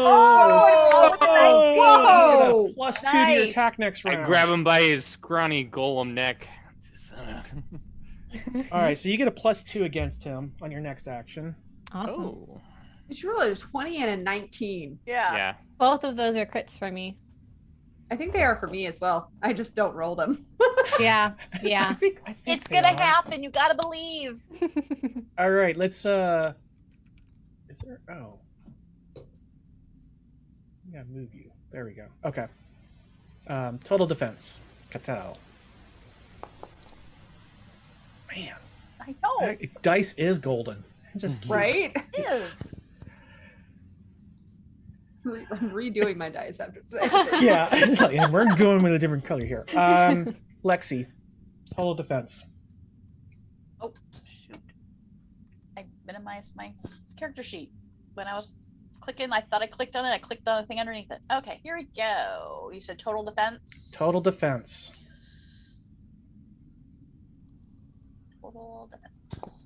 Whoa! Whoa! You get a +2 to your Nice. attack next I round. grab him by his scrawny golem neck. All right, so you get a +2 against him on your next action. Awesome. Oh. did you roll a 20 and a 19? Yeah. Yeah. Both of those are crits for me. I think they are for me as well. I just don't roll them. Yeah. I Yeah. think It's they gonna are. happen. You gotta believe. All right, let's. Is there? Oh. I gotta move you. There we go. Okay. Total defense. Cattell. Man, I know. that dice is golden. It just keeps- Right? It is. I'm redoing my dice after today. Yeah, and we're going with a different color here. Lexi, total defense. Oh, shoot. I minimized my character sheet. When I was clicking, I thought I clicked on it. I clicked on the thing underneath it. Okay, here we go. You said total defense? Total defense. Total defense.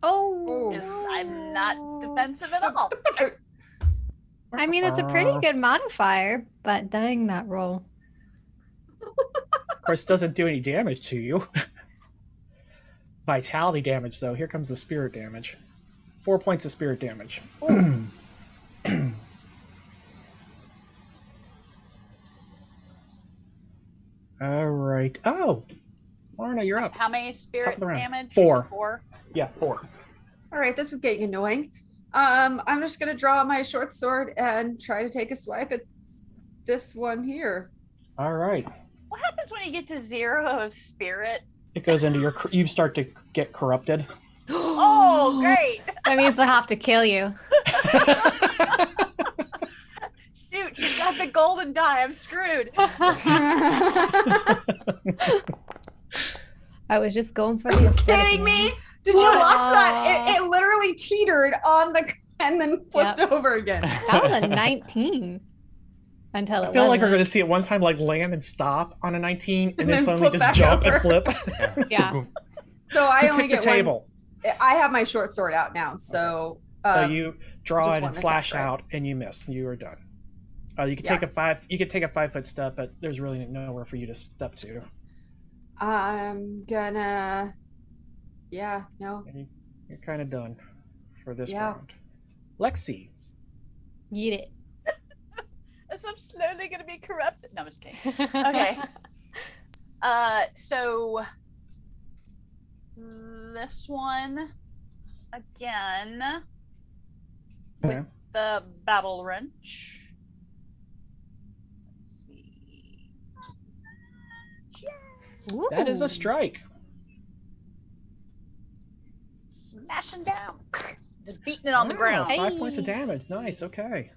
Oh. I'm not defensive at all. I mean, it's a pretty good modifier, but dang that roll. Of course, doesn't do any damage to you. Vitality damage, though. Here comes the spirit damage. 4 points of spirit damage. All right. Oh, Lorna, you're up. How many spirit Top of the round. damage? 4. 4. Yeah, 4. All right, this is getting annoying. I'm just gonna draw my short sword and try to take a swipe at this one here. All right. What happens when you get to 0 of spirit? It goes into your. You start to get corrupted. Oh, great! That means they'll have to kill you. Shoot, she's got the golden die. I'm screwed. I was just going for the aesthetic. Kidding me? Did you watch that? It literally teetered on the and then flipped over again. That was a 19 until it I feel like we're wasn't. going to see it one time like land and stop on a 19 and then then suddenly flip just back jump over. and flip. Yeah. So I You only pick the get one. table. I have my short sword out now, so. So you draw just it one and slash attack, right? out and you miss. You are done. You can Yeah. take a 5. You can take a 5-foot step, but there's really nowhere for you to step to. I'm gonna. Yeah, no. And you're kind of done for this Yeah. round. Lexi. Eat it. As I'm slowly gonna be corrupted. No, I'm just kidding. Okay. So this one again Okay. the battle wrench. Let's see. That is a Ooh. strike. Smashing down. Just beating it on the ground. Hey. 5 points of damage. Nice. Okay.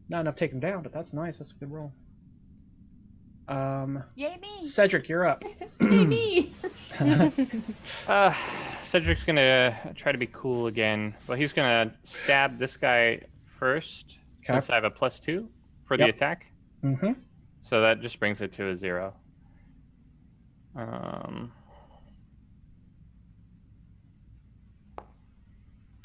Not enough to take him down, but that's nice. That's a good roll. Yay me. Cedric, you're up. Maybe. Cedric's gonna try to be cool again, but he's gonna stab this guy first, Okay. since I have a +2 for the Yep. attack. Mm-hmm. So that just brings it to a 0.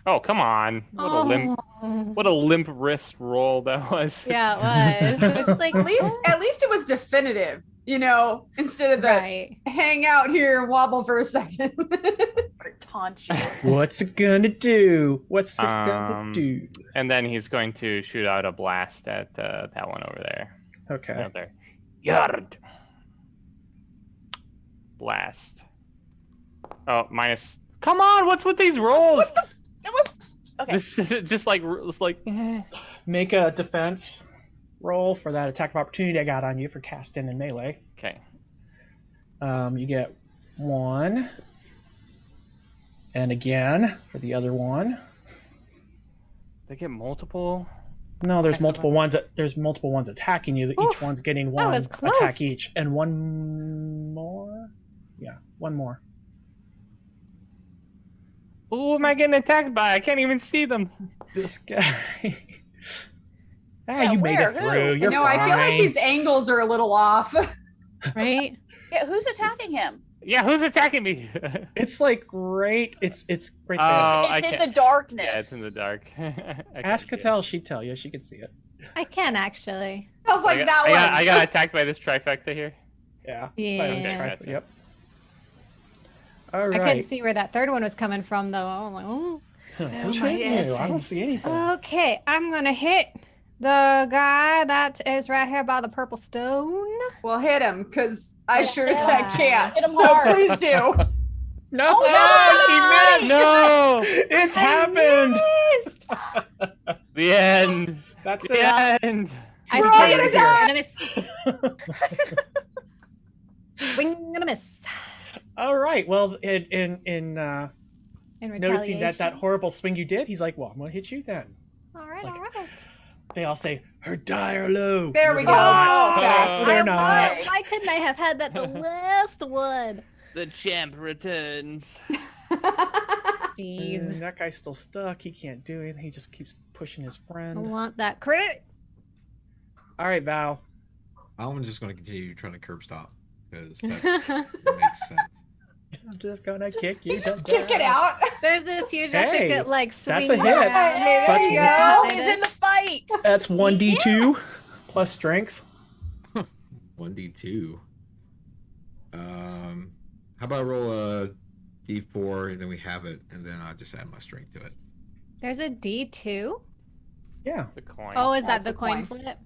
Oh, come on! What a limp wrist roll that was. Yeah, it was. It was like At least it was definitive, you know, instead of the right. hang out here and wobble for a second. Or taunt you. What's it gonna do? What's it gonna do? And then he's going to shoot out a blast at that one over there. Okay. Out there. Yard. Blast. Oh, minus. Come on! What's with these rolls? Okay. This is just like it's like. Make a defense roll for that attack of opportunity I got on you for casting and melee. Okay. You get 1. And again for the other one. They get multiple. No, there's Excellent. multiple ones. There's multiple ones attacking you. Each Oof, one's getting that one was close. attack each, and one more. Yeah, one more. Who am I getting attacked by? I can't even see them. This guy. Yeah, You made where? it Who? through. You're No, fine. I feel like these angles are a little off. Right? Yeah, who's attacking him? Yeah, who's attacking me? It's like right. It's right there. Oh, I It's in can't. the darkness. Yeah, it's in the dark. I can't Ask see it. Cattell. She'd tell you. She could see it. I can actually. I was like, I that got, one. I got attacked by this trifecta here. Yeah. Yeah. Okay, Right. gotcha. Yep. All I right. couldn't see where that third one was coming from, though. I'm like, oh. Who's my hitting you? I don't essence. see anything. Okay, I'm gonna hit the guy that is right here by the purple stone. Well, hit him, because I Yeah. sure as heck can't. Hit him So hard. please do. No, Oh, she missed. No! It's happened. Missed. The end. That's The it. end. We're all gonna Right die. I'm gonna miss. Wing, gonna miss. All right. Well, in In noticing that retaliation. horrible swing you did, he's like, well, I'm going to hit you then. All right, like- all right. They all say, her die or low. There we No, go. they're not. It's back. They're I not. won. Why couldn't I have had that the last one? The champ returns. Jeez. That guy's still stuck. He can't do anything. He just keeps pushing his I friend. want that crit. All right, Val. I'm just going to continue trying to curb stop because that makes sense. I'm just going to kick you. Just to kick it death. out. There's this huge Hey, epic like that's swing a hit. around. Hey, there you That's go. He's in the fight. That's 1d2 plus strength. 1d2. How about I roll a d4 and then we have it, and then I just add my strength to it. There's a D2. Yeah. The coin. Oh, is That's that the a coin coin. flip?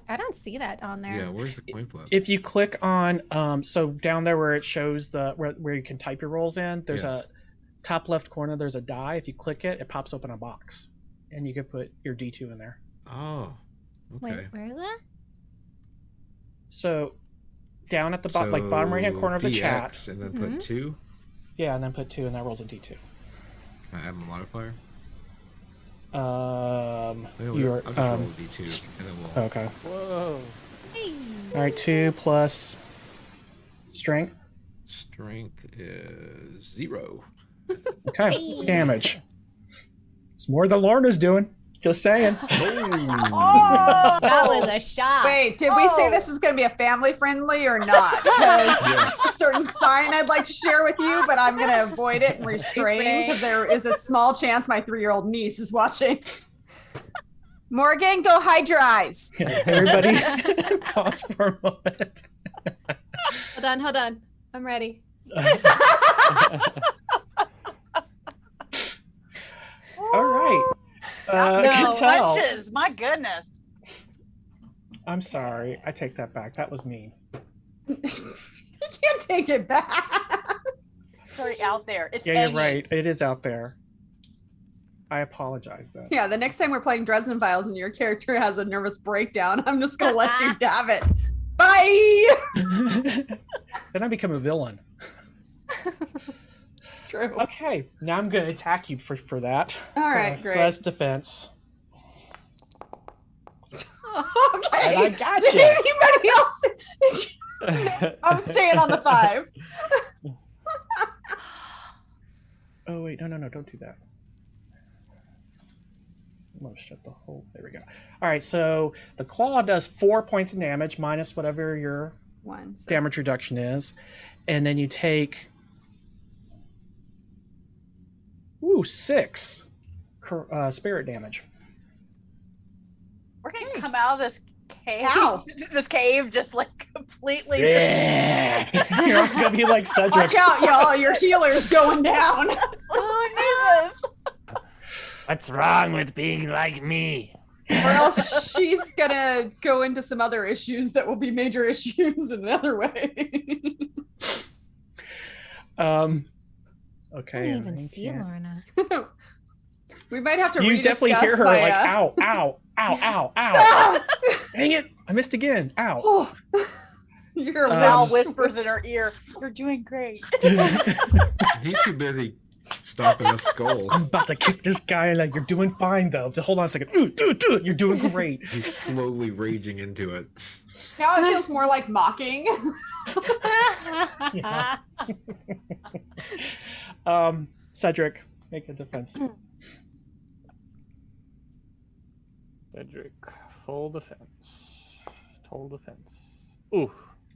I don't see that on there. Yeah, where's the coin flip? If you click on, so down there where it shows where you can type your rolls in, there's Yes. a top left corner. There's a die. If you click it, it pops open a box, and you can put your D2 in there. Oh, okay. Wait, where is that? So down at the bottom right hand corner of the chat. DX and then put 2. Yeah, and then put 2, and that rolls a D2. Can I add my modifier? You're I'll just roll a d2 and then we'll. okay. Whoa. All right, 2 plus strength. Strength is 0. Okay, damage. It's more than Lorna's doing. Just saying. Oh, That was a shot. Wait, did we say this is going to be a family friendly or not? Because Yes. a certain sign I'd like to share with you, but I'm going to avoid it and restrain because there is a small chance my 3-year-old niece is watching. Morgan, go hide your eyes. Yes, everybody pause for a moment. Hold on. I'm ready. All right. No. Cattell. punches. My goodness. I'm sorry. I take that back. That was mean. You can't take it back. It's already out there. It's Yeah, you're hanging. right. It is out there. I apologize then. Yeah, the next time we're playing Dresden Files and your character has a nervous breakdown, I'm just going to let you have it. Bye. Then I become a villain. True. Okay, now I'm going to attack you for that. All right, So great. that's defense. Okay. And I got Did ya. anybody else? I'm staying on the 5. Oh, wait. No, don't do that. I'm going to shut the hole. There we go. All right, so the claw does 4 points of damage minus whatever your 1. So damage reduction is. And then you take 6 spirit damage. We're gonna come out of this cave. Ow. This cave just like completely. Yeah. You're all going to be like Cedric. Watch out, y'all. Your healer's going down. Oh, Jesus. What's wrong with being like me? Or else she's going to go into some other issues that will be major issues in another way. I Okay. didn't even I see can't- Lorna. We might have to You definitely hear her my, like, ow, ow, ow, ow, ow. Ah! Dang it. I missed again. Ow. Oh. You're Val Um, whispers in her ear, "You're doing great." He's too busy stomping his skull. I'm about to kick this guy. Like, you're doing fine, though. Just hold on a second. You're doing great. He's slowly raging into it. now it feels more like mocking. Yeah. Cedric, make a defense. Cedric, full defense. Total defense. Ooh.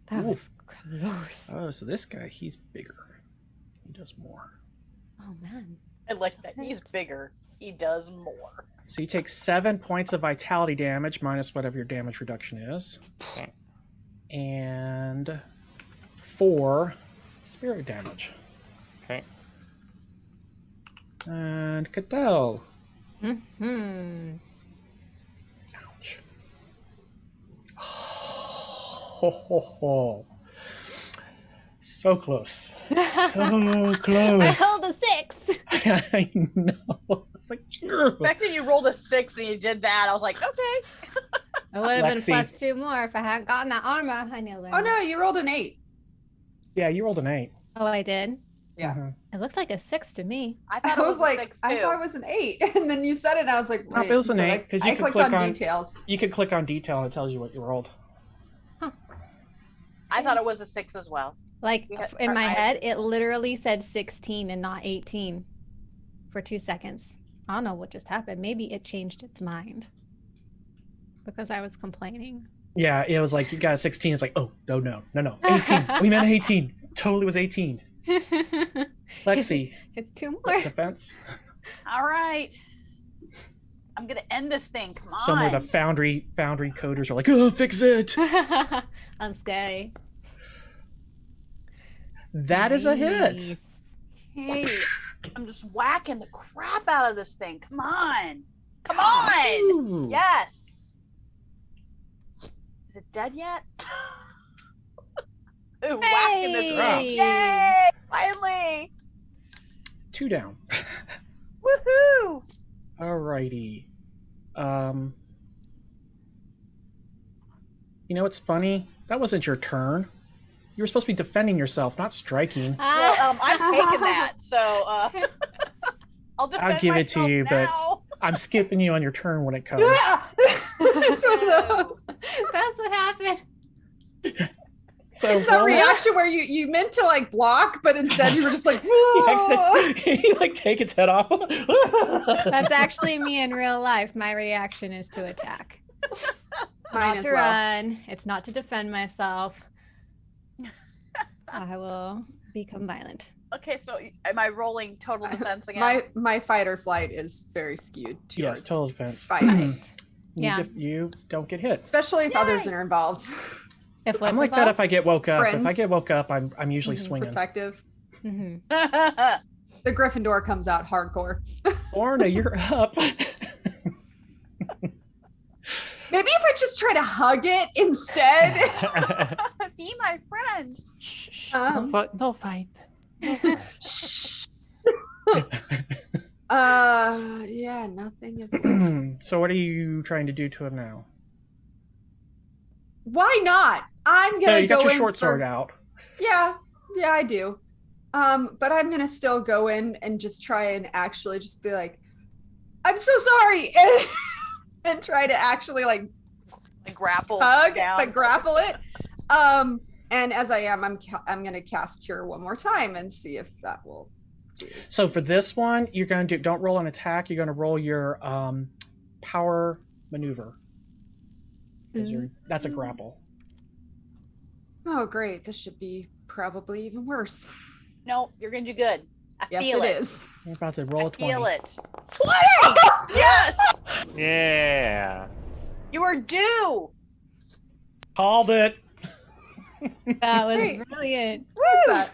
That was close. Oh, so this guy, he's bigger. He does more. Oh man. I like that. He's bigger. He does more. So you take 7 points of vitality damage minus whatever your damage reduction is. Okay. And 4 spirit damage. Okay. And Cattell. Hmm. Ouch. Ho, ho, ho. So close. So I close. held a 6. I know. It's like, The fact that you rolled a 6 and you did that, I was like, okay. It would have been Lexi. +2 more if I hadn't gotten that armor. I knew. Oh no, you rolled an 8. yeah, you rolled an 8. Oh, I did. Yeah. Mhm. It looked like a 6 to me. I I thought it was was like, a 6 I too. thought it was an 8, and then you said it, and I was like, No, wait. it was an So 8, 'cause you I could clicked click on on- details. You could click on detail and it tells you what you rolled. I thought it was a 6 as well. Like Yeah, in my I- head, it literally said 16 and not 18 for 2 seconds. I don't know what just happened. Maybe it changed its mind because I was complaining. Yeah, it was like you got a 16. It's like, oh no, 18. We meant 18. Totally was 18. Lexi, It's 2 more. defense. All right. I'm gonna end this thing. Come on. Somewhere the foundry coders are like, oh, fix it. I'm scary. That is a hit. Nice. Hey, I'm just whacking the crap out of this thing. Come on. Come on. Ooh. Yes. Is it dead yet? Ooh, whacking this Hey! thing. Yay! Finally. 2 down. Woohoo! Alrighty. You know what's funny? That wasn't your turn. You were supposed to be defending yourself, not striking. Well, I'm taking that. So I'll defend I'll give it to myself you, but now. I'm skipping you on your turn when it comes. It's one of those. That's what happened. So It's that roll- reaction where you meant to like block, but instead you were just like, He like take its head off. That's actually me in real life. My reaction is to attack. Mine Not as to well. run. It's not to defend myself. I will become violent. Okay, so am I rolling total defense again? My fight or flight is very skewed towards Yes, total defense. fight, Yeah. You don't get hit. especially if others Yay! are involved. If I'm what's like that if involved? I get woke up. If I Friends. get woke up, I'm usually Mhm, swinging. Protective. Mhm. The Gryffindor comes out hardcore. Orna, you're up. Maybe if I just try to hug it instead. Be my friend. No fight. Yeah, nothing is. So what are you trying to do to him now? Why not? I'm gonna No, you go got your in short for- sword out. Yeah, I do. But I'm gonna still go in and just try and actually just be like, I'm so sorry, and try to actually like Like grapple hug, down. but grapple it. And as I am, I'm gonna cast Cure one more time and see if that will do. So for this one, you're going to don't roll an attack. You're going to roll your power maneuver. 'Cause that's a grapple. Oh, great! This should be probably even worse. No, you're gonna do good. I Yes, feel it is. You're about to roll a 20. Feel it. 20! Yes! Yeah. You are due. Called it. That was Great. brilliant. What is that?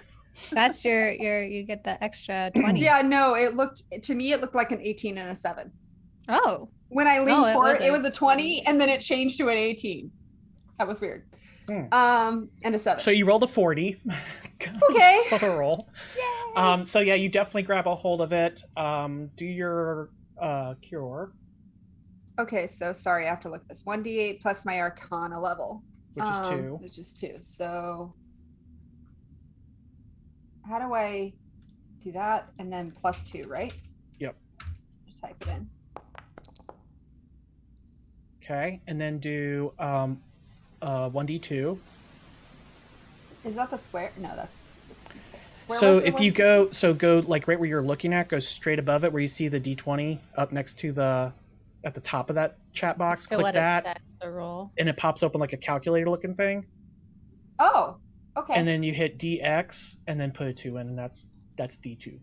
That's your you get the extra 20. Yeah, no, it looked like an 18 and a 7. Oh. When I leaned No, it forward, was it a was a 20 and then it changed to an 18. That was weird. Hmm. And a 7. So you rolled a 40. Okay. For a roll. Yay! So yeah, you definitely grab a hold of it. Do your cure, Okay, so sorry, I have to look at this. 1d8 plus my Arcana level. which is 2. Which is 2. So how do I do that? And then plus 2, right? Yep. Just type it in. Okay, and then do 1d2. Is that the square? No, that's the d6. Where So was the if you 1d2? go like right where you're looking at, go straight above it where you see the d20 up next to at the top of that chat box. So Click what that, it says the roll. and it pops open like a calculator looking thing. Oh, okay. And then you hit DX and then put a 2 in, and that's D2.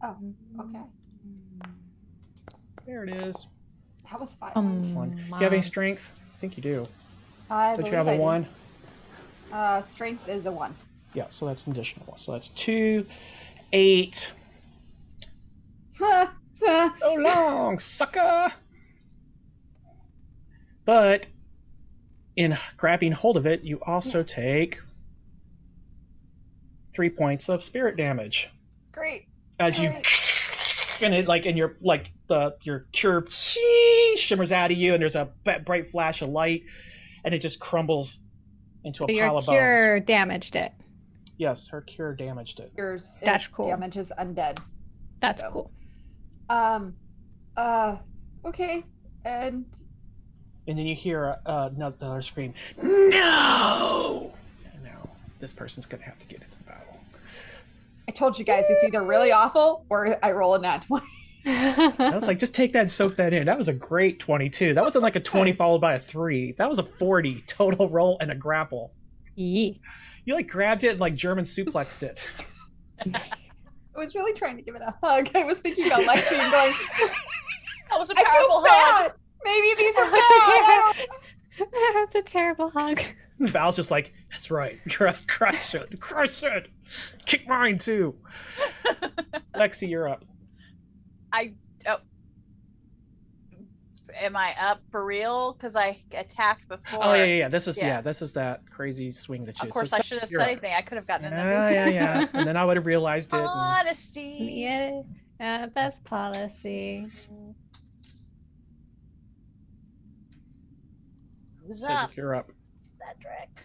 Oh, okay. There it is. That was 5. 1. Do you have any strength? I think you do. I Don't you believe have I a do. 1? Strength is a 1. Yeah, so that's an additional 1. So that's 2, 8. So long, sucker! But in grabbing hold of it, you also take 3 points of spirit damage Great. as you Great. and it like and your cure shimmers out of you, and there's a bright flash of light, and it just crumbles into So a pile your of bones. cure damaged it. Yes, her cure damaged it. Yours That's cool. damages undead. That's So. cool. Okay. And And then you hear another scream. No! And now this person's gonna have to get into the battle. I told you guys it's either really awful or I roll a nat 20. I was like, just take that and soak that in. That was a great 22. That wasn't like a 20 followed by a 3. That was a 40 total roll and a grapple. Yee. You like grabbed it and like German suplexed it. I was really trying to give it a hug. I was thinking about Lexi and going, That was a I powerful feel hug. bad. Maybe these are bad. I don't- That's a terrible hug. Val's just like, that's right. Crush it. Crush it. Kick mine too. Lexi, you're up. Am I up for real? Because I attacked before. Oh yeah. This is Yeah. this is that crazy swing that you. Of course, so I should have you're said up. anything. I could have gotten another. Yeah. And then I would have realized it. and- Honesty. Yeah, best policy. Who's up? Cedric, you're up. Cedric.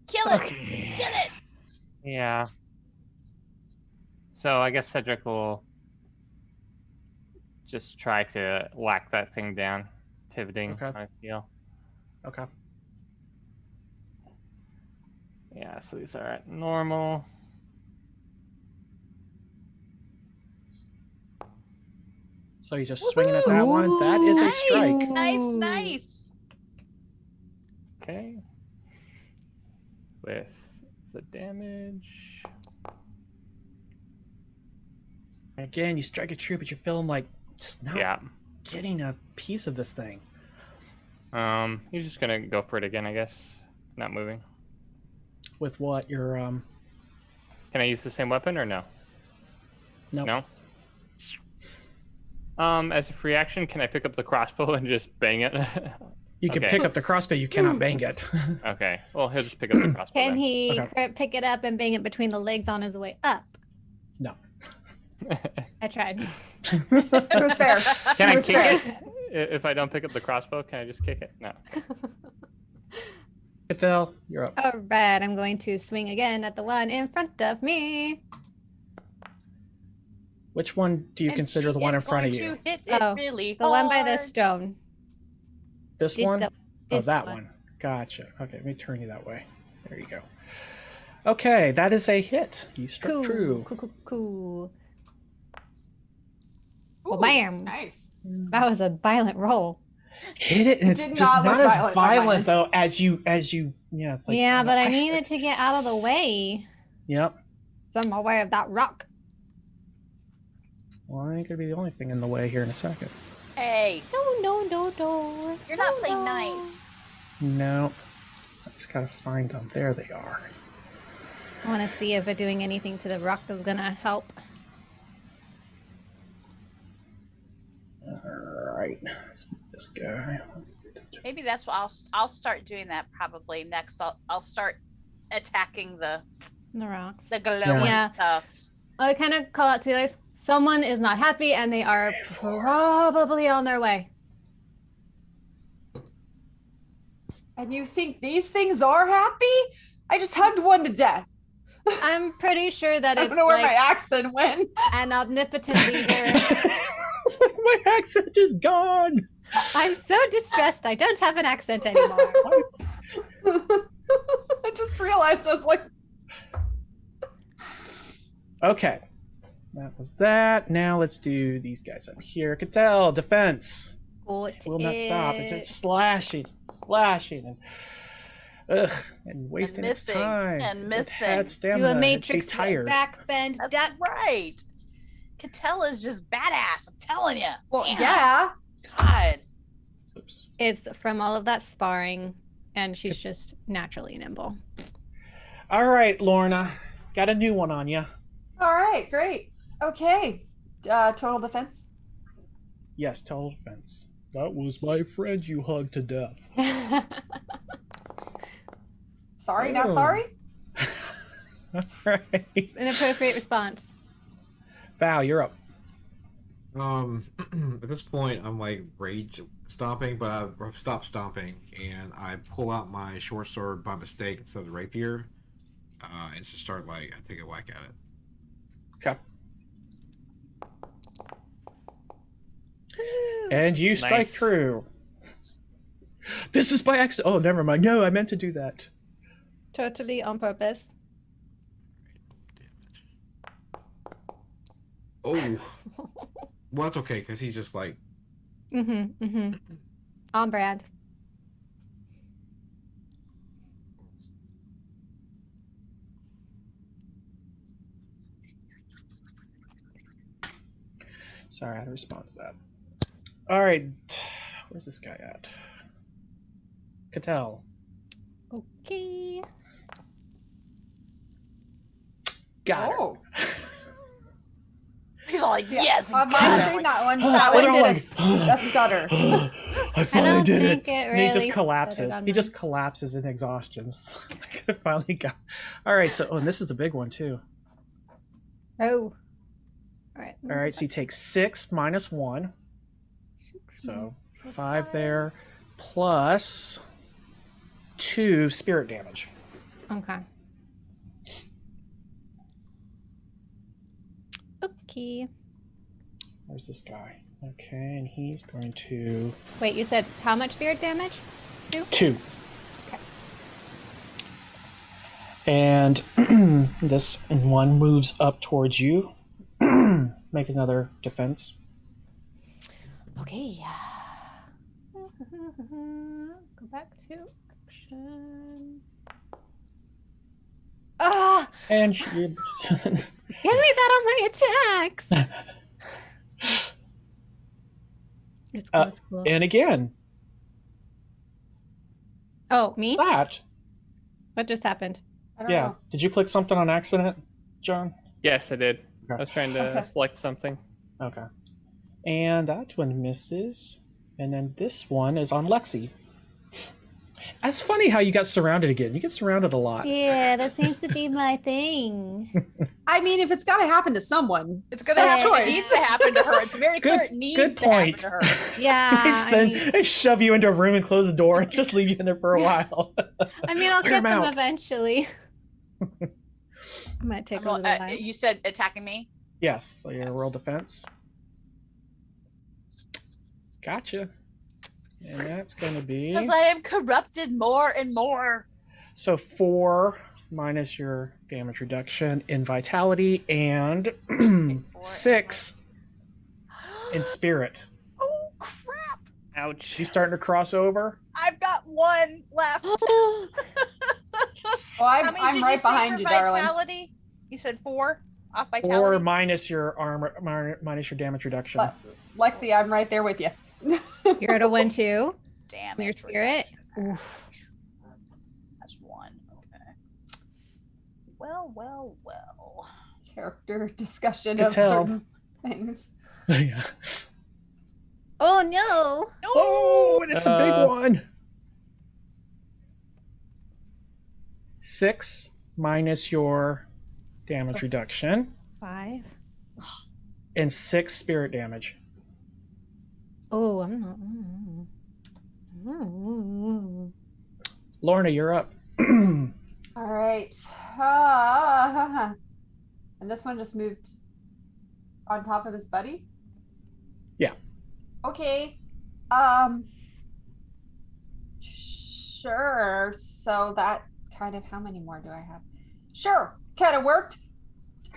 Kill it. Okay. Kill it. Yeah. So I guess Cedric will just try to whack that thing down, pivoting, Okay. I feel. Okay. Yeah, so these are at normal. So he's just swinging at that one. That is a strike. Nice. Okay. With the damage. Again, you strike it true, but you're feeling like just not Yeah. getting a piece of this thing. He's just gonna go for it again, I guess. Not moving. With what? Your Can I use the same weapon or no? no. No? As a free action, can I pick up the crossbow and just bang it? You can Okay. pick up the crossbow, you cannot bang it. Okay. Well, he'll just pick up the crossbow. Can then. he Okay. pick it up and bang it between the legs on his way up? No. I tried. It was fair. Can I It was kick fair. it? If I don't pick up the crossbow, can I just kick it? No. Cattell, you're up. All right, I'm going to swing again at the one in front of me. Which one do you And consider she the one in is front of going you? to hit it Oh, really The one by the hard. stone. This This one? the- Oh, this that one. Gotcha. Okay, let me turn you that way. There you go. Okay, that is a hit. You struck Cool, true. cool. Ooh, Well, bam. Nice. That was a violent roll. Hit it, and It it's did just not not look as violent on my violent end. though as you. Yeah, it's like. yeah, oh, but I should- needed to get out of the way. Yep. So I'm aware of that rock. Well, I ain't gonna be the only thing in the way here in a second. Hey, No. you're not playing nice. No. I just gotta find them. There they are. I want to see if doing anything to the rock is gonna help. Alright. Let's move this guy. Maybe that's what I'll start doing that probably next. I'll start attacking the The rocks. glowing Yeah. stuff. I kind of call out to the others. Someone is not happy, and they are probably on their way. And you think these things are happy? I just hugged one to death. I'm pretty sure that I it's don't know where like my accent went. an omnipotent leader. It's like my accent is gone. I'm so distressed. I don't have an accent anymore. I just realized I was like, Okay. That was that. Now let's do these guys up here. Cattell, defense. Will not stop. It's slashing, and wasting its missing, time. and It missing. had stamina. Do a It matrix stays tired. back bend. That's Duck. right. Catella's just badass. I'm telling you. well, Damn. yeah. God. Oops. It's from all of that sparring, and she's just naturally nimble. All right, Lorna, got a new one on you. All right, great. Okay. Total defense. Yes, total defense. That was my friend you hugged to death. Sorry, not Oh. sorry. All right. An appropriate response. Val, you're up. At this point, I'm like rage stomping, but I've stopped stomping, and I pull out my short sword by mistake instead of the rapier. and just start I take a whack at it. Okay. And you strike Nice. true. This is by accident. Oh, never mind. No, I meant to do that. Totally on purpose. Oh, well, that's okay because he's just On brand. Sorry, I had to respond to that. All right. Where's this guy at? Cattell. Okay. Got her. Oh. He's all like, Yeah, yes. on my got it." screen, that one They're all did like, a stutter. I finally don't did think it. it And he just really collapses. stuttered on He just mine. collapses in exhaustion. I finally got. All right. So, and this is the big one too. Oh. All right. All right. So you take 6 minus 1. So 5 there, plus 2 spirit damage. Okay. Okay. Where's this guy? Okay, and he's going to Wait, you said how much spirit damage? 2? 2. Okay. And this one moves up towards you. Make another defense. Okay. Go back to action. Ah! And she, Give me that on my attacks! It's cool, it's cool. and again, Oh, me? that. What just happened? I don't Yeah. know. Did you click something on accident, John? Yes, I did. Okay. I was trying to Okay. select something. Okay. And that one misses. And then this one is on Lexi. That's funny how you got surrounded again. You get surrounded a lot. Yeah, that seems to be my thing. I mean, if it's got to happen to someone, It's gonna That's happen. It choice. needs to happen to her. It's very clear. Good- It needs good to happen point. to her. Yeah, They shove you into a room and close the door and just leave you in there for a while. I mean, I'll Wear get 'em them out. eventually. Might take a Well, little while. you said attacking me. Yes, so you're gonna roll defense. Gotcha. And that's gonna be Because I am corrupted more and more. so 4 minus your damage reduction in vitality and 6 in spirit. Oh crap! Ouch. You starting to cross over? I've got 1 left. oh, How I'm many did right say behind for you, darling. vitality? You said 4 off 4 vitality. minus your armor minus your damage reduction. But, Lexi, I'm right there with you. You're at a 1-2. Damn Your it. spirit? Okay. Oof. That's 1. Okay. Well. Character discussion Could of tell. certain things. Yeah. Oh no! Oh, and it's a big Uh, one. 6 minus your damage reduction 5. and 6 spirit damage. Oh, I'm not. Lorna, you're up. All right. And this one just moved on top of his buddy? Yeah. Okay. Sure. So that kind of, how many more do I have? Sure. Kind of worked.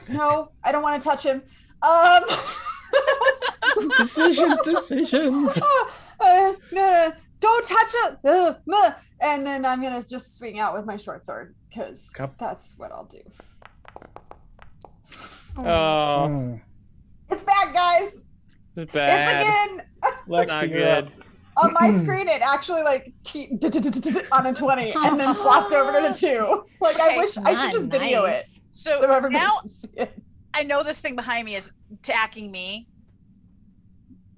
No, I don't want to touch him. Decisions. Don't touch it. And then I'm gonna just swing out with my short sword because Okay. that's what I'll do. Oh, Mm. It's back, guys. it's bad. It's again. Lexi, Not you're up. good. On my screen, it actually like on a 20 and then flopped over to the 2. Like I Okay, wish I should not just video nice. it So, so everybody now can see it. I know this thing behind me is attacking me.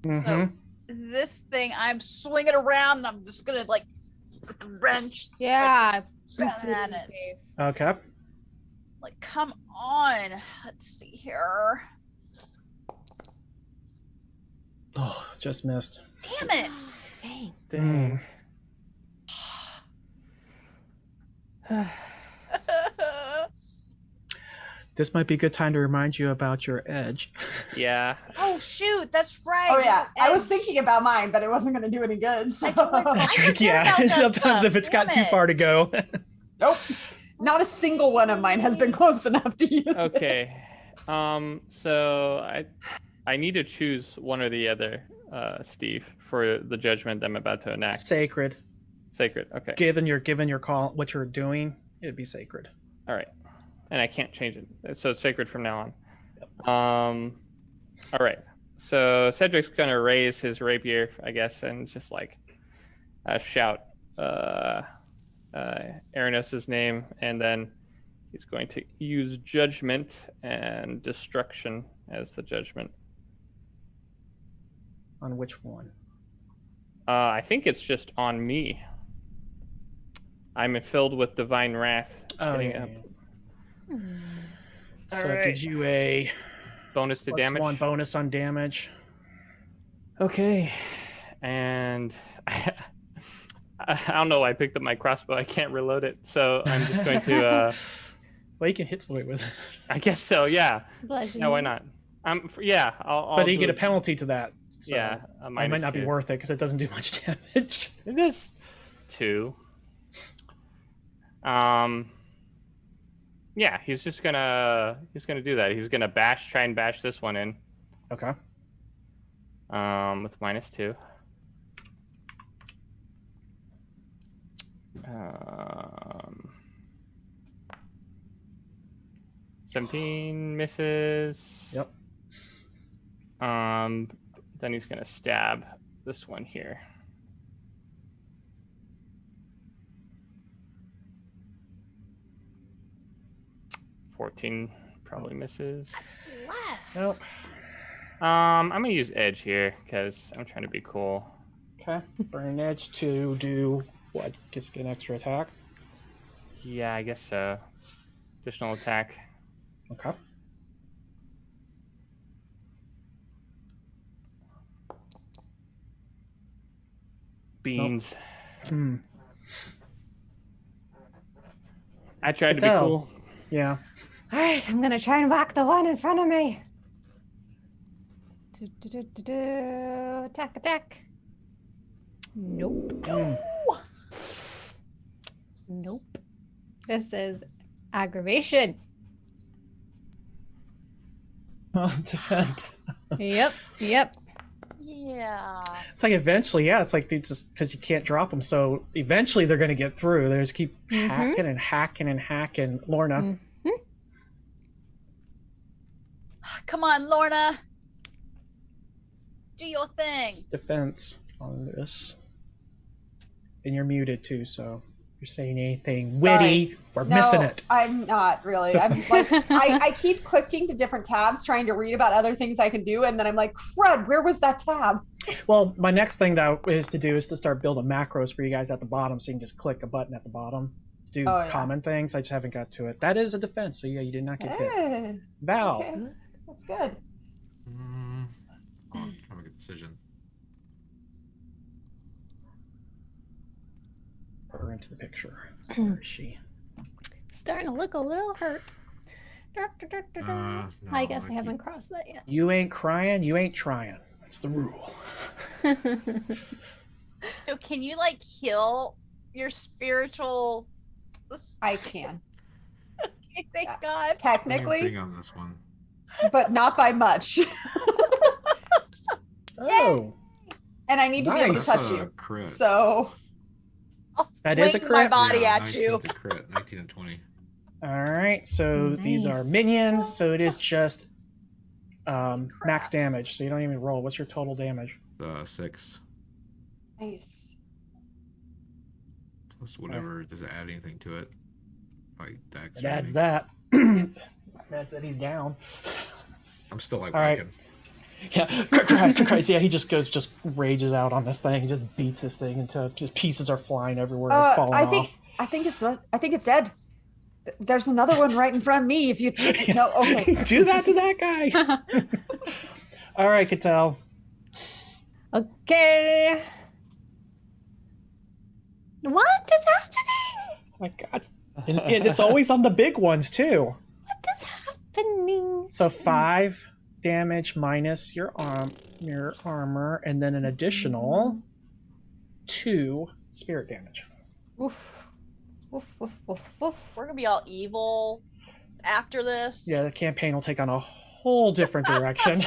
Mhm. This thing, I'm swinging around and I'm just gonna like wrench. Yeah. Bananas. Okay. Like, come on. Let's see here. Oh, just missed. Damn it. Dang. Mm. This might be a good time to remind you about your edge. Yeah. Oh shoot, that's right. Oh yeah, I And was thinking about mine, but it wasn't going to do any good. So. I totally forgot. Tricky, forget about yeah. that Sometimes stuff. if it's got Damn too far to it. go. Nope, not a single one of mine has been close enough to use it. Okay. So I need to choose one or the other, Steve, for the judgment I'm about to enact. Sacred. Sacred. Okay. Given your call, what you're doing, it'd be sacred. All right. And I can't change it. So it's sacred from now on. All right. So Cedric's gonna raise his rapier, I guess, and just like shout Aranos's name, and then he's going to use judgment and destruction as the judgment. On which one? I think it's just on me. I'm filled with divine wrath. Oh, Getting yeah. up. So it gives you a Bonus to damage. +1 bonus on damage. Okay. And I don't know why I picked up my crossbow. I can't reload it. So I'm just going to... Well, you can hit somebody with it. I guess so, yeah. Bludgeoning. Yeah, why not? Yeah, I'll But you do get a it. penalty to that. So Yeah, it might not be -2. worth it because it doesn't do much damage. It is 2. Yeah, he's gonna do that. He's gonna try and bash this one in. Okay. With -2. 17 misses. Yep. Then he's gonna stab this one here. Probably misses. Less. Nope. I'm gonna use edge here because I'm trying to be cool. Okay. Burning edge to do what? Just get an extra attack. Yeah, I guess so. Additional attack. Okay. Beans. Hmm. I tried to be Adele. cool. Yeah. All right, I'm gonna try and whack the one in front of me. Attack, attack. Nope. Mm. Nope. This is aggravation. Defend. Yep. Yep. Yeah. It's like eventually, yeah. It's like they just because you can't drop them, so eventually they're gonna get through. They just keep hacking and hacking and hacking. Lorna. Mm. Come on, Lorna. Do your thing. Defense on this. And you're muted too, so if you're saying anything witty, we're missing it. I'm not really. I'm like, I keep clicking to different tabs trying to read about other things I can do, and then I'm like, crud, where was that tab? Well, my next thing that is to start building macros for you guys at the bottom, so you can just click a button at the bottom to do Oh, yeah. common things. I just haven't got to it. That is a defense, so yeah, you did not get hit. Eh, Val. okay, that's good. Have a good decision. Put her into the picture. Where is she? Starting to look a little hurt. No, I guess I keep- haven't crossed that yet. You ain't crying, you ain't trying. That's the rule. So can you like heal your spiritual? I can Thank Yeah. God. technically, Thing on this one. but not by much. Oh, And I need to be able to Nice. touch That's a you. crit. So that is a Fling my crit. body Yeah, at you. 19's a crit. 19 and 20. All right, so these are Nice. minions, so it is just max damage, so you don't even roll. What's your total damage? 6 nice. plus whatever. Does it add anything to it? Like dex. It or adds anything? that. That's it. He's down. I'm still like All right. whacking. Yeah, Christ, yeah. He just rages out on this thing. He just beats this thing until just pieces are flying everywhere, falling I off. think it's dead. There's another one right in front of me. If you no, okay. Do that to that guy. All right, Cattell. Okay. What is happening? Oh my God, and it's always on the big ones too. What is So 5 damage minus your armor, and then an additional 2 spirit damage. Woof. Woof, woof, woof, woof. We're gonna be all evil after this. Yeah, the campaign will take on a whole different direction.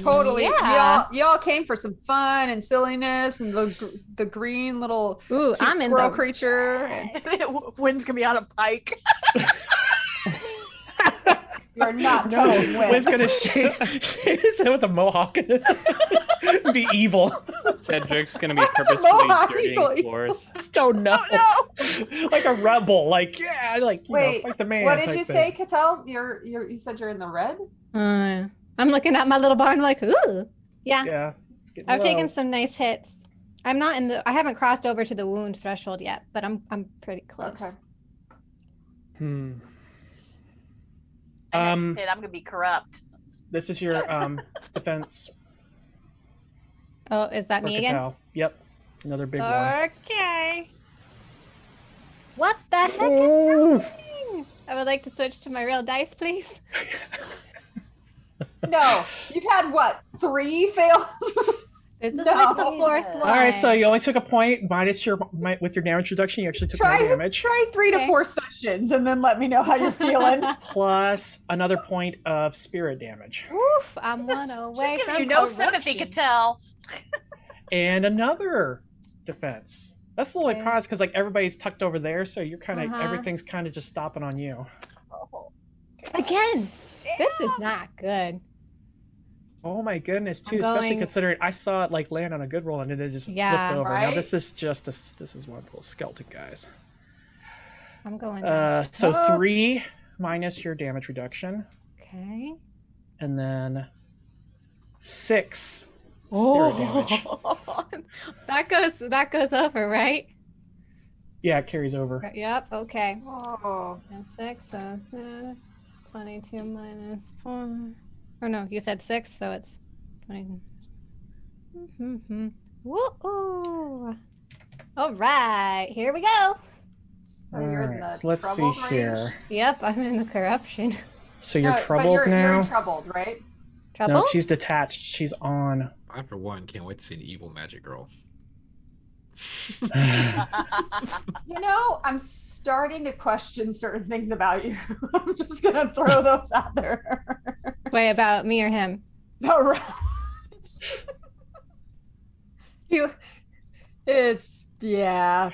Totally. Yeah. Y'all came for some fun and silliness and the green little Ooh, cute I'm in squirrel the creature. And Wynn's gonna be on a pike. you're not No, touching Wynn. Wynn's gonna shave his head with a mohawk and be evil. Cedric's gonna be Why does a purposely mohawk dirtying equal- floors. Don't know. Oh Like a rebel, like yeah, like you Wait, know, like the man. what did type you thing. say, Cattell? You said you're in the red? I'm looking at my little barn like, ooh. Yeah, Yeah, it's getting I've low. taken some nice hits. I'm not in the. I haven't crossed over to the wound threshold yet, but I'm pretty close. Okay. I'm gonna be corrupt. This is your defense. Oh, is that me again? Percatile. Yep, another big one. Okay. What the heck? Oh. I would like to switch to my real dice, please. No, you've had what? 3 fails? This is No. like the 4th one. All right, so you only took a point minus with your damage reduction. You actually took more damage. Try 3 to Okay. 4 sessions and then let me know how you're feeling. Plus another point of spirit damage. Oof, I'm Just, one away just from giving you no sympathy, corruption. Cattell. And another defense. That's the only Okay. prize because like everybody's tucked over there, so you're kind of Uh-huh. everything's kind of just stopping on you. Again, this is not good. Oh my goodness, too. I'm Especially going- considering I saw it like land on a good roll and then it just Yeah, flipped over. Now right? this is just this is one of those skeleton guys. I'm going. So Oh. 3 minus your damage reduction, Okay. and then 6 spirit damage. that goes over, right? Yeah, it carries over. Yep. Okay. Oh. That's 6. So it's, 22 minus 4. Or no, you said 6, so it's 20. Woo! All right, here we go. So you're in Alright, the so let's see troubled range? here. Yep, I'm in the corruption. So you're But troubled you're now. in troubled, right? Trouble? No, she's detached. She's on. I, for one, can't wait to see an evil magic girl. You know, I'm starting to question certain things about you. I'm just gonna throw those out there. Wait, about me or him? All right. It's yeah.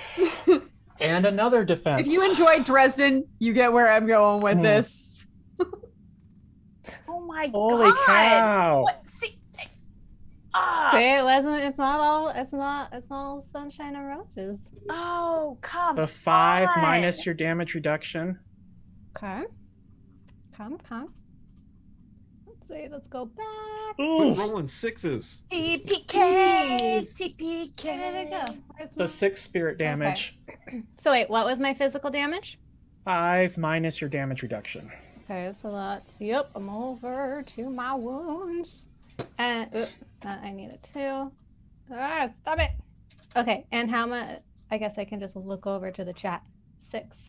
And another defense. If you enjoy Dresden, you get where I'm going with this. Oh my Holy god! cow! What? See, ah! See, it's not all sunshine and roses. Oh, come The 5 on. minus your damage reduction. Okay. Come. Let's see, let's go back. Quit Ooh. rolling 6s. TPK, Jeez. TPK. Where did it go? Where's So my- 6 spirit damage. So wait, what was my physical damage? 5 minus your damage reduction. Okay, so that's I'm over to my wounds. And I need a 2. Ah, stop it. Okay, and how much? I guess I can just look over to the chat. 6.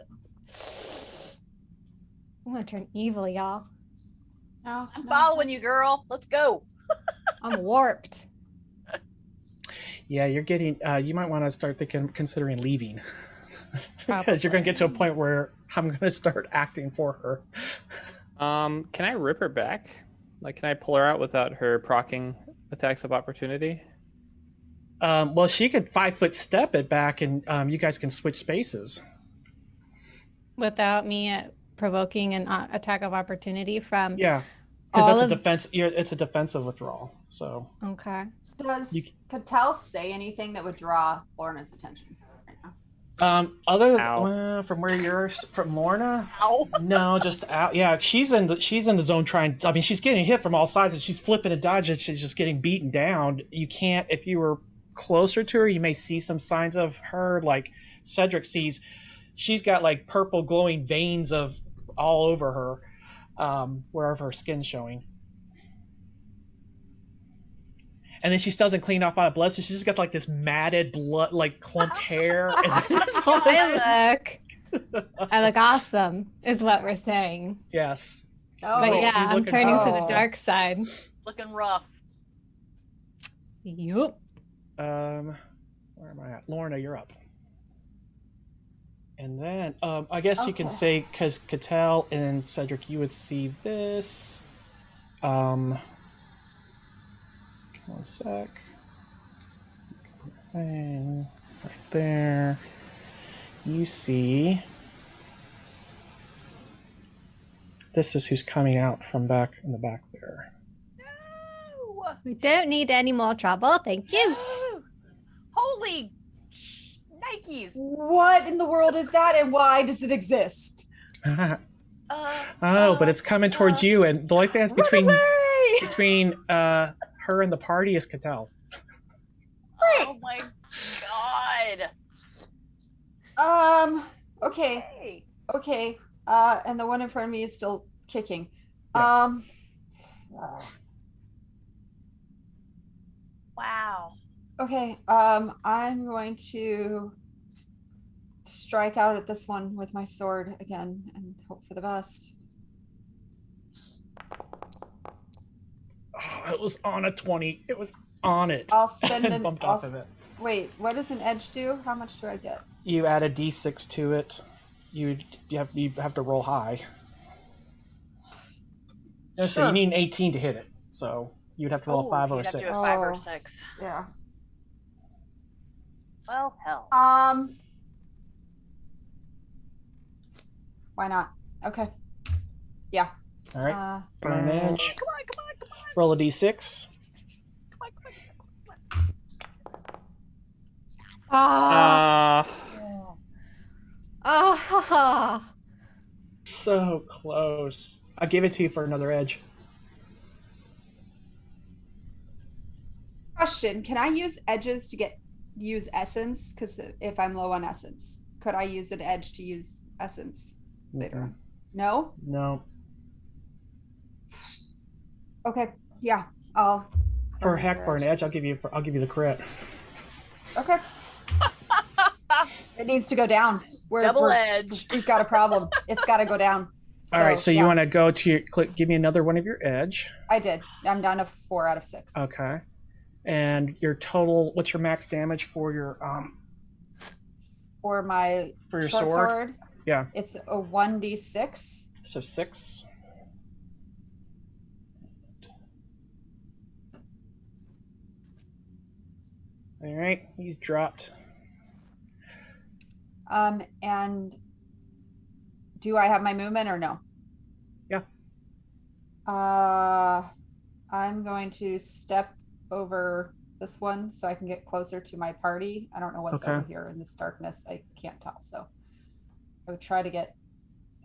I'm gonna turn evil, y'all. No, I'm following you, girl. Let's go. I'm warped. Yeah, you're getting. You might want to start considering leaving, because you're going to get to a point where I'm going to start acting for her. Can I rip her back? Like, can I pull her out without her proccing attacks of opportunity? Well, she could 5-foot step it back, and you guys can switch spaces. Without me provoking an attack of opportunity from. Yeah, because that's All a of- defense. It's a defensive withdrawal. So Okay. Does You- Cattell say anything that would draw Lorna's attention right now? Ow. from where you're from, Lorna. Ow. No, just out. Yeah, she's in the zone trying. I mean, she's getting hit from all sides, and she's flipping and dodging. She's just getting beaten down. You can't. If you were closer to her, you may see some signs of her, like Cedric sees. She's got like purple glowing veins of all over her, wherever her skin's showing. And then she still doesn't clean off all the blood, so she's just got like this matted blood, like clumped hair. And it's all this- I look awesome, is what we're saying. Yes. Oh, But yeah, she's I'm looking turning to the rough. dark side. Looking rough. Yup. Where am I at? Lorna, you're up. And then I guess you can Okay. say, because Cattell and Cedric, you would see this. Give me 1 sec. Thing right there. You see. This is who's coming out from back in the back there. No! We don't need any more trouble, thank you. No! Holy Nikes! What in the world is that, and why does it exist? But it's coming towards you, and the only thing that's between her and the party is Cattell. Oh my god! Okay. Hey. And the one in front of me is still kicking. Yeah. Wow. Okay. I'm going to strike out at this one with my sword again and hope for the best. Oh, it was on a 20. It was on it. I'll spend and an. bumped off of it. Wait, what does an edge do? How much do I get? You add a d6 to it. You have to roll high. So Sure. you need an 18 to hit it. So you'd have to roll a 5 or a you'd have 6. to do a 5 or Oh. a 6. Yeah. Well, hell. Why not? Okay. Yeah. All right. Uh, On an edge. Come on, come on, come on. Roll a d6. Come on, come on, Ah. Ah. So close. I'll give it to you for another edge. Question: can I use edges to use essence? Because if I'm low on essence, could I use an edge to use essence later on? No. No. Okay. Yeah. I'll. For another heck, for an edge, I'll give you the crit. Okay. It needs to go down. Double edge. We've got a problem. It's got to go down. All right, so you yeah, want to go to your click? Give me another one of your edge. I did. I'm down to 4 out of 6. Okay. And your total, what's your max damage for your For my short sword? Yeah. It's a 1d6. So 6. All right, he's dropped. And do I have my movement or no? Yeah. I'm going to step over this one so I can get closer to my party. I don't know what's Okay. over here in this darkness. I can't tell. So I would try to get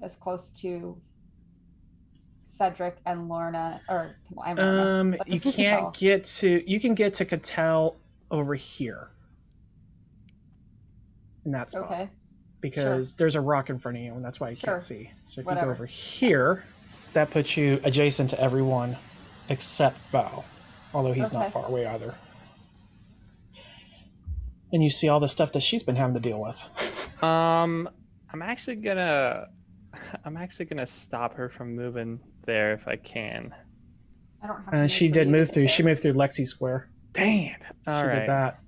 as close to Cedric and Lorna, or I'm Lorna. You Cedric and can't Cattell. get to. You can get to Cattell over here. In that spot. Okay. Because there's a rock in front of you, and that's why you Sure. can't see. So if you Whatever. go over here, that puts you adjacent to everyone except Val, although he's not Okay. far away either. And you see all the stuff that she's been having to deal with. I'm actually gonna stop her from moving there if I can. I don't have to And move she for did you move to through. get She there. moved through Lexi Square. Dang it! All She right. did that.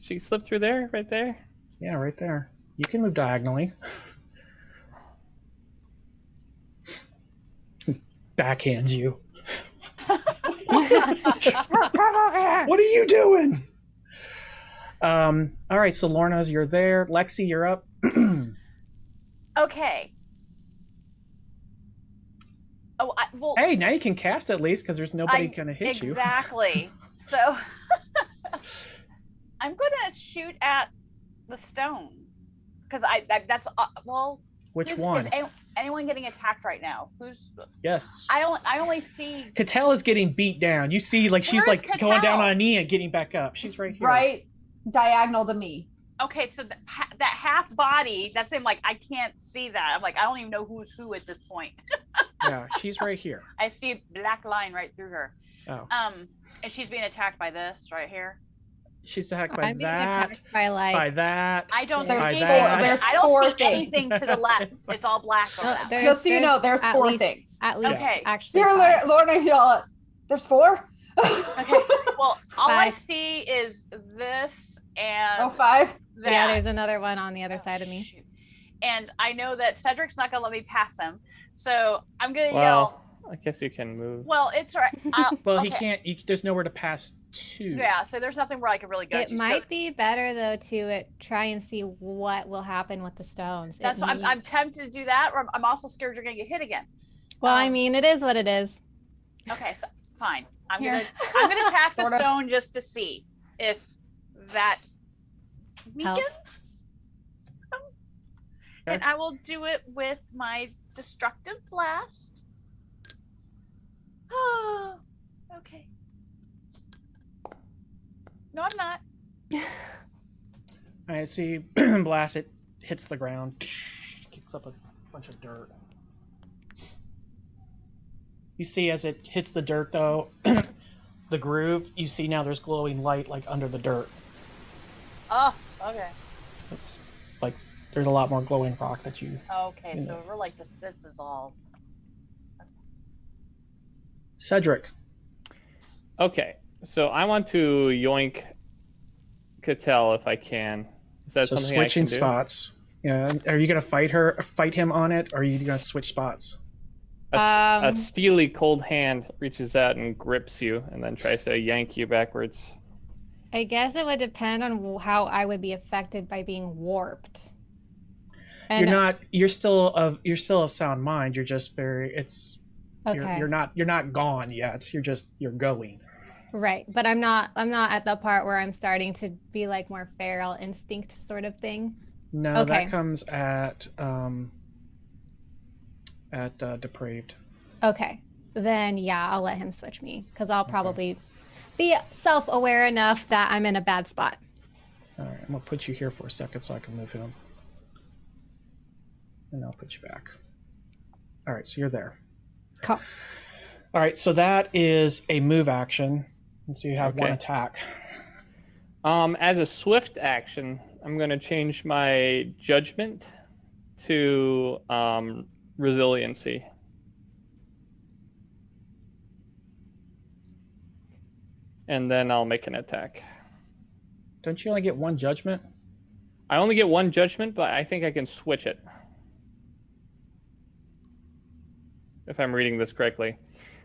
She slipped through there, right there. Yeah, right there. You can move diagonally. Backhands you. Come over here. What are you doing? All right, so Lorna, you're there. Lexi, you're up. Okay. Oh, well, Hey, now you can cast at least because there's nobody gonna hit you. exactly. So I'm gonna shoot at the stone because that's well. Which Is one? anyone getting attacked right now? Who's? Yes. I only see. Cattell is getting beat down. You see, like she's Where's like going down Cattell? on a knee and getting back up. She's right here. Right diagonal to me. Okay, so that half body. That's him. Like I can't see that. I'm like I don't even know who's who at this point. Yeah, she's right here. I see a black line right through her. Oh. And she's being attacked by this right here. She's attacked by I'm being that. attacked by like. By that. I don't There's see by four- that. there's I don't four see things. anything to the left. It's all black on No, that. there's, Just so you know, there's at 4 least- things. At least, Okay. actually. Here, five. Lorna, yell. There's 4. Okay. Well, all I 5. see is this and Oh, 5. that. Yeah, there's another one on the other side of me. Shoot. And I know that Cedric's not gonna let me pass him, so I'm gonna yell. Well, I guess you can move. Well, it's right. Well, okay. he can't. There's nowhere to pass to. Yeah, so there's nothing where I could really go It to. might So be better though to try and see what will happen with the stones. that's It why may- I'm tempted to do that, or I'm also scared you're gonna get hit again. Well, I mean, it is what it is. Okay, so fine. I'm Here. gonna tap the Sort of. stone just to see if that Helps. weakens. And I will do it with my destructive blast. Oh, okay. No, I'm not. I see. Blast it. Hits the ground. Kicks up a bunch of dirt. You see as it hits the dirt, though, the groove. You see now there's glowing light like under the dirt. Oh, okay. It's like there's a lot more glowing rock that you. Okay, Yeah. so we're like this is all. Cedric. Okay, so I want to yoink Cattell if I can. Is that So something switching I can do? spots. Yeah. Are you gonna fight him on it, or are you gonna switch spots? A steely cold hand reaches out and grips you and then tries to yank you backwards. I guess it would depend on how I would be affected by being warped. And, You're still of sound mind. You're just very. It's. okay. You're not gone yet. You're going. Right, but I'm not at the part where I'm starting to be like more feral instinct sort of thing. No, Okay. that comes at depraved. Okay, then yeah, I'll let him switch me because I'll probably be self-aware enough that I'm in a bad spot. All right, I'm gonna put you here for a second so I can move him, and I'll put you back. All right, so you're there. Cool. All right, so that is a move action, and so you have one Okay. attack. As a swift action, I'm going to change my judgment to resiliency. And then I'll make an attack. Don't you only get one judgment? I only get one judgment, but I think I can switch it. If I'm reading this correctly.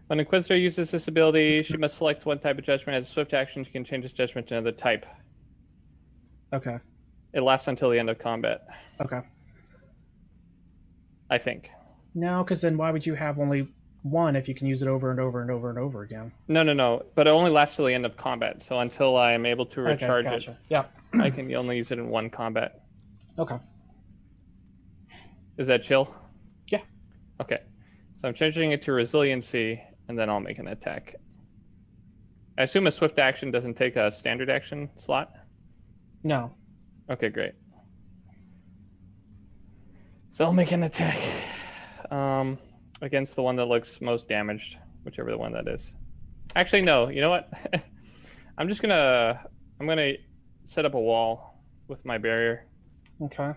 When Inquisitor uses this ability, she must select one type of judgment. As a swift action, she can change its judgment to another type. Okay. It lasts until the end of combat, Okay. I think. No, because then why would you have only one if you can use it over and over and over and over again? No. But it only lasts till the end of combat. So until I am able to recharge okay, gotcha. it, Yeah. I can only use it in one combat. Okay. Is that chill? Yeah. Okay. So I'm changing it to resiliency, and then I'll make an attack. I assume a swift action doesn't take a standard action slot? No. Okay, great. So I'll make an attack against the one that looks most damaged, whichever the one that is. Actually, no. You know what? I'm gonna set up a wall with my barrier. Okay.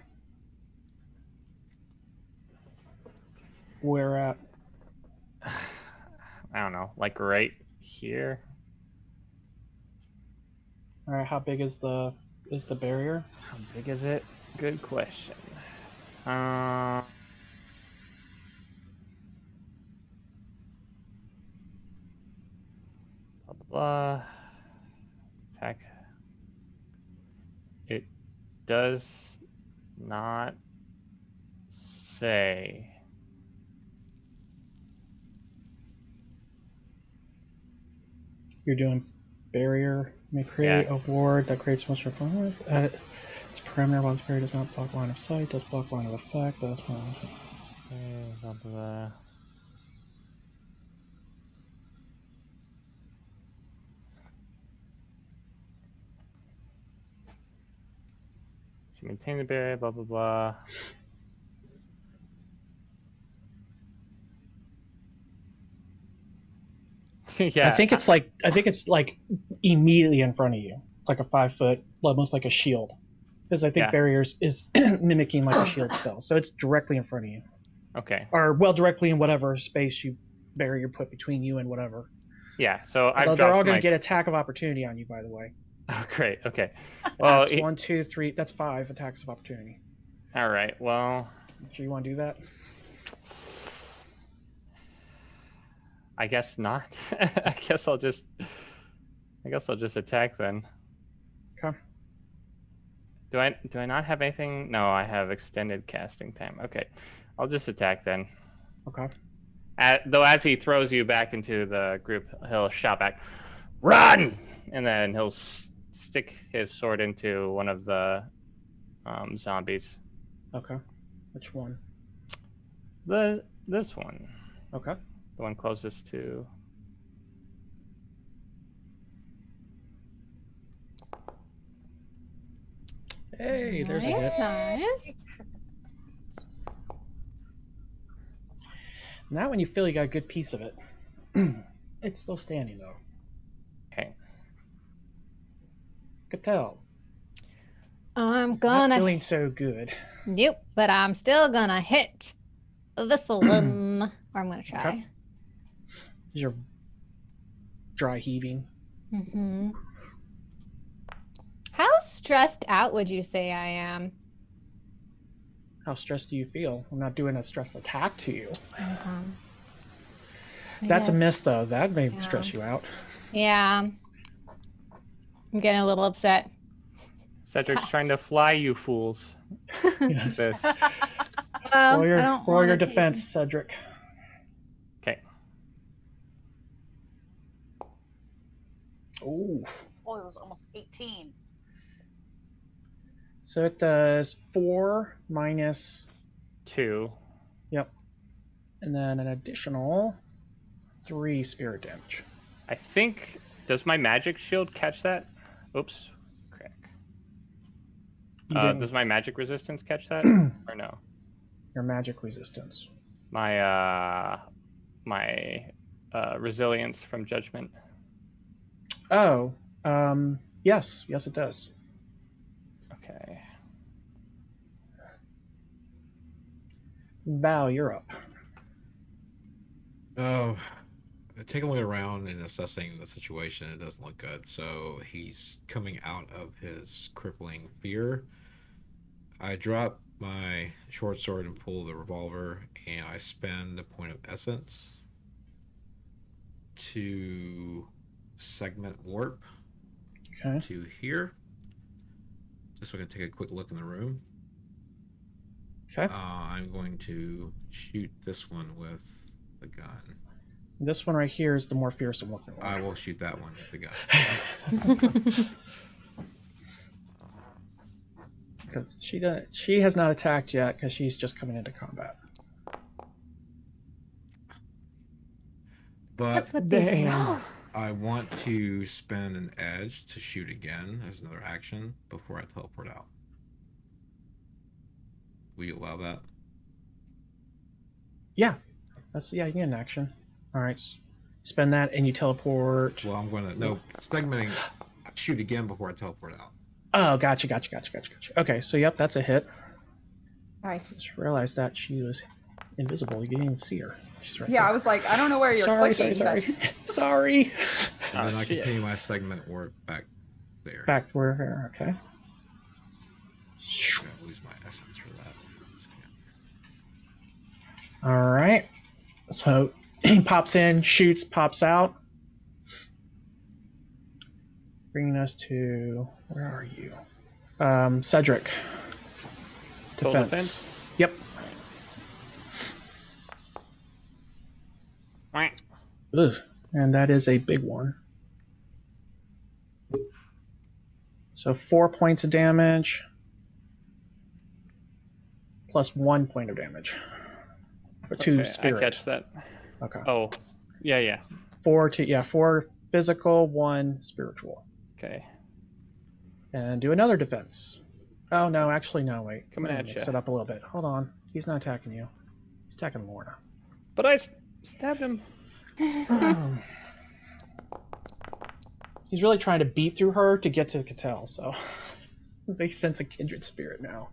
Where at? I don't know, like right here. All right. How big is the barrier? How big is it? Good question. Blah, blah, blah. Attack. It does not say. You're doing barrier. May create a ward that creates monster fun. Its perimeter once barrier does not block line of sight, does block line of effect, does block. Blah, blah, blah. To maintain the barrier, blah blah blah. Yeah, I think it's like immediately in front of you. like a 5 foot, almost like a shield, because I think Yeah. barriers is mimicking like a shield spell, so it's directly in front of you, Okay. or well, directly in whatever space you barrier put between you and whatever. Yeah. So Although I've they're all dropped going my. to get attack of opportunity on you, by the way. Oh, great. Okay. Well, That's 1, 2, 3. That's 5 attacks of opportunity. all right. Well, So you want to do that? I guess not. I guess I'll just attack then. Okay. Do I not have anything? No, I have extended casting time. Okay. I'll just attack then. Okay. Though as he throws you back into the group, he'll shout back, "Run!" And then he'll stick his sword into one of the zombies. Okay. Which one? This one. Okay. The one closest to. Hey, there's a hit. Nice. Now when you feel you got a good piece of it, it's still standing though. Okay. Could tell. I'm It's not gonna. feeling so good. Yep, but I'm still gonna hit this one. Or I'm gonna try. Okay. You're dry heaving. Mm-hmm. How stressed out would you say I am? How stressed do you feel? I'm not doing a stress attack to you. I That's a guess- miss though. That may Yeah. stress you out. Yeah. I'm getting a little upset. Cedric's trying to fly, you fools. Yes. This. Well, Roll I your, don't roll your wanna take- defense, Cedric. Okay. Ooh. Oh, it was almost 18. So it does 4 minus, 2. and then an additional 3 spirit damage. I think. Does my magic shield catch that? Oops. Crack. You didn't- Does my magic resistance catch that? Or no? Your magic resistance. My resilience from judgment. Oh, yes, it does. Okay. Val, you're up. Oh, taking a look around and assessing the situation, it doesn't look good. So he's coming out of his crippling fear. I drop my short sword and pull the revolver, and I spend the point of essence to segment warp Okay. to here. Just so I can take a quick look in the room. Okay. I'm going to shoot this one with the gun. This one right here is the more fearsome looking one. I will shoot that one with the gun. Because she has not attacked yet because she's just coming into combat. But That's what these Damn. are. I want to spend an edge to shoot again as another action before I teleport out. Will you allow that? Yeah, you get an action. All right, spend that and you teleport. Well, I'm going to no segmenting. Shoot again before I teleport out. Oh, gotcha. Okay, so yep, that's a hit. Nice. Just realized that she was invisible. You didn't even see her. She's right Yeah, I there. was like, I don't know where you're sorry. clicking. Sorry. And then I shit. continue my segment warp back there. Back to where her. Okay. I'm gonna lose my essence for that. All right. So he pops in, shoots, pops out. Bringing us to, where are you? Cedric. Full defense? Yep. Right. Ugh. And that is a big one. So 4 points of damage. Plus 1 point of damage. For 2 Okay, spirit. I catch that. Okay. Oh, yeah. 4 physical, 1 spiritual. Okay. And do another defense. Oh no, actually no, wait. Coming at Mix ya. it up a little bit. Hold on. He's not attacking you. He's attacking Lorna. But I stabbed him. He's really trying to beat through her to get to Cattell, so they sense a kindred spirit now.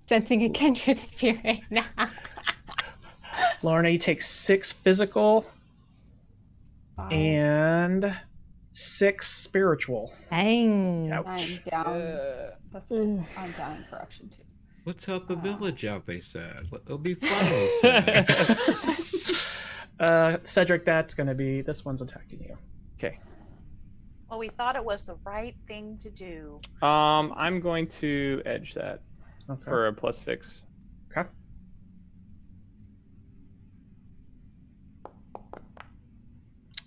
Sensing a kindred spirit now. Lorna, you take 6 physical and 6 spiritual. Dang. Ouch. I'm down. I'm down in corruption too. Let's help a village out, they said. It'll be fun, they said. Cedric, that's going to be... This one's attacking you. Okay. Well, we thought it was the right thing to do. I'm going to edge that Okay. for a +6. Okay.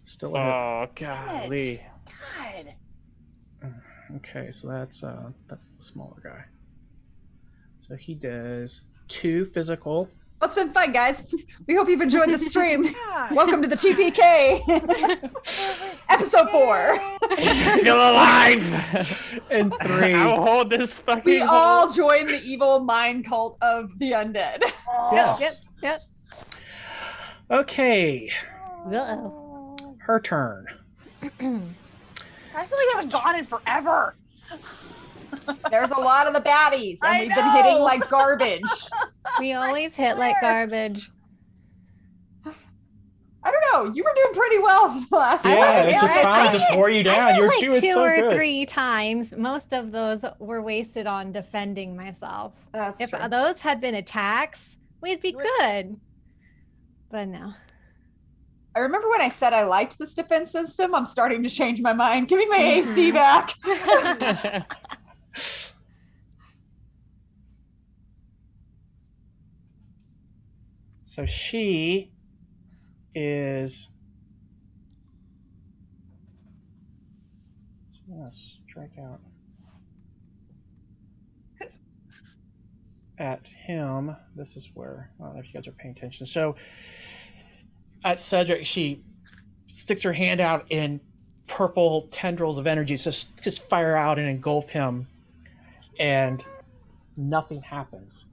Still a hit. Oh, golly. God. Okay, so that's the smaller guy. So he does 2 physical. Well, it's been fun, guys. We hope you've enjoyed the stream. Yeah. Welcome to the TPK, episode 4. Still alive! And 3. I'll hold this fucking. We all join the evil mind cult of the undead. Yes. Yep. Okay, Uh-oh. her turn. I feel like we haven't gone in forever. There's a lot of the baddies, and I we've been hitting know. like garbage. We always hit like garbage. I don't know. You were doing pretty well for the last Yeah, episode. it's just Yes, trying I to just did. wore you I down. hit You're like doing 2 so or good. 3 times. Most of those were wasted on defending myself. That's If true. those had been attacks, we'd be good. But no. I remember when I said I liked this defense system. I'm starting to change my mind. Give me my AC Mhm. back. So she is... She's gonna strike out at him. This is where, I don't know if you guys are paying attention. So at Cedric, she sticks her hand out and purple tendrils of energy just fire out and engulf him, and nothing happens.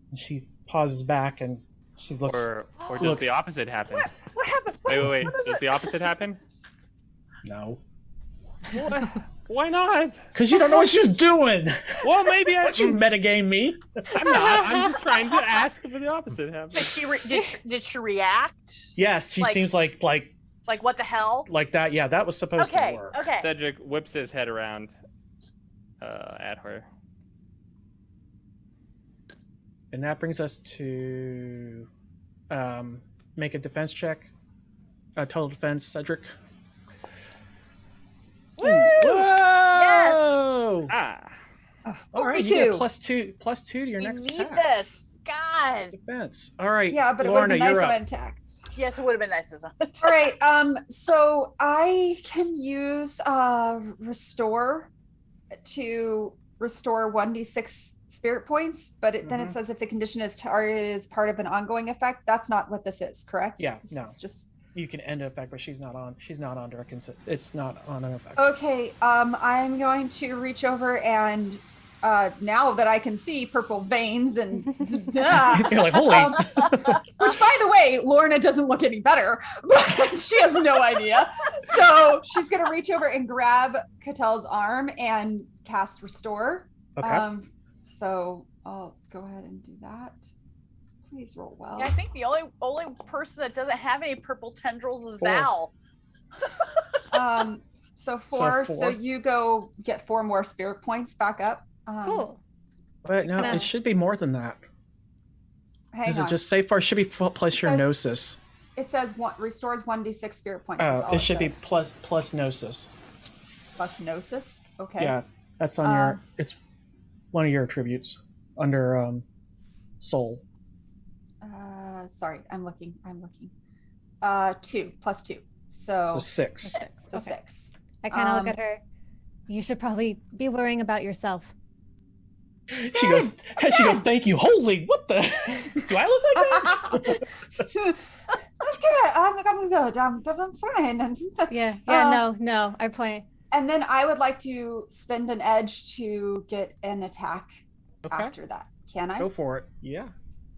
And she pauses back and she looks. Or does looks- the opposite happen? What happened? Wait. What is Does it? the opposite happen? No, What? Why not? because you don't know what she's doing. Well, maybe Don't you metagame me? I'm not. I'm just trying to ask if the opposite Did happens. she did she react? Yes, she Like- seems like What the hell? that. Yeah, that was supposed to Okay. work. Okay. Cedric whips his head around at her. And that brings us to make a defense check. Total defense, Cedric. Woo! Whoa! Ah. All right, you 42. get +2 to your We next need attack. this. God. Defense. All right. Yeah, but it would have Lorna, been nice you're of up. an attack. Yes, it would have been nice. It was All right. So I can use restore to restore 1d6 spirit points, but then it Mhm. says if the condition is targeted is part of an ongoing effect. That's not what this is, correct? Yeah, This no. is just You can end an effect, but she's not on. She's not under a It's not on an effect. okay. I'm going to reach over and now that I can see purple veins and You're like, holy. which by the way, Lorna doesn't look any better, but she has no idea. So she's gonna reach over and grab Cattell's arm and cast restore. Okay. So I'll go ahead and do that. Please roll well. Yeah, I think the only person that doesn't have any purple tendrils is 4. Val. So 4. So 4. you go get 4 more spirit points back up. Cool. But no, gonna- it should be more than that. Hang Is on. it just say far? It should be plus your says- gnosis. It says restores 1d6 spirit points. is Oh, all it should be says. plus gnosis. Plus gnosis. Okay. Yeah, that's on your. It's one of your attributes under soul. Sorry, I'm looking. 2 plus 2. So So 6. 6. so Okay. 6. I kind of Um, look at her. You should probably be worrying about yourself. She goes. She goes. Thank you. Holy, what the? Do I look like that? I'm good. I'm fine. Yeah. No. I point. And then I would like to spend an edge to get an attack Okay. after that. Can I? Go for it. Yeah.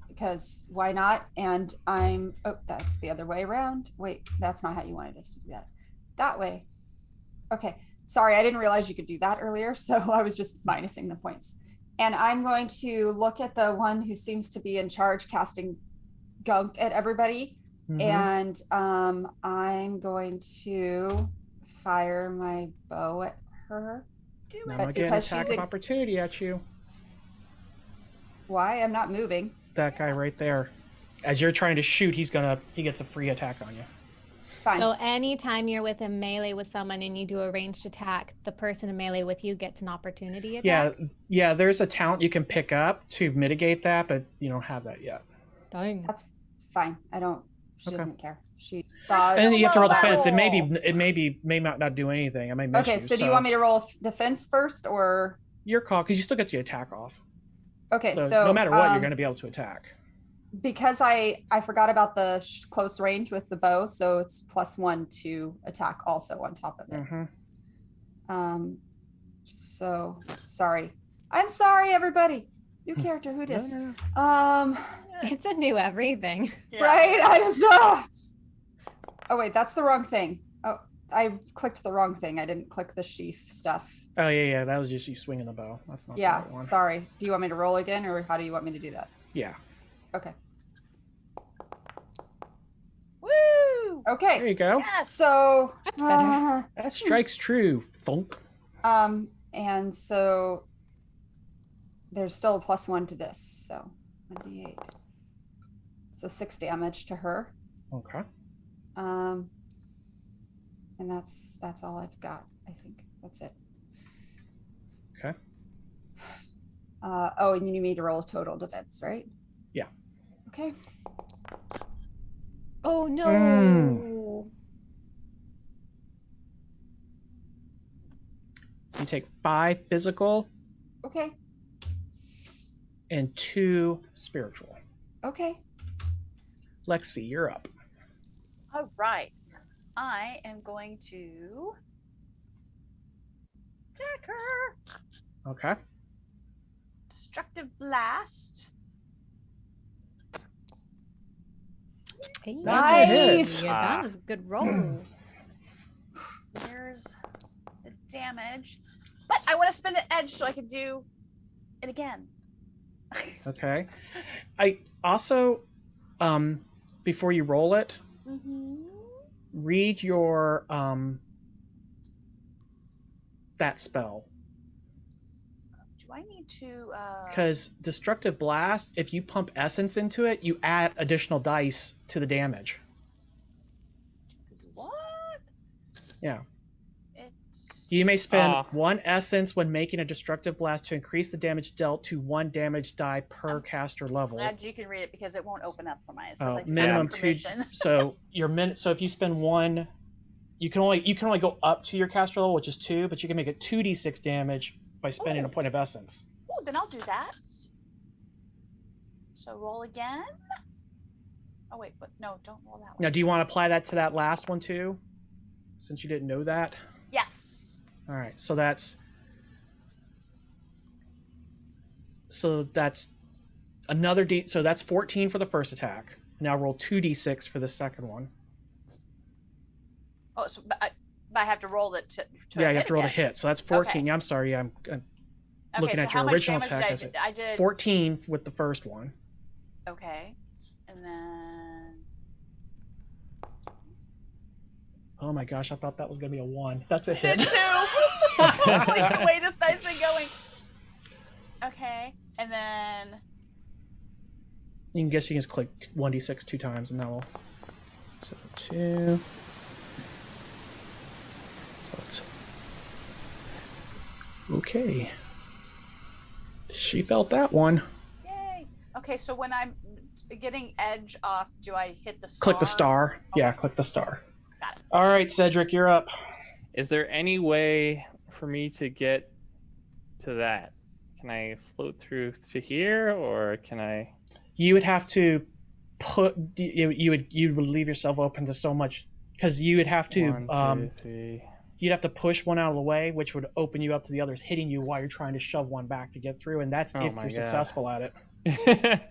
Because why not? And I'm. Oh, that's the other way around. Wait, that's not how you wanted us to do that. That way. Okay. Sorry, I didn't realize you could do that earlier, so I was just minusing the points. And I'm going to look at the one who seems to be in charge casting gunk at everybody. And I'm going to fire my bow at her. Do I'm it. gonna get an attack of opportunity at you. Why? I'm not moving. That guy right there. As you're trying to shoot, he gets a free attack on you. Fine. So anytime you're with a melee with someone and you do a ranged attack, the person in melee with you gets an opportunity attack? Yeah, there's a talent you can pick up to mitigate that, but you don't have that yet. Dang. That's fine. She Okay. doesn't care. She saw. And then you have to roll Roll. defense. It may not do anything. I may miss Okay, you. so do you want me to roll defense first, or? Your call, because you still get the attack off. Okay, So, so no matter what, you're going to be able to attack. because I forgot about the close range with the bow, so it's +1 to attack also on top of it. So sorry. I'm sorry, everybody. New character, who dis? No. It's a new everything. Yeah. Right? I just Oh wait, that's the wrong thing. Oh, I clicked the wrong thing. I didn't click the sheath stuff. Oh yeah, that was just you swinging the bow. That's not the Yeah, right one. sorry. Do you want me to roll again, or how do you want me to do that? Yeah. Okay. Woo! Okay. There you go. Yes. So better. That strikes true. Thunk. and so there's still a +1 to this, so 1d8. So 6 damage to her. Okay. And that's all I've got, I think. That's it. Okay. Oh, and you need me to roll total defense, right? Yeah. Okay. Oh no. You take 5 physical Okay. and 2 spiritual. Okay. Lexi, you're up. All right. I am going to attack her. Okay. Destructive blast. Hey, That's a hit. Nice. Yeah, that was a good roll. There's the damage. But I want to spin the edge so I can do it again. Okay. I also, before you roll it, read your that spell. Do I need to Because destructive blast, if you pump essence into it, you add additional dice to the damage. what? Yeah. It's You may spend 1 essence when making a destructive blast to increase the damage dealt to 1 damage die per caster level. glad you can read it because it won't open up for my Oh, minimum 2. So so if you spend 1, you can only go up to your caster level, which is 2, but you can make it 2d6 damage by spending a point of essence. Oh, then I'll do that. So roll again. Oh wait, but no, don't roll that one. Now, do you want to apply that to that last one too? Since you didn't know that. Yes. All right, so that's another d. So that's 14 for the first attack. Now roll 2d6 for the second one. Oh, so but I have to roll it to Yeah, hit you have to roll the again. hit. So that's 14. Okay. Yeah, I'm sorry. I'm Okay, looking so at how your much original damage attack. did I did 14 with the first one. Okay, and then Oh my gosh, I thought that was gonna be a 1. That's a did hit. two. Like the way this dice been going. Okay, and then You can guess you can just click 1d6 2 times and that will. So 2. So it's. Okay. She felt that one. yay. Okay, so when I'm getting edge off, do I hit the star? Click the star. Yeah, Okay. click the star. Got it. All right, Cedric, you're up. Is there any way for me to get to that? Can I float through to here, or can I? You would have to you would leave yourself open to so much because you would have to 1, 2, 3. you'd have to push one out of the way, which would open you up to the others hitting you while you're trying to shove one back to get through, and that's Oh if my you're God. successful at it.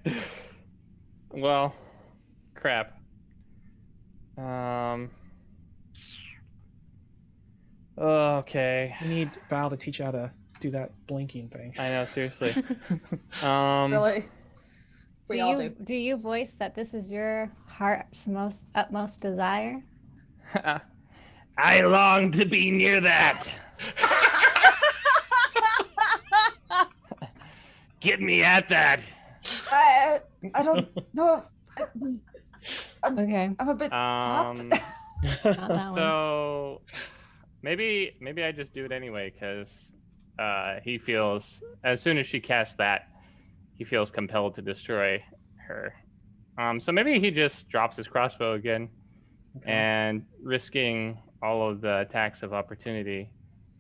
Well, crap. Okay. We need Val to teach you how to do that blinking thing. I know, seriously. Really? We all do. Do you voice that this is your heart's utmost desire? I long to be near that. Get me at that. I don't know. Okay. I'm a bit tapped. Not that one. So maybe I just do it anyway because he feels, as soon as she casts that, he feels compelled to destroy her. So maybe he just drops his crossbow again, and risking all of the attacks of opportunity,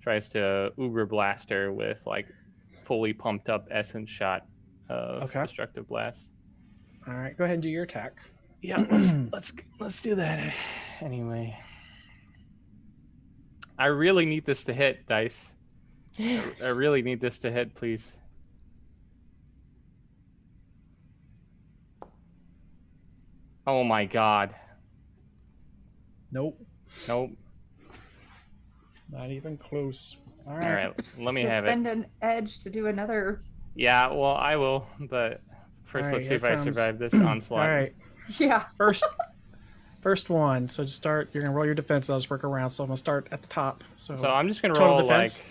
tries to uber blast her with like fully pumped up essence shot of destructive blast. All right, go ahead and do your attack. Yeah, let's do that anyway. I really need this to hit, Dice. I really need this to hit, please. Oh my god. Nope. Nope. Not even close. All All right. right, let me Could have spend it. an edge to do another. Yeah, well, I will, but first All right, let's see here if I comes- survive this All onslaught. right. Yeah. First one. So just start. You're gonna roll your defense. I'll just work around. So I'm gonna start at the top. So So I'm just gonna total roll defense.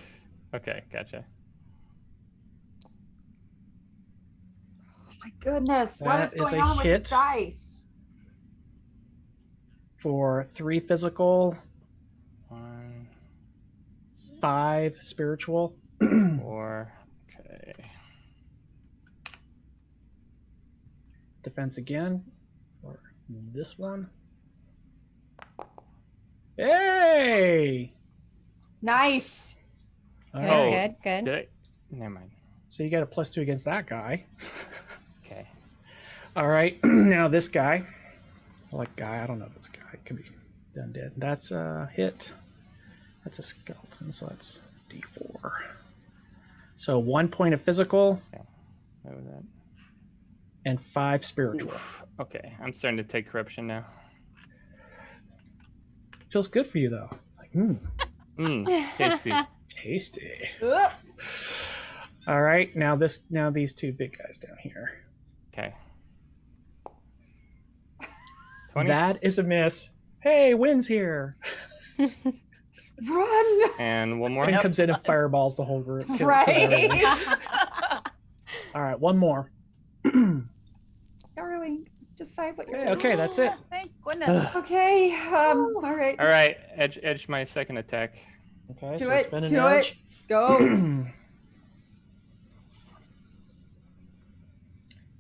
like. Okay, gotcha. Oh my goodness. What That is is going a on with hit. the dice? for 3 physical, 1, 5 spiritual. 4. Okay. Defense again for this one. Hey! Nice. All Good, right. good. Did I? Never mind. So you got a +2 against that guy. Okay. All right. Now this guy. Like guy, I don't know this guy. It could be undead. That's a hit. That's a skeleton, so that's D4. So 1 point of physical What was that? and 5 spiritual. Okay, I'm starting to take corruption now. Feels good for you though. Like, Tasty. tasty. Ugh. All right, now these two big guys down here. Okay. 20. That is a miss. Hey, wind's here. Run. And one more. Wind comes in and fireballs the whole group. Kills Right. everybody. All right, one more. Darling, decide what you're Okay, doing. okay, that's it. Thank goodness. Okay. All right. All right, edge my second attack. Okay, Do so it, spin an do it. edge. Go.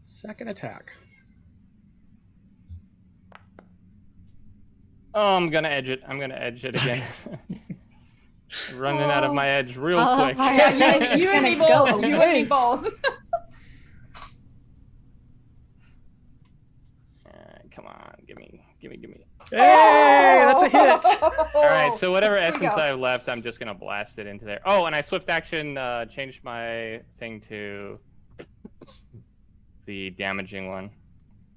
Second attack. Oh, I'm gonna edge it. I'm gonna edge it again. Running out of my edge real Oh, quick. hi. Yeah, you and me Gonna both. go You and me away. both. Come on, give me. Hey, that's a hit. All right, so whatever Here we essence go. I have left, I'm just gonna blast it into there. Oh, and I swift action changed my thing to the damaging one,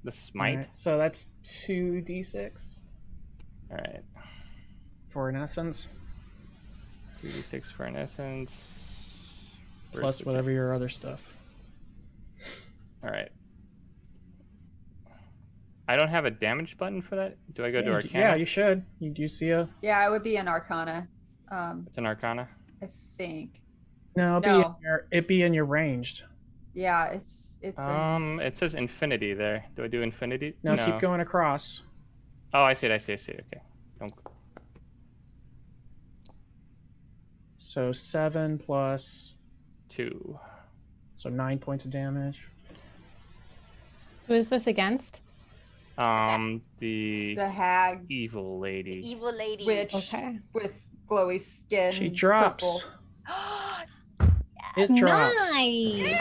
the smite. All right, so that's 2d6 All right, for an essence, 2d6 for an essence. plus whatever your other stuff. All right. I don't have a damage button for that. Do I go to Arcana? Yeah, you should. You do see a Yeah, it would be an Arcana. It's an Arcana. I think. no? No. It'd be in your ranged. Yeah, it's. in- It says infinity there. Do I do infinity? No, keep going across. Oh, I see it. Okay. Don't. So 7 plus, 2. so 9 points of damage. Who is this against? The the hag evil lady. Evil lady. witch Okay. with glowy skin. She drops. purple. It drops. Nice.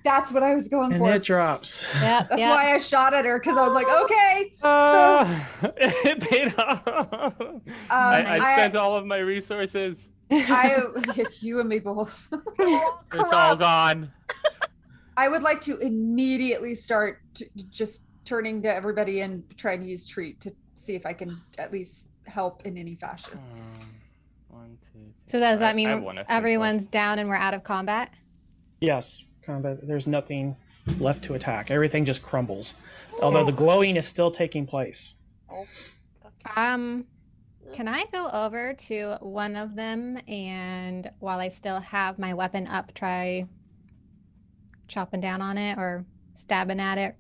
That's what I was going And for. it drops. Yep, That's yep. why I shot at her because I was like, okay. It paid off. I spent all of my resources. It's you and me both. It's all gone. I would like to immediately start just turning to everybody and trying to use treat to see if I can at least help in any fashion. 1, 2, 3. So does that I have mean one FP everyone's down and we're out of combat? Yes, combat. There's nothing left to attack. Everything just crumbles. Although the glowing is still taking place. Oh, Can I go over to one of them and while I still have my weapon up, try chopping down on it or stabbing at it?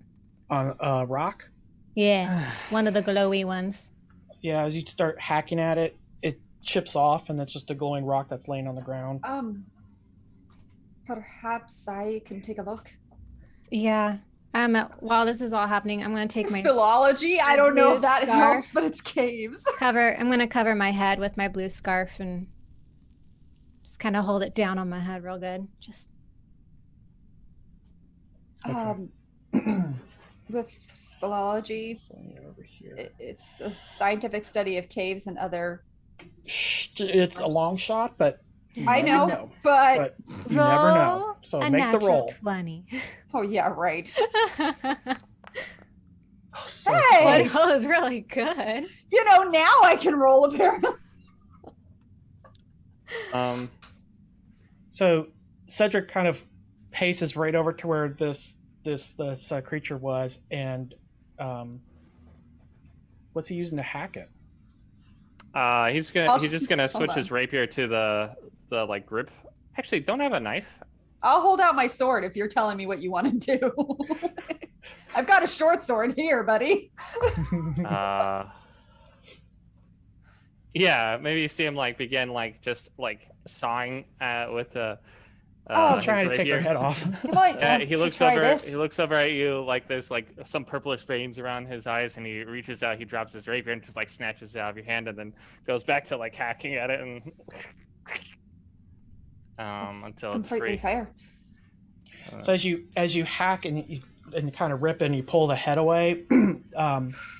On rock? Yeah, one of the glowy ones. Yeah, as you start hacking at it, it chips off and it's just a glowing rock that's laying on the ground. Perhaps I can take a look. Yeah. While this is all happening, I'm gonna take my Speleology? I don't know if that blue helps, scarf. but it's caves. I'm gonna cover my head with my blue scarf and just kind of hold it down on my head real good. Just Okay. With speleology, So you're over here. it's a scientific study of caves and other. It's a long shot, but you I never know, but you never know. roll So a make the natural roll. 20. oh yeah, right. Oh, so Hey! close. That was really good. You know, now I can roll apparently. So Cedric kind of paces right over to where this creature was, and what's he using to hack it? He's I'll just gonna hold switch on. his rapier to the like grip. Actually, don't have a knife. I'll hold out my sword if you're telling me what you want to do. I've got a short sword here, buddy. Yeah, maybe you see him like begin like just like sawing with the. He's trying to take her head off. You might Yeah, want he to looks try over. this. He looks over at you like there's like some purplish veins around his eyes, and he reaches out. He drops his rapier and just like snatches it out of your hand, and then goes back to like hacking at it and It's until it's completely free. fair. So as you hack and you kind of rip and you pull the head away,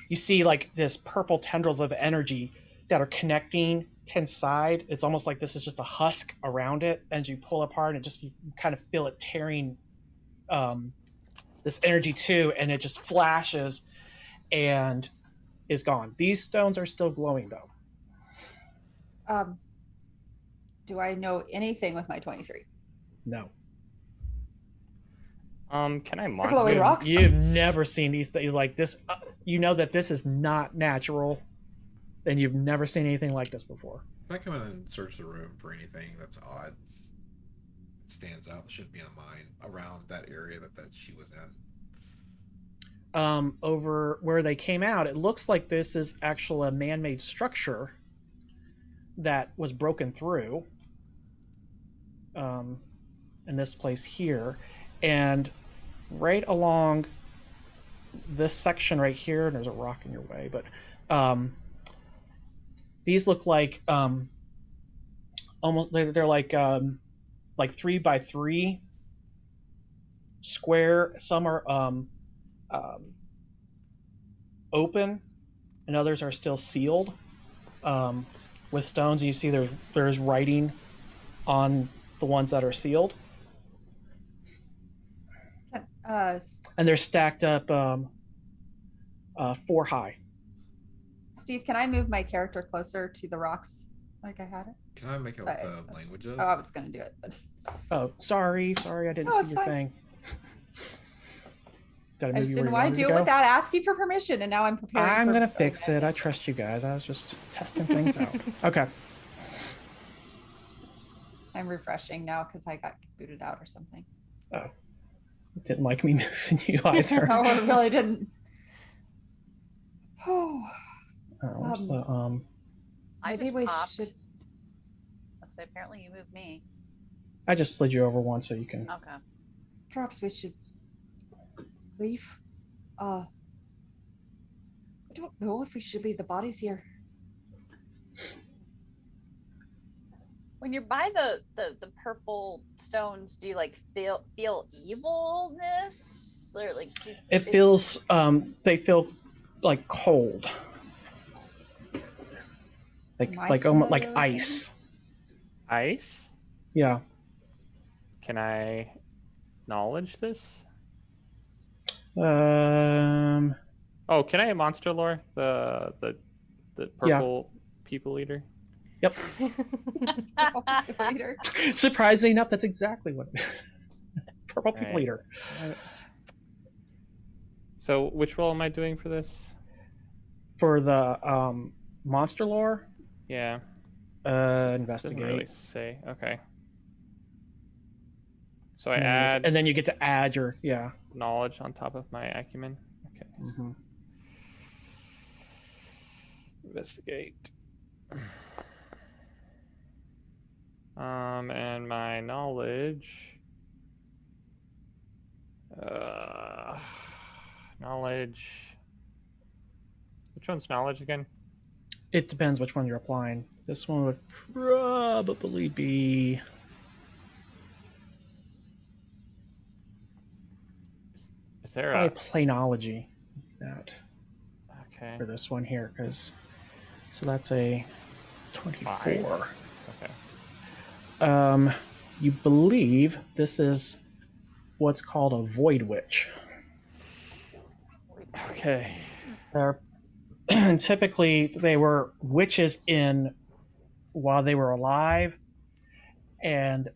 you see like this purple tendrils of energy that are connecting to inside. It's almost like this is just a husk around it. As you pull apart, and just you kind of feel it tearing this energy too, and it just flashes and is gone. These stones are still glowing though. Do I know anything with my 23? No. Can I mark glowing them? rocks? You've never seen these things like this. You know that this is not natural, and you've never seen anything like this before. If I come in and search the room for anything that's odd, stands out, shouldn't be in a mine around that area that she was in. Over where they came out, it looks like this is actually a man-made structure that was broken through in this place here, and right along this section right here, and there's a rock in your way, but these look like almost they're like 3x3 square. Some are open, and others are still sealed with stones. And you see there's writing on the ones that are sealed, and they're stacked up 4 high. Steve, can I move my character closer to the rocks like I had it? Can I make out Right, what so- the language of? Oh, I was going to do it, but Oh, sorry, I didn't No, see it's your fine. thing. Did I I move just you where didn't you want wanted to do go? it without asking for permission, and now I'm prepared. I'm gonna fix it. I trust you guys. I was just testing things out. Okay. I'm refreshing now because I got booted out or something. Didn't like me moving you either. No, I really didn't. Oh, Where's the I maybe just we popped. should. So apparently you moved me. I just slid you over one so you can. Okay. Perhaps we should leave. I don't know if we should leave the bodies here. When you're by the purple stones, do you like feel evilness or like? It feels they feel like cold, Am I like almost like familiar with ice. Ice? Yeah. Can I knowledge this? Um. Oh, can I monster lore the purple people eater? Yep. Later. Surprisingly enough, that's exactly what. Purple people Right. eater. So which role am I doing for this? For the monster lore, Yeah. Doesn't investigate. really say. Okay. So I And then, add and then you get to add your knowledge on top of my acumen. Okay. Mm-hmm. Investigate. And my knowledge. Knowledge. Which one's knowledge again? It depends which one you're applying. This one would probably be. Is there Probably a planology that okay? for this one here, because so that's a 24. Okay. You believe this is what's called a void witch. Okay. They're typically they were witches in while they were alive and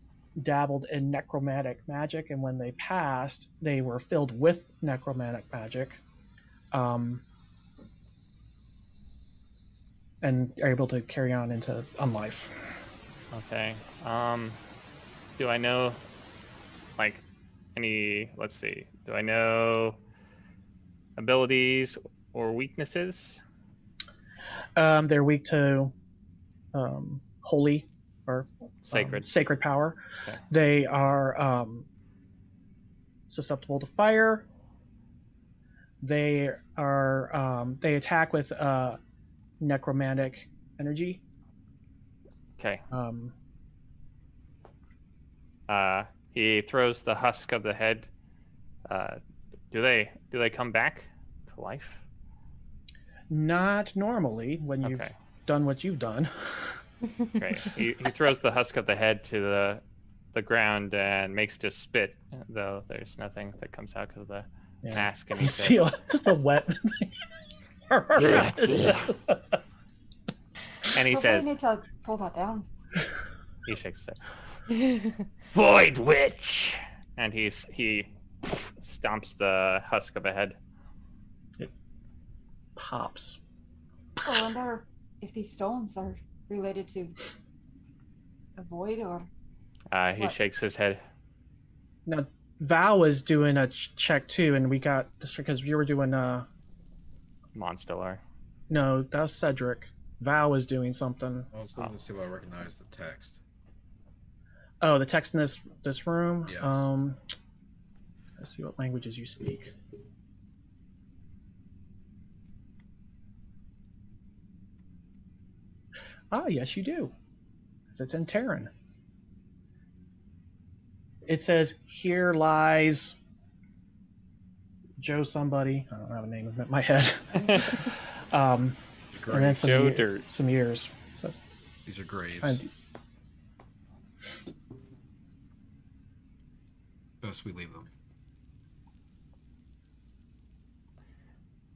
dabbled in necromantic magic, and when they passed, they were filled with necromantic magic, and are able to carry on into life. Okay. Do I know, like, any? Let's see. Do I know abilities or weaknesses? They're weak to holy or Sacred. sacred power. Okay. They are susceptible to fire. They are they attack with necromantic energy. Okay. Um, He throws the husk of the head. Do they come back to life? not normally when you've Okay. done what you've done. Great. He throws the husk of the head to the ground and makes just spit, though there's nothing that comes out because of the Yeah. mask. And You he see says, just a wet. and he Probably says, need to pull that down. he shakes his head. Void witch, and he stomps the husk of a head. Pops. I wonder if these stones are related to a void or He What? shakes his head. Now, Val was doing a check too, and we got just because you were doing Monster. no, that was Cedric. Val was doing something. I was looking to see if I recognize the text. Oh, the text in this room. Yes. Let's see what languages you speak. Ah, yes, you do. 'Cause it's in Terran. It says, "Here lies Joe somebody." I don't have a name in my head. And then some Joe Dirt. some years. So These are graves. and Best we leave them.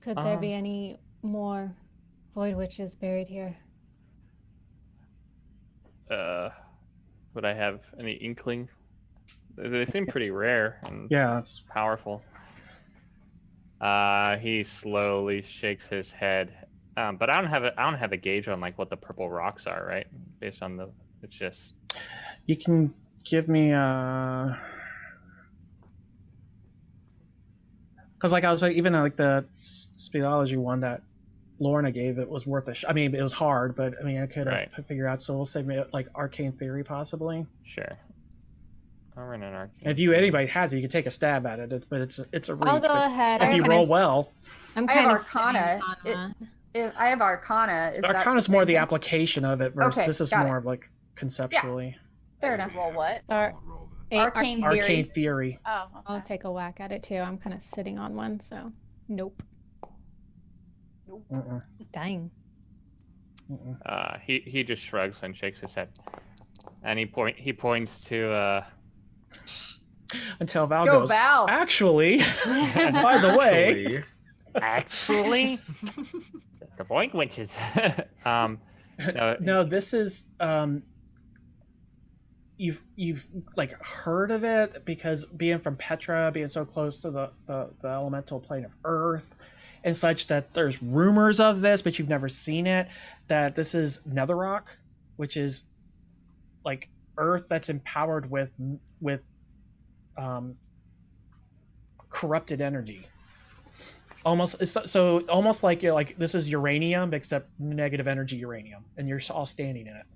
Could there be any more void witches buried here? Would I have any inkling? They seem pretty rare and yeah, it's, powerful. He slowly shakes his head. But I don't have a gauge on like what the purple rocks are, right? Based on it's just you can give me because like I was like even like the speleology one that Lorna gave it was worth a I mean it was hard, but I mean I could have Right. figured out. So we'll say like arcane theory possibly. sure. I'll run an arcane. If anybody has it, you can take a stab at it, but it's a reach. I'll go but ahead. if I'm you kinda roll s- well, I'm I have kind of Arcana. If I have Arcana, is that Arcana's the more same the thing? application of it versus Okay, this is got it. more of like conceptually. Fair enough. Roll what? Ar- I'll roll that. eight Arcane arcane. theory. Arcane theory. Oh, I'll okay. take a whack at it too. I'm kind of sitting on one, so nope. Mm-mm, Dang. mm-mm. He just shrugs and shakes his head, and he points to Until Val Go goes. Val. Actually, by the way, Actually, actually the void witches. No, this is you've like heard of it because being from Petra, being so close to the elemental plane of Earth and such, that there's rumors of this, but you've never seen it. That this is Netherrock, which is like Earth that's empowered with corrupted energy. Almost so almost like you're like this is uranium except negative energy uranium, and you're all standing in it.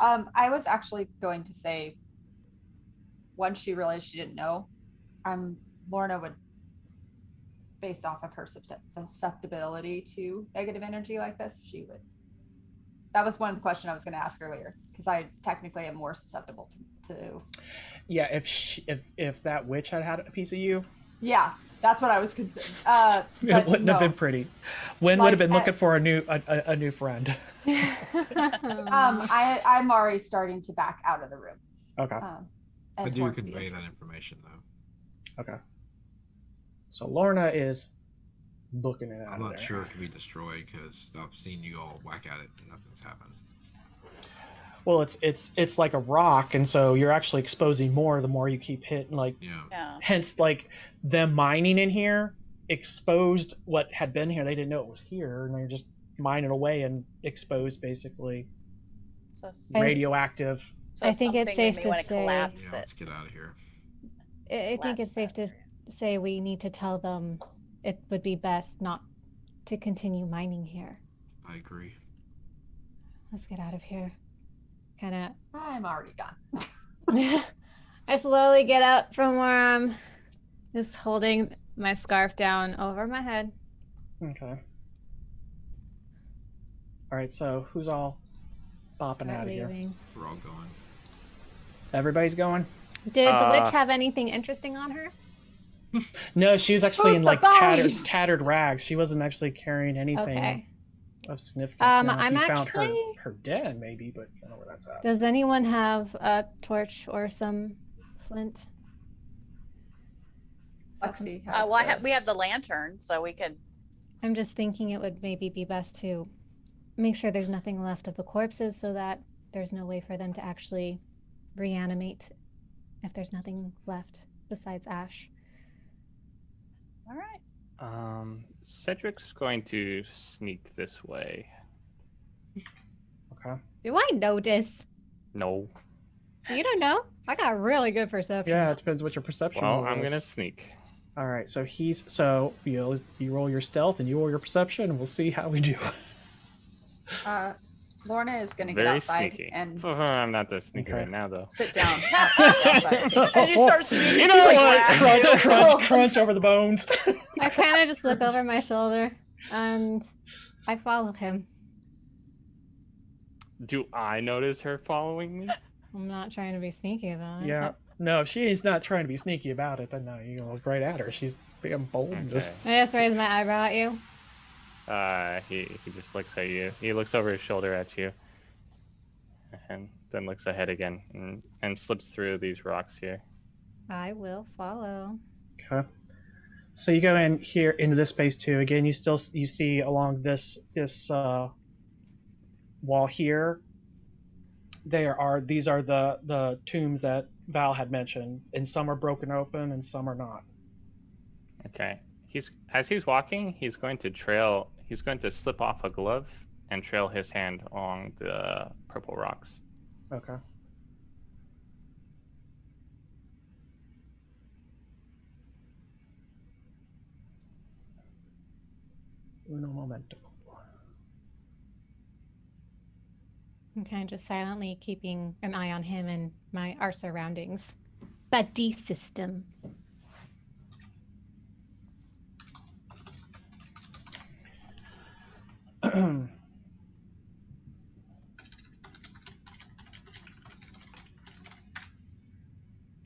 I was actually going to say, once she realized she didn't know, Lorna would, based off of her susceptibility to negative energy like this, she would. That was one of the questions I was going to ask earlier, because I technically am more susceptible to. Yeah, if that witch had a piece of you. Yeah, that's what I was concerned. It wouldn't have been pretty. Wynn would have been looking for a new friend. I'm already starting to back out of the room. Okay. I do convey that information though. Okay. So Lorna is booking it out. I'm not there. sure it can be destroyed because I've seen you all whack at it and nothing's happened. Well, it's like a rock, and so you're actually exposing more the more you keep hitting. Like, Yeah. hence, like them mining in here exposed what had been here. They didn't know it was here, and they're just mining away and exposed basically So, radioactive. I think it's something made safe me to wanna say- collapse Yeah, it. let's get out of here. I think it's safe Collapse to that say we need to tell them it would be best not to continue mining here. I agree. Let's get out of here. Kind I'm already gone. of. I slowly get up from where I'm just holding my scarf down over my head. Okay. All right. So who's all bopping Start out of here? leaving. We're all going. Everybody's going. Did the witch have anything interesting on her? No, she was actually in the like bodies! tattered rags. She wasn't actually carrying anything Okay. of significance. I'm Now, if you found actually- her den, maybe, but I don't know where that's at. Does anyone have a torch or some flint? Is that Lexi has Well, the- we have the lantern, so we could. I'm just thinking it would maybe be best to make sure there's nothing left of the corpses so that there's no way for them to actually reanimate if there's nothing left besides ash. All right. Cedric's going to sneak this way. Okay. Do I notice? No. You don't know? I got really good perception. Yeah, it depends what your perception Well, roll I'm is. gonna sneak. All right, so you roll your stealth and you roll your perception, and we'll see how we do. Lorna is going to get Very outside sneaky. and I'm not that sneaky Okay. right now, though. sit down outside. And you start sneaking. You know like what? that. Crunch, crunch, crunch over the bones. I kind of just look over my shoulder and I follow him. Do I notice her following me? I'm not trying to be sneaky about it. Yeah. No, she's not trying to be sneaky about it. Then no, you look right at her. She's being bold and just. Okay. I just raise my eyebrow at you. He just looks at you. He looks over his shoulder at you, and then looks ahead again and slips through these rocks here. I will follow. Okay. So you go in here into this space too. Again, you see along this wall here. These are the tombs that Val had mentioned, and some are broken open and some are not. Okay. As he's walking, he's going to slip off a glove and trail his hand along the purple rocks. Okay. Uno momento. I'm kind of just silently keeping an eye on him and our surroundings. Buddy system.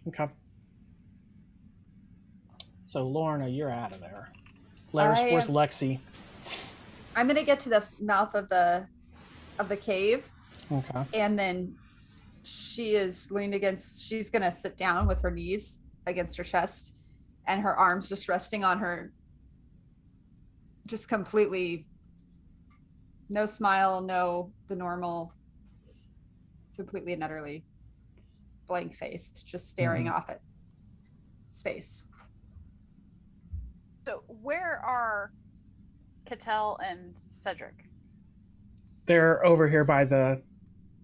Okay. So Lorna, you're out of there. Where's Lexi? I'm going to get to the mouth of the cave, Okay. and then she is leaned against. She's going to sit down with her knees against her chest, and her arms just resting on her, just completely No smile, no the normal, completely and utterly blank faced, just staring off at space. So where are Cattell and Cedric? They're over here by the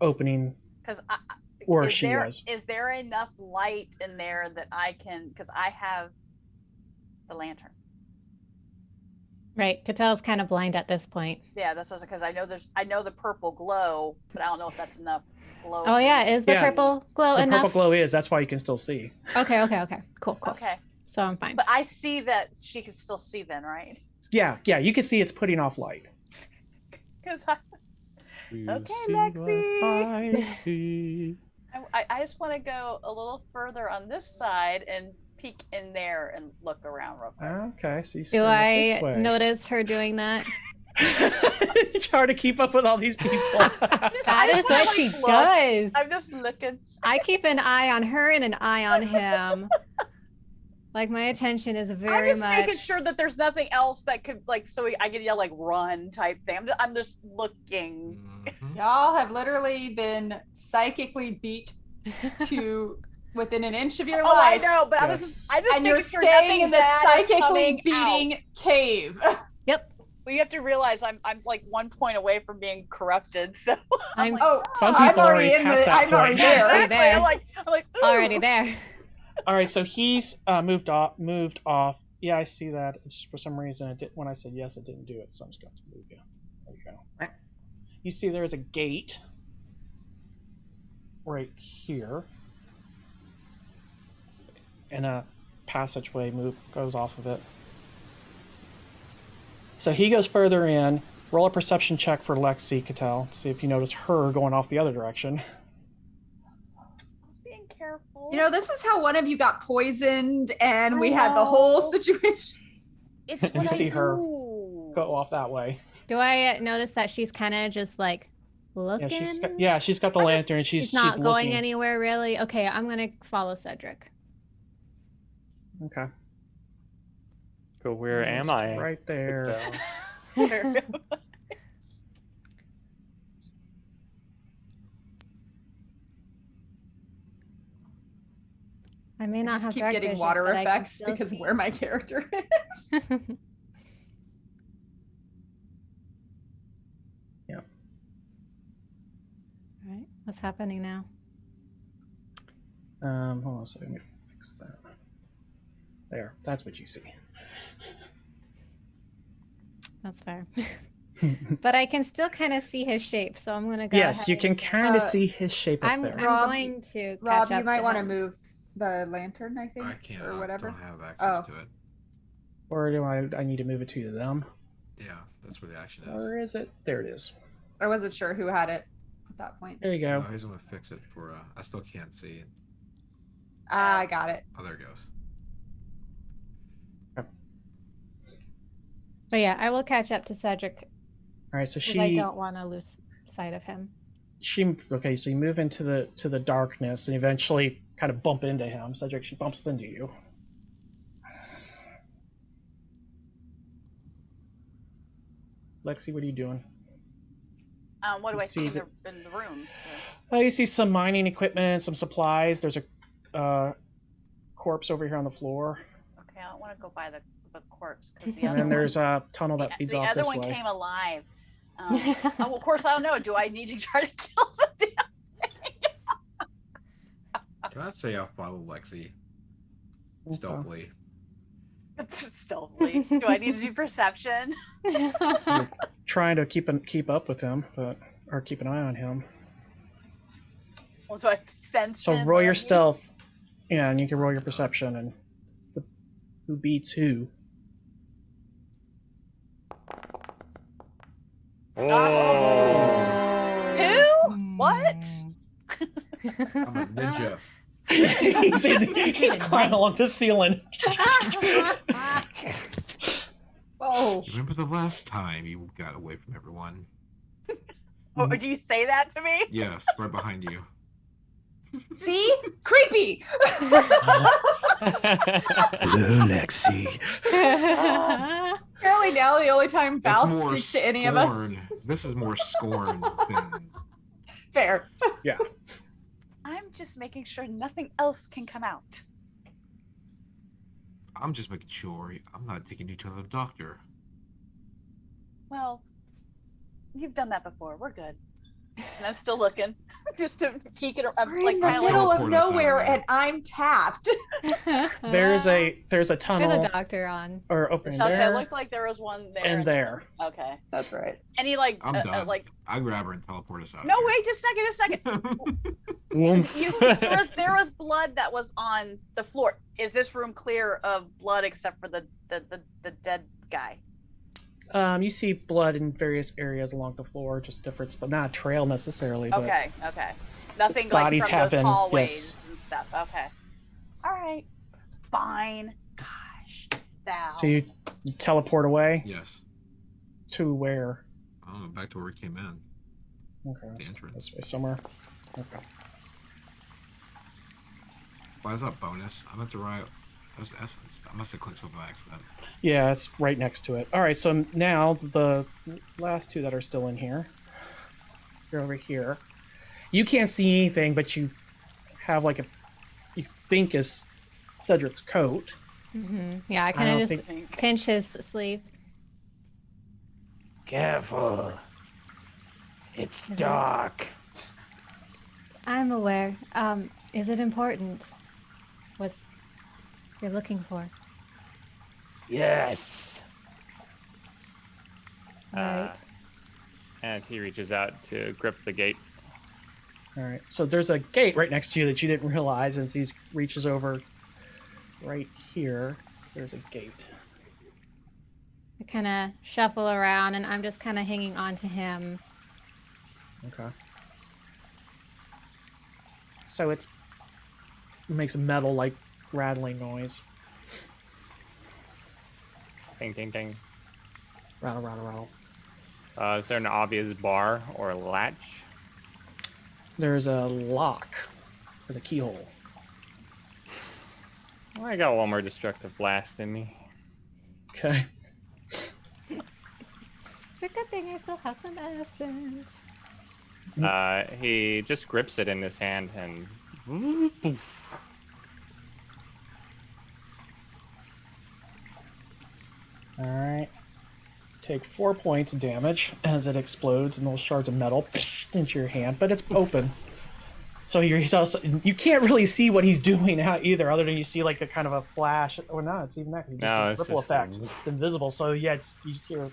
opening Because where she was. Is there enough light in there that I can? Because I have the lantern. Right. Cattell's kind of blind at this point. Yeah, that's because I know the purple glow, but I don't know if that's enough glow. Oh yeah, is the purple glow The enough? purple glow is. That's why you can still see. Okay. Cool. Okay. So I'm fine. But I see that she can still see then, right? Yeah. You can see it's putting off light. Because You Okay, see Lexi. what I see. I just want to go a little further on this side and peek in there and look around real quick. Okay, so you Do it I this way. notice her doing that? It's hard to keep up with all these people. That is what she does. I'm just looking. I keep an eye on her and an eye on him. Like my attention is very I'm just much. making sure that there's nothing else that could I could yell like run type thing. I'm just looking. Y'all have literally been psychically beat to within an inch of your Oh, I life. know, but Yes. I'm just And making you're sure staying nothing in the bad is psychically coming beating out. cave. Yep. Well, you have to realize I'm like 1 point away from being corrupted. So I'm Oh, Some I'm people already in past the. that I'm already point. there. Already there. I'm like ooh. already there. All right, so he's moved off. Yeah, I see that. It's for some reason, when I said yes, it didn't do it. So I'm just going to move you. There you go. You see, there's a gate right here, and a passageway goes off of it. So he goes further in. Roll a perception check for Lexi Cattell. See if you notice her going off the other direction. Just being careful. You know, this is how one of you got poisoned, and we I had the whole know. situation. It's You what I see her do. go off that way. Do I notice that she's kind of just like looking? She's got the lantern. And She's not going looking. anywhere really. Okay, I'm gonna follow Cedric. Okay. But where am I? Right there. I may I not just have keep dark getting vision, water but I can effects still because see. of where my character is. Yep. All right, what's happening now? Hold on a second. Let me fix that. There. That's what you see. That's fair. But I can still kind of see his shape, so I'm gonna go. Yes, ahead you can and- kind of see his shape up I'm there. Rob- going to catch Rob, you up might to want to him. move the lantern, I think, I can't. or I whatever. don't have access Oh. to it. Or do I need to move it to them? Yeah, that's where the action is. Or is it? There it is. I wasn't sure who had it at that point. There you No, go. here's gonna fix it for. I still can't see it. I got it. Oh, there it goes. But yeah, I will catch up to Cedric All right, so because I don't want to lose sight of him. okay, so you move into the darkness and eventually kind of bump into him. Cedric, she bumps into you. Lexi, what are you doing? What do You I see see in the room? You see some mining equipment, some supplies. There's a corpse over here on the floor. Okay, I don't want to go by the corpse because the And other then there's a tunnel that one, leads the off other this one way. came alive. Oh, well, of course, I don't know. Do I need to try to kill the damn Can I say I'll follow Lexi stealthily? stealthily? Do I need to do perception? Trying to keep up with him, or keep an eye on him. Well, so I sense. So him roll your already? stealth. Yeah, and you can roll your perception, and it's who beats who. Who? What? I'm a ninja. he's climbing along the ceiling. Oh, Remember the last time you got away from everyone? Oh, do you say that to me? Yes, right behind you. see? Creepy! Hello, Lexi. Apparently right now the only time That's Val more speaks to any of us. scorn. This is more scorn than. Fair. Yeah. I'm just making sure nothing else can come out. I'm just making sure I'm not taking you to the doctor. Well, you've done that before. We're good. And I'm still looking, just to peek it. I'm We're like, in the kinda middle of teleport us out of nowhere there. and I'm tapped. There's a There's tunnel a doctor on. or opening Chelsea, it there looked like there was one there and there. Okay. That's right. Any like, I'm done. like? I grab her and teleport us out. No, wait, just a second. There was blood that was on the floor. Is this room clear of blood except for the dead guy? You see blood in various areas along the floor, just different, but not a trail necessarily. But Okay. Nothing Bodies like from have those been- hallways yes. and stuff. Okay. All right. Fine. Gosh, Val. So you teleport away Yes. to where? Oh, back to where we came in. Okay, The entrance. this way somewhere. Okay. Why is that bonus? I meant to write. That was essence. I must have clicked something by accident. Yeah, it's right next to it. All right, so now the last two that are still in here. You're over here. You can't see anything, but you have like you think is Cedric's coat. Yeah, I I kind don't of just think- pinch his sleeve. Careful. It's Is it- dark. I'm aware. Is it important? What's you're looking for? Yes. Right. And he reaches out to grip the gate. All right, so there's a gate right next to you that you didn't realize, and he reaches over right here. There's a gate. I kind of shuffle around, and I'm just kind of hanging on to him. Okay. So it makes a metal like rattling noise. Ding, ding, ding. Rattle, rattle, rattle. Is there an obvious bar or latch? There's a lock with a keyhole. Well, I got one more destructive blast in me. Okay. It's a good thing I still have some essence. He just grips it in his hand and. All right. Take 4 points of damage as it explodes and those shards of metal into your hand, but it's open. So he's also, you can't really see what he's doing out either, other than you see like a kind of a flash. Or no, it's even that. It's just No, a it's ripple just- effect. It's invisible. So yeah, you hear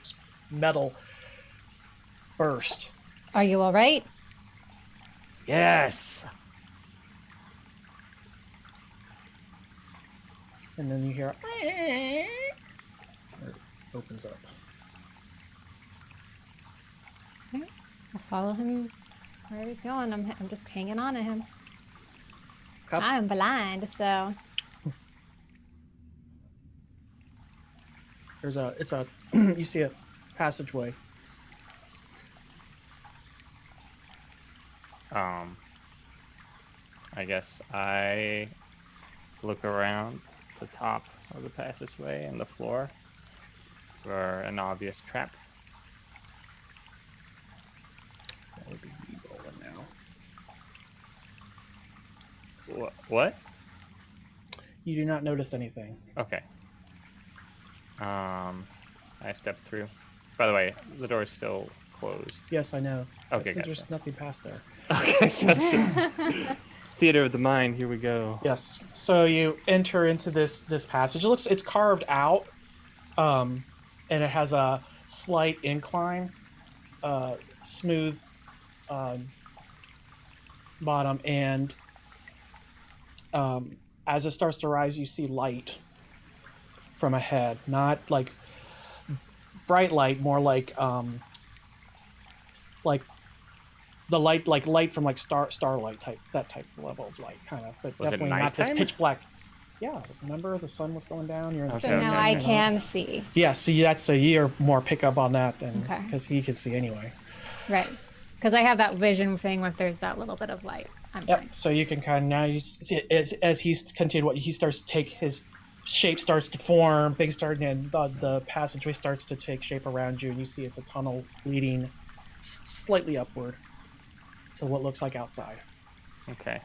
metal burst. Are you all right? Yes. And then you hear it opens up. I'll follow him where he's going. I'm just hanging on to him. Cup. I'm blind, so There's a you see a passageway. I guess I look around the top of the passageway and the floor for an obvious trap. That would be me rolling now. What? You do not notice anything. Okay. I step through. By the way, the door's still closed. Yes, I know. Okay, That's 'cause gotcha. there's nothing past there. Okay, gotcha. Theater of the mind. Here we go. Yes. So you enter into this passage. It's carved out, and it has a slight incline, smooth bottom, and as it starts to rise, you see light from ahead. Not like bright light, more like the light from like starlight type, that type of level of light, kind of, but Was it definitely not this nighttime? pitch black. Yeah, remember the sun was going down. You're in the so Okay, now okay, I okay. can see. Yeah, so that's a year more pickup on that than Okay. because he could see anyway. Right. Because I have that vision thing where there's that little bit of light. I'm Yep. fine. So you can kind of now you see as he's continued what he starts to take his shape starts to form, things start, and the passageway starts to take shape around you, and you see it's a tunnel leading slightly upward to what looks like outside. Okay.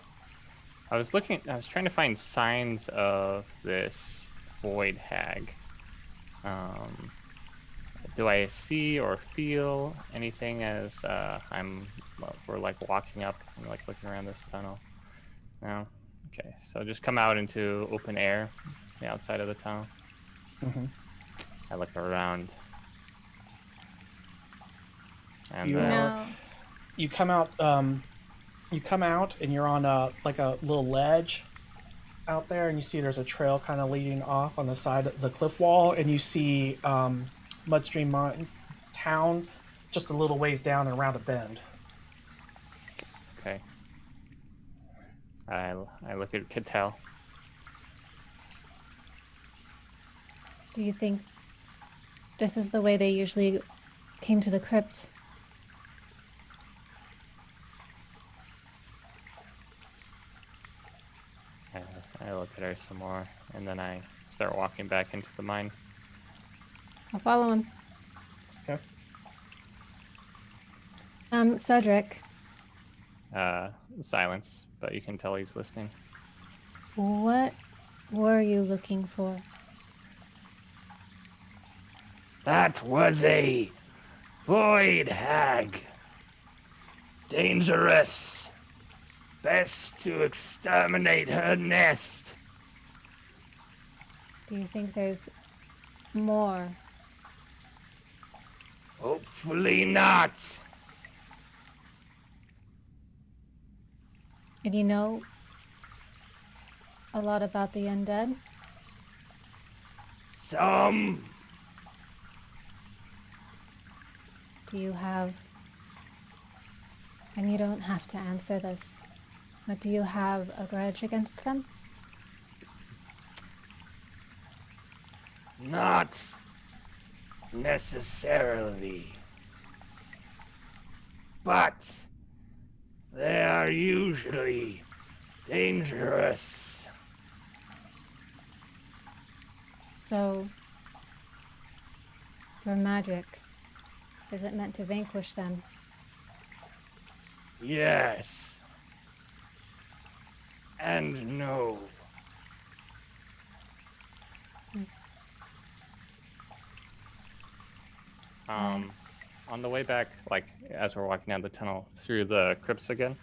I was trying to find signs of this void hag. Do I see or feel anything as we're like walking up and like looking around this tunnel? No? Okay, so just come out into open air, the outside of the tunnel. Mm-hmm. I look around. And you come out and you're on a little ledge out there, and you see there's a trail kind of leading off on the side of the cliff wall, and you see Mudstream Mountain town just a little ways down and around a bend. Okay. I look at Cattell. Do you think this is the way they usually came to the crypt? I look at her some more, and then I start walking back into the mine. I'll follow him. Okay. Cedric. Silence, but you can tell he's listening. What were you looking for? That was a void hag. Dangerous. Best to exterminate her nest. Do you think there's more? Hopefully not. And you know a lot about the undead? Some. Do you have, and you don't have to answer this, but do you have a grudge against them? Not necessarily. But they are usually dangerous. So, your magic, is it meant to vanquish them? Yes. And no. On the way back, like as we're walking down the tunnel through the crypts again,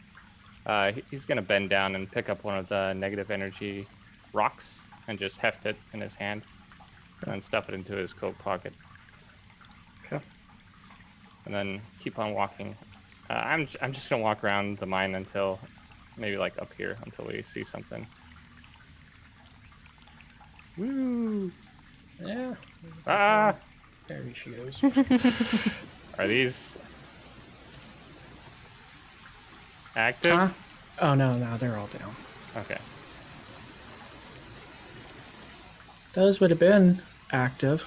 he's gonna bend down and pick up one of the negative energy rocks and just heft it in his hand, and then stuff it into his coat pocket. Okay. And then keep on walking. I'm just gonna walk around the mine until maybe like up here until we see something. Woo! Yeah. Ah! There she goes. Are these active? Huh? Oh no, they're all down. Okay. Those would have been active.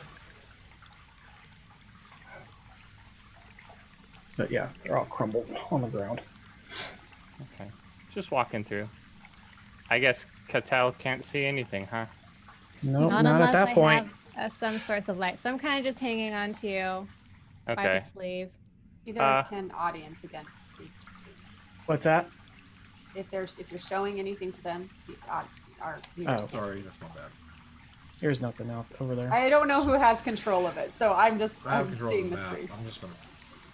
But yeah, they're all crumbled on the ground. Okay. Just walking through. I guess Cattell can't see anything, huh? No, Not not at unless that I point. have some source of light. So I'm kind of just hanging on to you by the Okay. sleeve. Either can audience again, Steve. What's that? If you're showing anything to them, our viewers Oh. can't Sorry, see. that's my bad. There's nothing out over there. I don't know who has control of it, so I'm I have control seeing of the the map. stream. I'm just gonna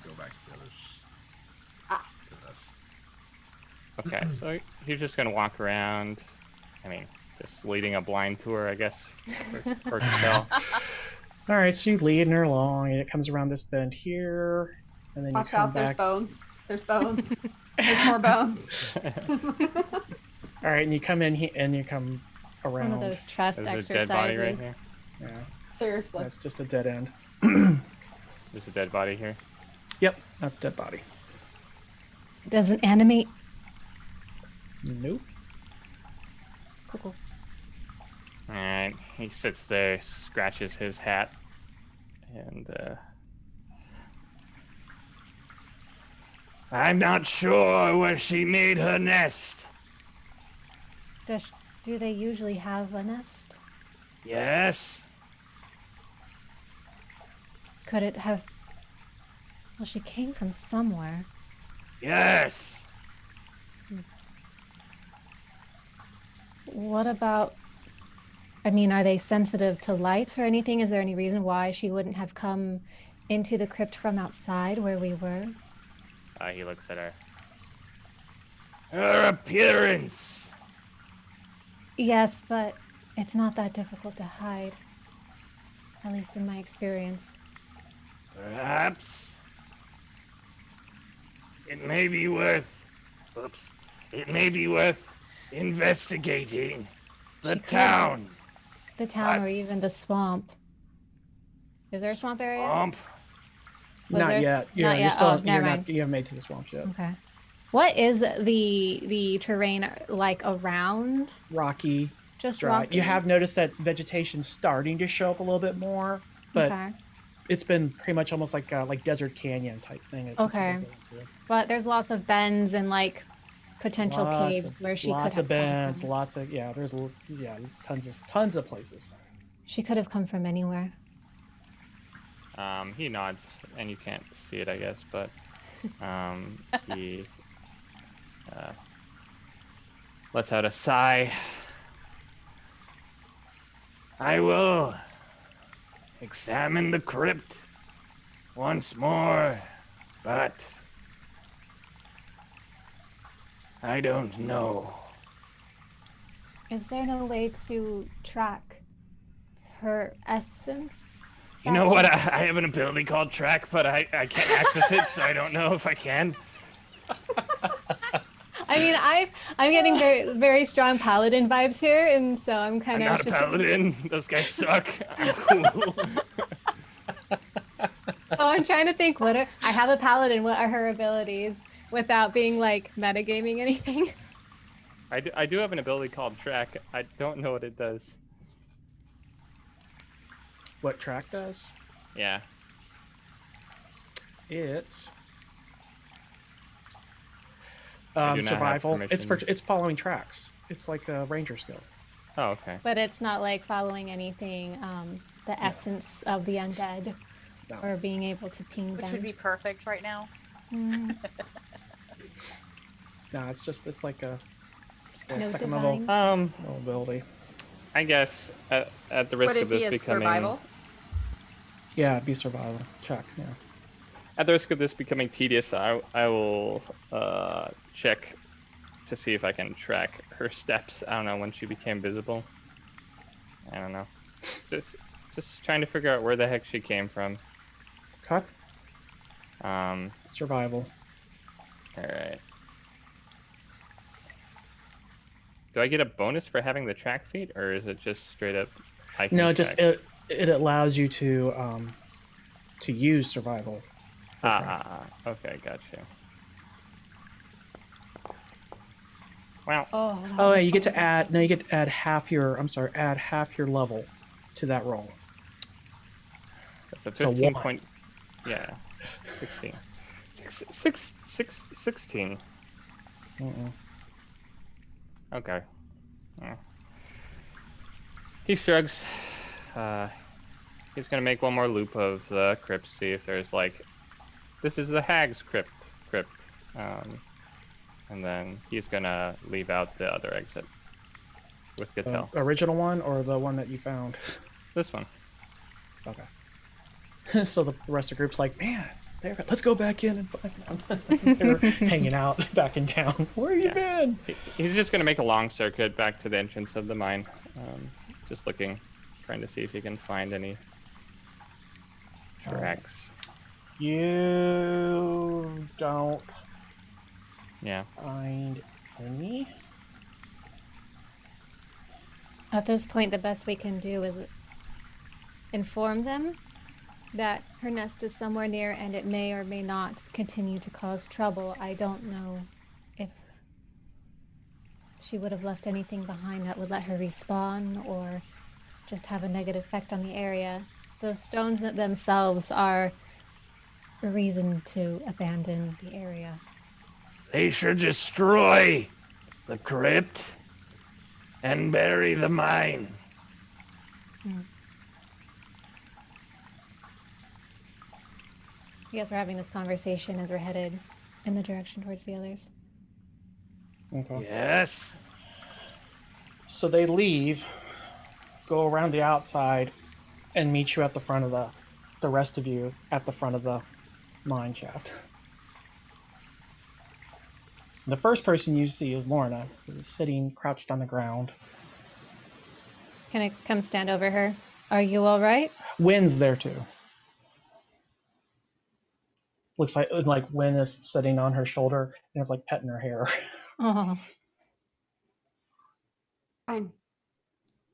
go back to the others. Ah. To this. Okay, so you're just gonna walk around. I mean, just leading a blind tour, I guess, for Cattell. All right, so you leading her along, and it comes around this bend here, and then Watch you come out, there's back. bones. There's bones. There's more bones. All right, and you come in and you come One around. of those trust There's a dead body right exercises. here. Yeah, Seriously. that's just a dead end. There's a dead body here. Yep, that's a dead body. It doesn't animate. Nope. Cool. Alright, he sits there, scratches his hat, and I'm not sure where she made her nest. Do they usually have a nest? Yes. Could it have... Well, she came from somewhere. Yes. What about... I mean, are they sensitive to light or anything? Is there any reason why she wouldn't have come into the crypt from outside where we were? He looks at her. Her appearance. Yes, but it's not that difficult to hide. At least in my experience. Perhaps it may be worth. Oops. It may be worth investigating the She could. town. The town or What? even the swamp. Is there a swamp area? Swamp. Was Not there yet. not You're yet? still, Oh, you're never not, mind. you haven't made it to the swamp yet. Okay. What is the terrain like around? Rocky, Just dry. rocky? You have noticed that vegetation's starting to show up a little bit more, but Okay. it's been pretty much almost like desert canyon type thing. Okay. But there's lots of bends and like potential caves where she could lots have of come bends, from. lots of tons of places. She could have come from anywhere. He nods, and you can't see it, I guess, but he lets out a sigh. I will examine the crypt once more, but I don't know. Is there no way to track her essence? You know what? I have an ability called Track, but I can't access it, so I don't know if I can. I mean, I'm getting very, very strong paladin vibes here, and so I'm I'm kind of. not a paladin. Those guys suck. I'm cool. Oh, I'm trying to think. I have a paladin. What are her abilities without being like metagaming anything? I do have an ability called Track. I don't know what it does. What track does? Yeah. It I do not have survival. permissions. It's following tracks. It's like a ranger skill. Oh, okay. But it's not like following anything. The essence of the undead, No. or being able to ping Which them. would be perfect right now. Mm, No, it's like a no second divine. level ability. I guess at the risk Would of it be this a becoming survival? Yeah, it'd be survival check. Yeah. at the risk of this becoming tedious, I will check to see if I can track her steps. I don't know when she became visible. I don't know. Just trying to figure out where the heck she came from. Okay. All Survival. right. Do I get a bonus for having the track feat, or is it just straight up? I can No, just check? it allows you to use survival. Okay, gotcha. Wow. Oh. Oh, yeah, you get to add. No, you get to add half your. I'm sorry, add half your level to that roll. That's a So 15 one. point. Yeah. 16. 16. Mm-mm. Okay. Yeah. He shrugs. He's gonna make one more loop of the crypt, see if there's like, this is the hag's crypt. And then he's gonna leave out the other exit with The Gatel. original one or the one that you found? This one. Okay. So the rest of the group's like, man, let's go back in and find them. They're hanging out back in town. Where have you been? He's just gonna make a long circuit back to the entrance of the mine. Just looking, trying to see if he can find any tracks. You don't Yeah. find any. At this point, the best we can do is inform them that her nest is somewhere near and it may or may not continue to cause trouble. I don't know if she would have left anything behind that would let her respawn or just have a negative effect on the area. Those stones themselves are a reason to abandon the area. They should destroy the crypt and bury the mine. Hmm. You guys are having this conversation as we're headed in the direction towards the others. Okay. Yes. So they leave, go around the outside, and meet you at the front of the rest of you at the front of the mine shaft. The first person you see is Lorna, who's sitting crouched on the ground. Can I come stand over her? Are you all right? Wynn's there too. Looks like Wynn is sitting on her shoulder and is like petting her hair. Oh, Fine.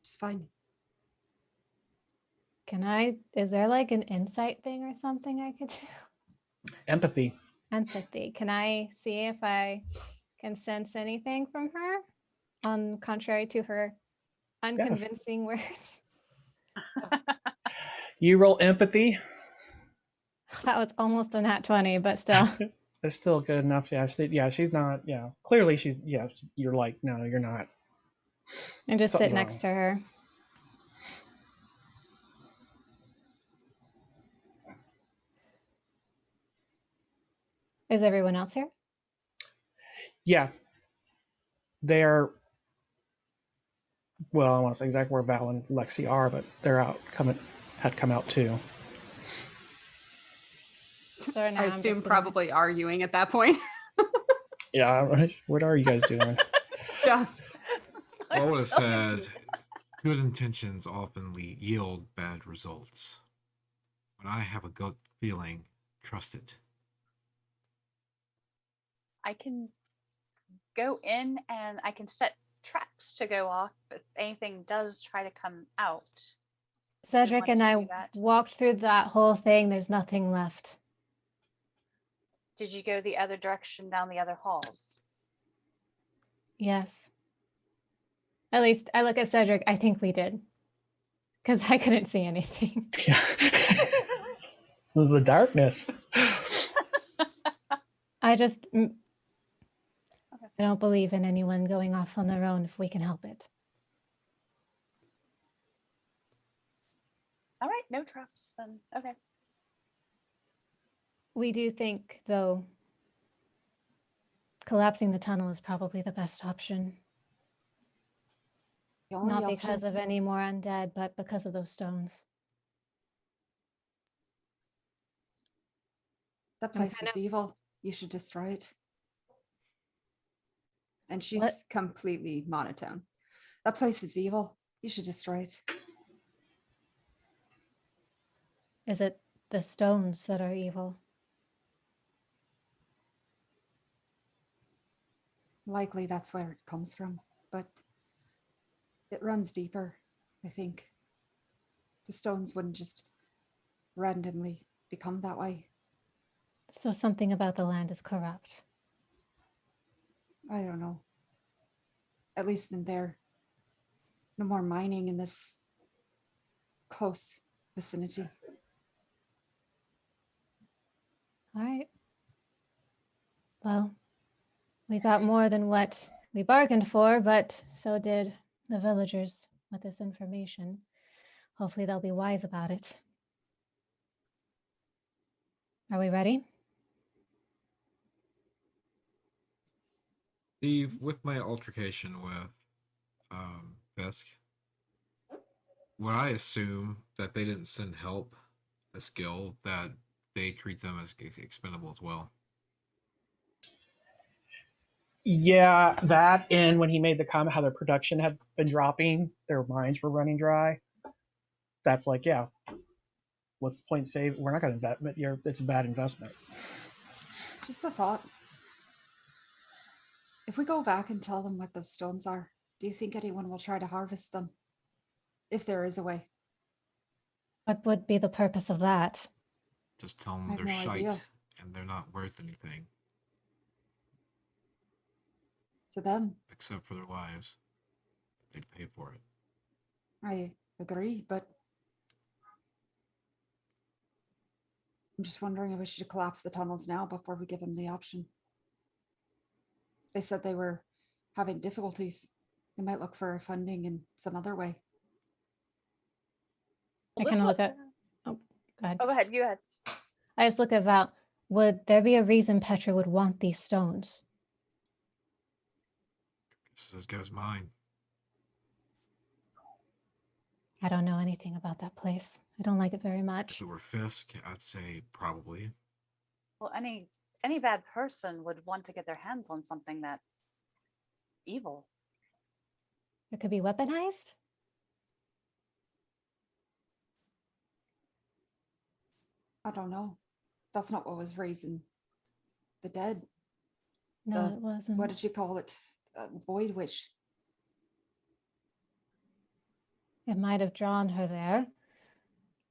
Just fine. is there like an insight thing or something I could do? Empathy. Empathy. Can I see if I can sense anything from her? On contrary to her unconvincing words. You roll empathy. That was almost a nat 20, but still. It's still good enough. Yeah, she's not. Yeah, clearly she's. Yeah, you're like, no, you're not. And just sit Something's next to her. Is everyone else here? Yeah, they're. Well, I want to say exactly where Val and Lexi are, but they're had come out too. So now I I'm just assume sitting probably arguing at that point. Yeah, what are you guys doing? Yeah. I would have said good intentions often yield bad results. When I have a gut feeling, trust it. I can go in and I can set traps to go off if anything does try to come out. Cedric and I walked through that whole thing. There's nothing left. Did you go the other direction down the other halls? Yes. At least I look at Cedric. I think we did. Because I couldn't see anything. Yeah, there's the darkness. I don't believe in anyone going off on their own if we can help it. All right, no traps then. Okay. We do think, though, collapsing the tunnel is probably the best option. Not because of any more undead, but because of those stones. That place is evil. You should destroy it. And she's What? completely monotone. That place is evil. You should destroy it. Is it the stones that are evil? Likely that's where it comes from, but it runs deeper, I think. The stones wouldn't just randomly become that way. So something about the land is corrupt. I don't know. At least in there. No more mining in this close vicinity. All right. Well, we got more than what we bargained for, but so did the villagers with this information. Hopefully they'll be wise about it. Are we ready? Steve, with my altercation with Vesk, would I assume that they didn't send help, a skill, that they treat them as expendable as well? Yeah, that and when he made the comment how their production had been dropping, their mines were running dry. That's like, yeah, what's the point? Save? We're not going to invest. It's a bad investment. Just a thought. If we go back and tell them what those stones are, do you think anyone will try to harvest them? If there is a way. What would be the purpose of that? Just tell them I have they're no shite idea. and they're not worth anything To them, except for their lives. They'd pay for it. I agree, but I'm just wondering if we should collapse the tunnels now before we give them the option. They said they were having difficulties. They might look for funding in some other way. I kind of look at. Oh, go ahead. Oh, go ahead. You go ahead. I just look at Val. Would there be a reason Petra would want these stones? This is as good as mine. I don't know anything about that place. I don't like it very If much. it were Fisk, I'd say probably. Well, any bad person would want to get their hands on something that evil. It could be weaponized. I don't know. That's not what was raising the dead. No, The- it wasn't. What did you call it? Void Witch. It might have drawn her there.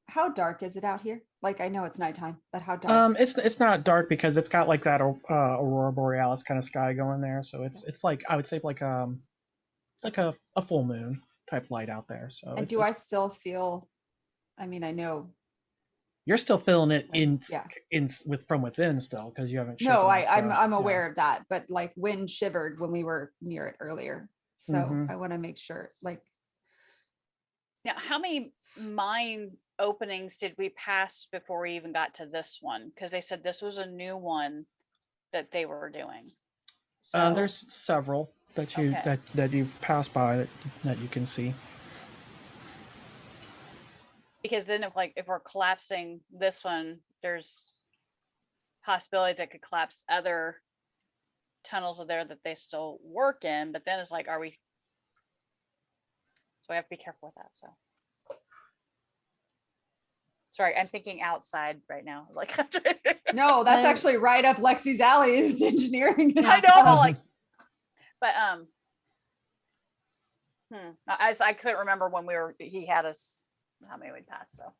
How dark is it out here? Like, I know it's nighttime, but how dark? It's not dark because it's got like that aurora borealis kind of sky going there, so it's like I would say like a full moon type light out there. So And it's- do I still feel? I mean, I know. You're still feeling it Yeah. from within still because you haven't. No, shaken off I'm the- I'm yeah. aware of that, but like wind shivered when we were near it earlier, so Mhm. I want to make sure. Like, Now, how many mine openings did we pass before we even got to this one? Because they said this was a new one that they were doing. So There's several that you Okay. that you've passed by that you can see. because then if we're collapsing this one, there's possibilities that could collapse other tunnels of there that they still work in. But then it's like, are we? So we have to be careful with that. So. Sorry, I'm thinking outside right now. Like, no, that's Um, actually right up Lexi's alley, is engineering. and I know, stuff. but like, but I couldn't remember when he had us how many we passed. So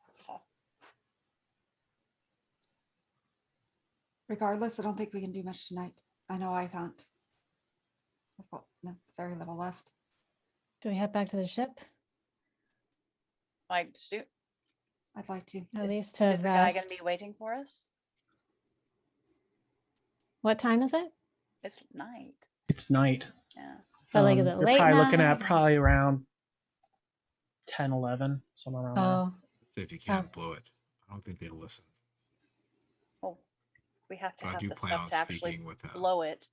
Regardless, I don't think we can do much tonight. I know I can't. I've got very little left. Do we head back to the ship? like, Stu, I'd like to. At is, least to is the guy rest. gonna be waiting for us? What time is it? It's night. It's night. Yeah. But like, is it You're late probably looking at night? probably around 10, 11, somewhere around there. Oh, See if you can't blow it. I don't think they'll listen. Well, we have to So I have do the plan stuff on to actually speaking with blow it.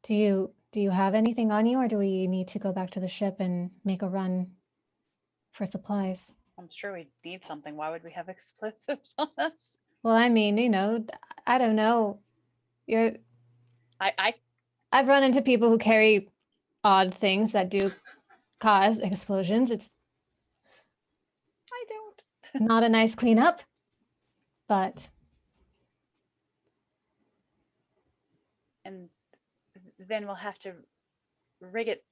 do you have anything on you, or do we need to go back to the ship and make a run for supplies? I'm sure we need something. Why would we have explosives on us? Well, I mean, I don't know. I've run into people who carry odd things that do cause explosions. It's I don't. not a nice cleanup, but And then we'll have to rig it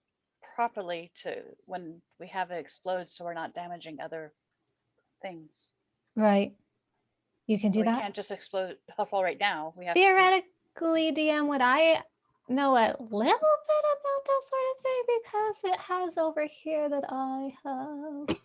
properly to when we have it explode, so we're not damaging other things. right. You can So do we that. can't just explode all right now. We have to. Theoretically, DM, would I know a little bit about that sort of thing because it has over here that I have.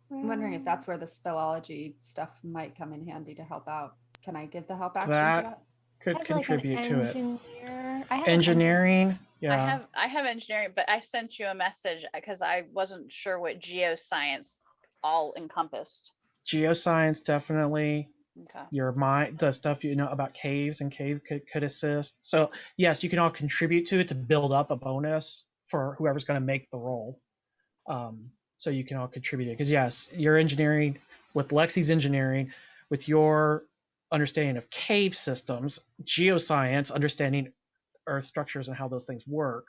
I'm wondering if that's where the spellology stuff might come in handy to help out. Can I give the help action That for that? could I have, like, an contribute to it. engineer. I have an Engineering, yeah. I have engineering, but I sent you a message because I wasn't sure what geoscience all encompassed. Geoscience definitely. Okay. Your mind, the stuff you know about caves and cave could assist. So yes, you can all contribute to it to build up a bonus for whoever's going to make the roll. So you can all contribute it because yes, your engineering with Lexi's engineering, with your understanding of cave systems, geoscience, understanding earth structures and how those things work.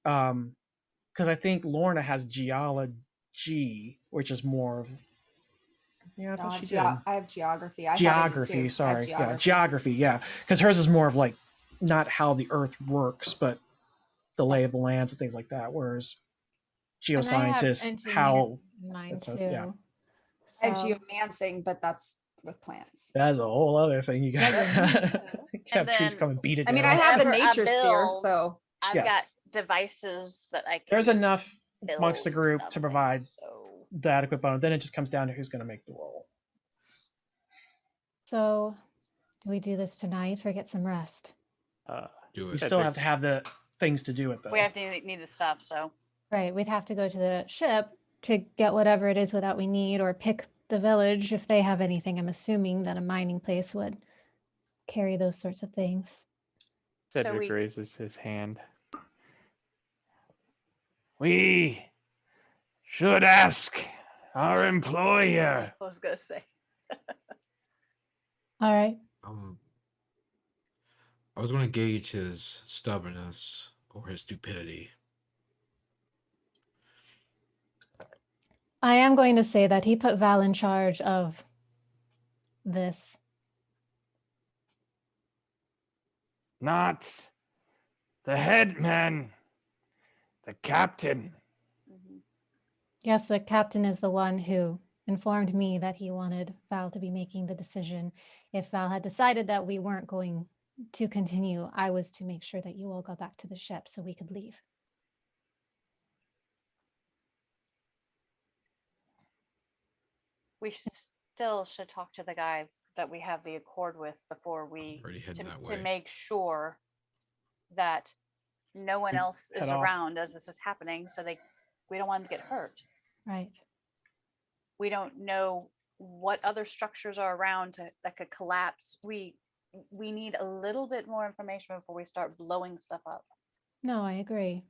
Because I think Lorna has geology, which is more of I thought she did. I have geography. I Geography, sorry. Yeah, geography, yeah. Because hers is more of like not how the earth works, but the lay of the lands and things like that. Whereas And I geoscience have is engineering how in mind that's too. yeah. I have So- geomancing, but that's with plants. that's a whole other thing. You got Yeah. you have trees then- come and beat it I mean, down. I have the Whenever I nature sphere, build, so I've Yes. got devices that I can. There's enough build amongst the and group stuff to like provide that, so- the adequate bonus. Then it just comes down to who's going to make the roll. So, do we do this tonight or get some rest? Do You it. still have to have the things to do it though. We have to need the stuff. So Right, we'd have to go to the ship to get whatever it is that we need or pick the village if they have anything. I'm assuming that a mining place would carry those sorts of things. Cedric raises his hand. We should ask our employer. I was gonna say. All right. I was going to gauge his stubbornness or his stupidity. I am going to say that he put Val in charge of this. Not the headman, the captain. Mhm. Yes, the captain is the one who informed me that he wanted Val to be making the decision. If Val had decided that we weren't going to continue, I was to make sure that you all got back to the ship so we could leave. We still should talk to the guy that we have the accord with before we Already heading that to way. make sure that no one else is Head off. around as this is happening, so we don't want them to get hurt. Right. We don't know what other structures are around that could collapse. We need a little bit more information before we start blowing stuff up. No, I agree.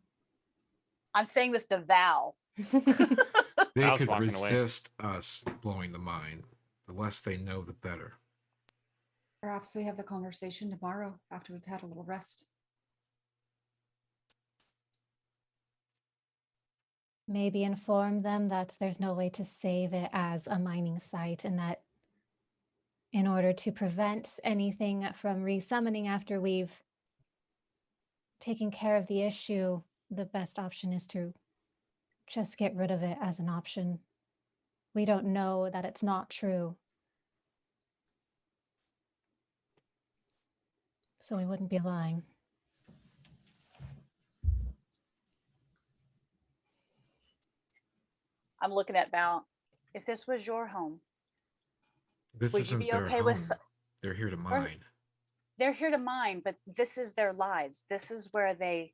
I'm saying this to Val. They Val's could walking away. resist us blowing the mine. The less they know, the better. Perhaps we have the conversation tomorrow after we've had a little rest. Maybe inform them that there's no way to save it as a mining site and that in order to prevent anything from resummoning after we've taken care of the issue, the best option is to just get rid of it as an option. We don't know that it's not true. So we wouldn't be lying. I'm looking at Val. If this was your home, This Would you isn't be their okay home. with They're here to mine. they're here to mine, but this is their lives. This is where they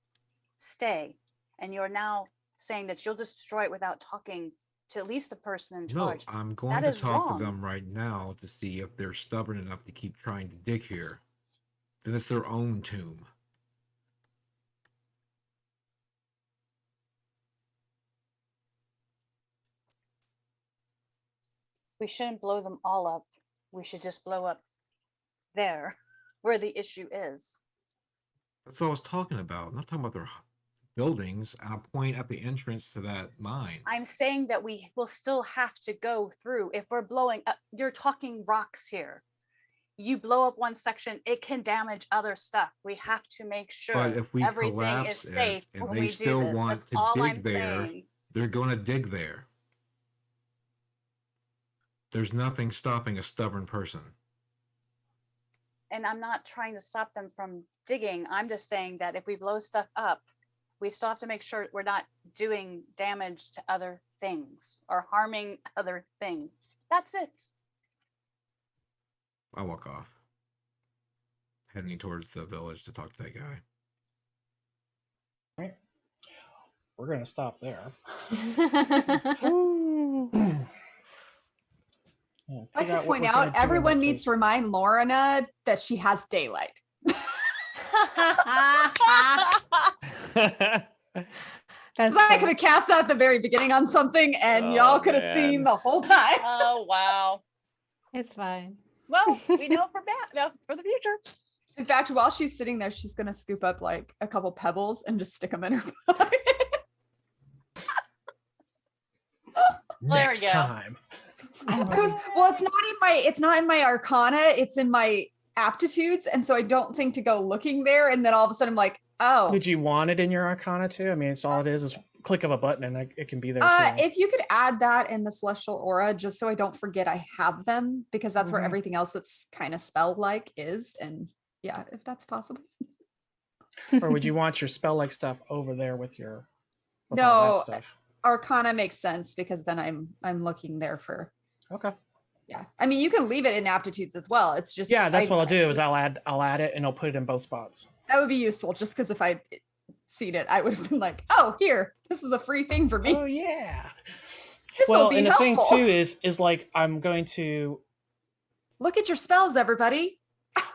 stay. And you're now saying that you'll destroy it without talking to at least the person in No, charge. I'm going That to is talk wrong. to them right now to see if they're stubborn enough to keep trying to dig here. Then it's their own tomb. We shouldn't blow them all up. We should just blow up there where the issue is. That's what I was talking about. I'm not talking about their buildings. I point at the entrance to that mine. I'm saying that we will still have to go through. If we're blowing up, you're talking rocks here. You blow up one section, it can damage other stuff. We have to make sure But if we everything is collapse safe it and when they we do still this. want That's to all dig I'm there, saying. they're going to dig there. There's nothing stopping a stubborn person. And I'm not trying to stop them from digging. I'm just saying that if we blow stuff up, we still have to make sure we're not doing damage to other things or harming other things. That's it. I'll walk off. Heading towards the village to talk to that guy. Right. We're going to stop there. Yeah, I'd like figure to what point we're gonna out, do in everyone that needs case. to remind Lorna that she has daylight. That's Because I could have cast that at the very beginning on something and Oh, y'all could have man. seen the whole time. Oh, wow. It's fine. Well, we know for the future. In fact, while she's sitting there, she's going to scoop up like a couple pebbles and just stick them in her pocket. There we Next go. time. It's not in my arcana, it's in my aptitudes, and so I don't think to go looking there, and then all of a sudden I'm like, oh. Did you want it in your Arcana too? I mean, it's all it is click of a button and it can be there. too. If you could add that in the celestial aura, just so I don't forget I have them, because that's where Mhm. everything else that's kind of spell like is, and yeah, if that's possible. Or would you want your spell like stuff over there with your all No, that stuff? Arcana makes sense because then I'm looking there for. Okay. Yeah, I mean, you can leave it in aptitudes as well. It's just Yeah, that's what I'll do is I'll add it and I'll put it in both spots. That would be useful, just because if I'd seen it, I would have been like, oh, here, this is a free thing for me. Oh yeah. This will Well, be and the helpful. thing too is like I'm going to. Look at your spells, everybody.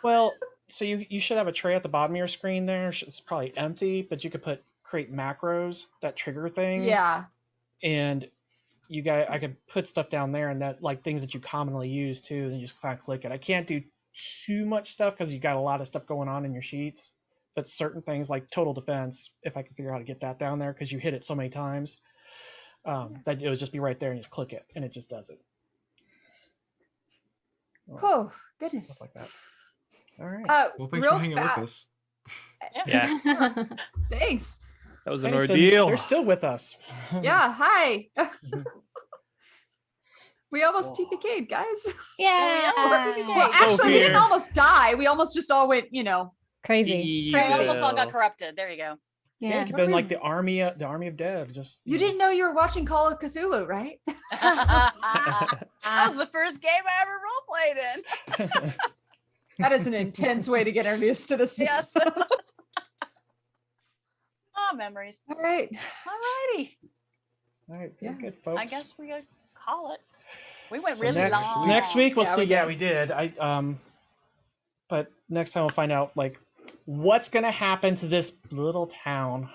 Well, so you should have a tray at the bottom of your screen there. It's probably empty, but you could create macros that trigger things. Yeah. And I could put stuff down there, and that like things that you commonly use too, and you just kind of click it. I can't do too much stuff because you got a lot of stuff going on in your sheets. But certain things like total defense, if I can figure out how to get that down there because you hit it so many times, that it would just be right there and you just click it and it just does it. Oh, goodness. Stuff like that. All right. Well, thanks real for hanging with us. Yeah, Thanks. that was an Thanks, and ordeal. they're still with us. Yeah, hi. We almost TPK'd, guys. Yeah. Well, actually, we didn't almost die. We almost just all went, Crazy. We almost all got corrupted. There you go. Yeah, Yeah. it could have been like the army of dead. Just You didn't know you were watching Call of Cthulhu, right? That was the first game I ever role played in. That is an intense way to get introduced to the Yes. system. Oh, memories. All right. Alrighty. All right, very Yeah. good, folks. I guess we gotta call it. We went So really long. next week we'll Yeah, see. we Yeah, did. we did. But next time we'll find out like what's gonna happen to this little town.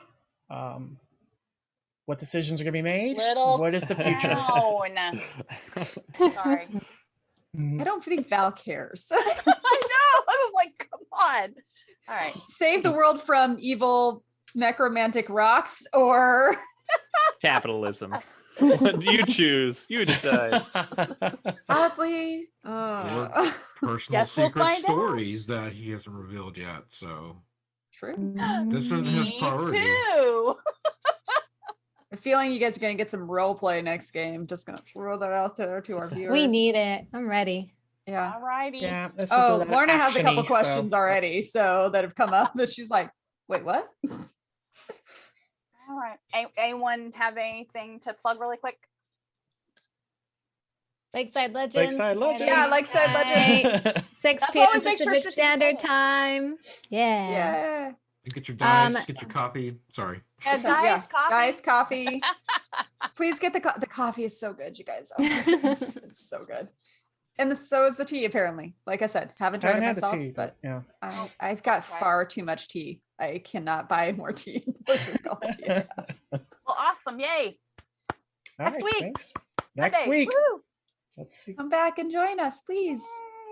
What decisions are gonna be made? Little What is the future? town. Sorry. I don't think Val cares. I know. I was like, come on. All right. Save the world from evil necromantic rocks or Capitalism. You choose. You decide. oddly. Personal Guess we'll secret find stories that he hasn't revealed yet. So True. this isn't his Me priority. too. I'm feeling you guys are gonna get some role play next game. Just gonna throw that out there to our viewers. We need it. I'm ready. Yeah. Alrighty. Yeah. this is Oh, that Lorna has a couple actiony, questions so- already, so that have come up that she's like, wait, what? All right. Anyone have anything to plug really quick? Lakeside Legends. Lakeside Legends. Yeah, Lakeside Legends. 6 That's p.m. always make sure Pacific to Standard say it. Time. Yeah. Yeah. Get your dice, get your copy. Sorry. Guys, Yeah. coffee. Guys, coffee. Please get the coffee is so good, you guys. Oh my goodness, it's so good. And so is the tea, apparently. Like I said, haven't tried Haven't it had the myself, tea, but yeah. I've got Right. far too much tea. I cannot buy more tea. Or drink all the tea I have. Well, awesome. Yay. All Next right, week. Thanks. Next Monday. week. Woo. Let's see. Come back and join us, please.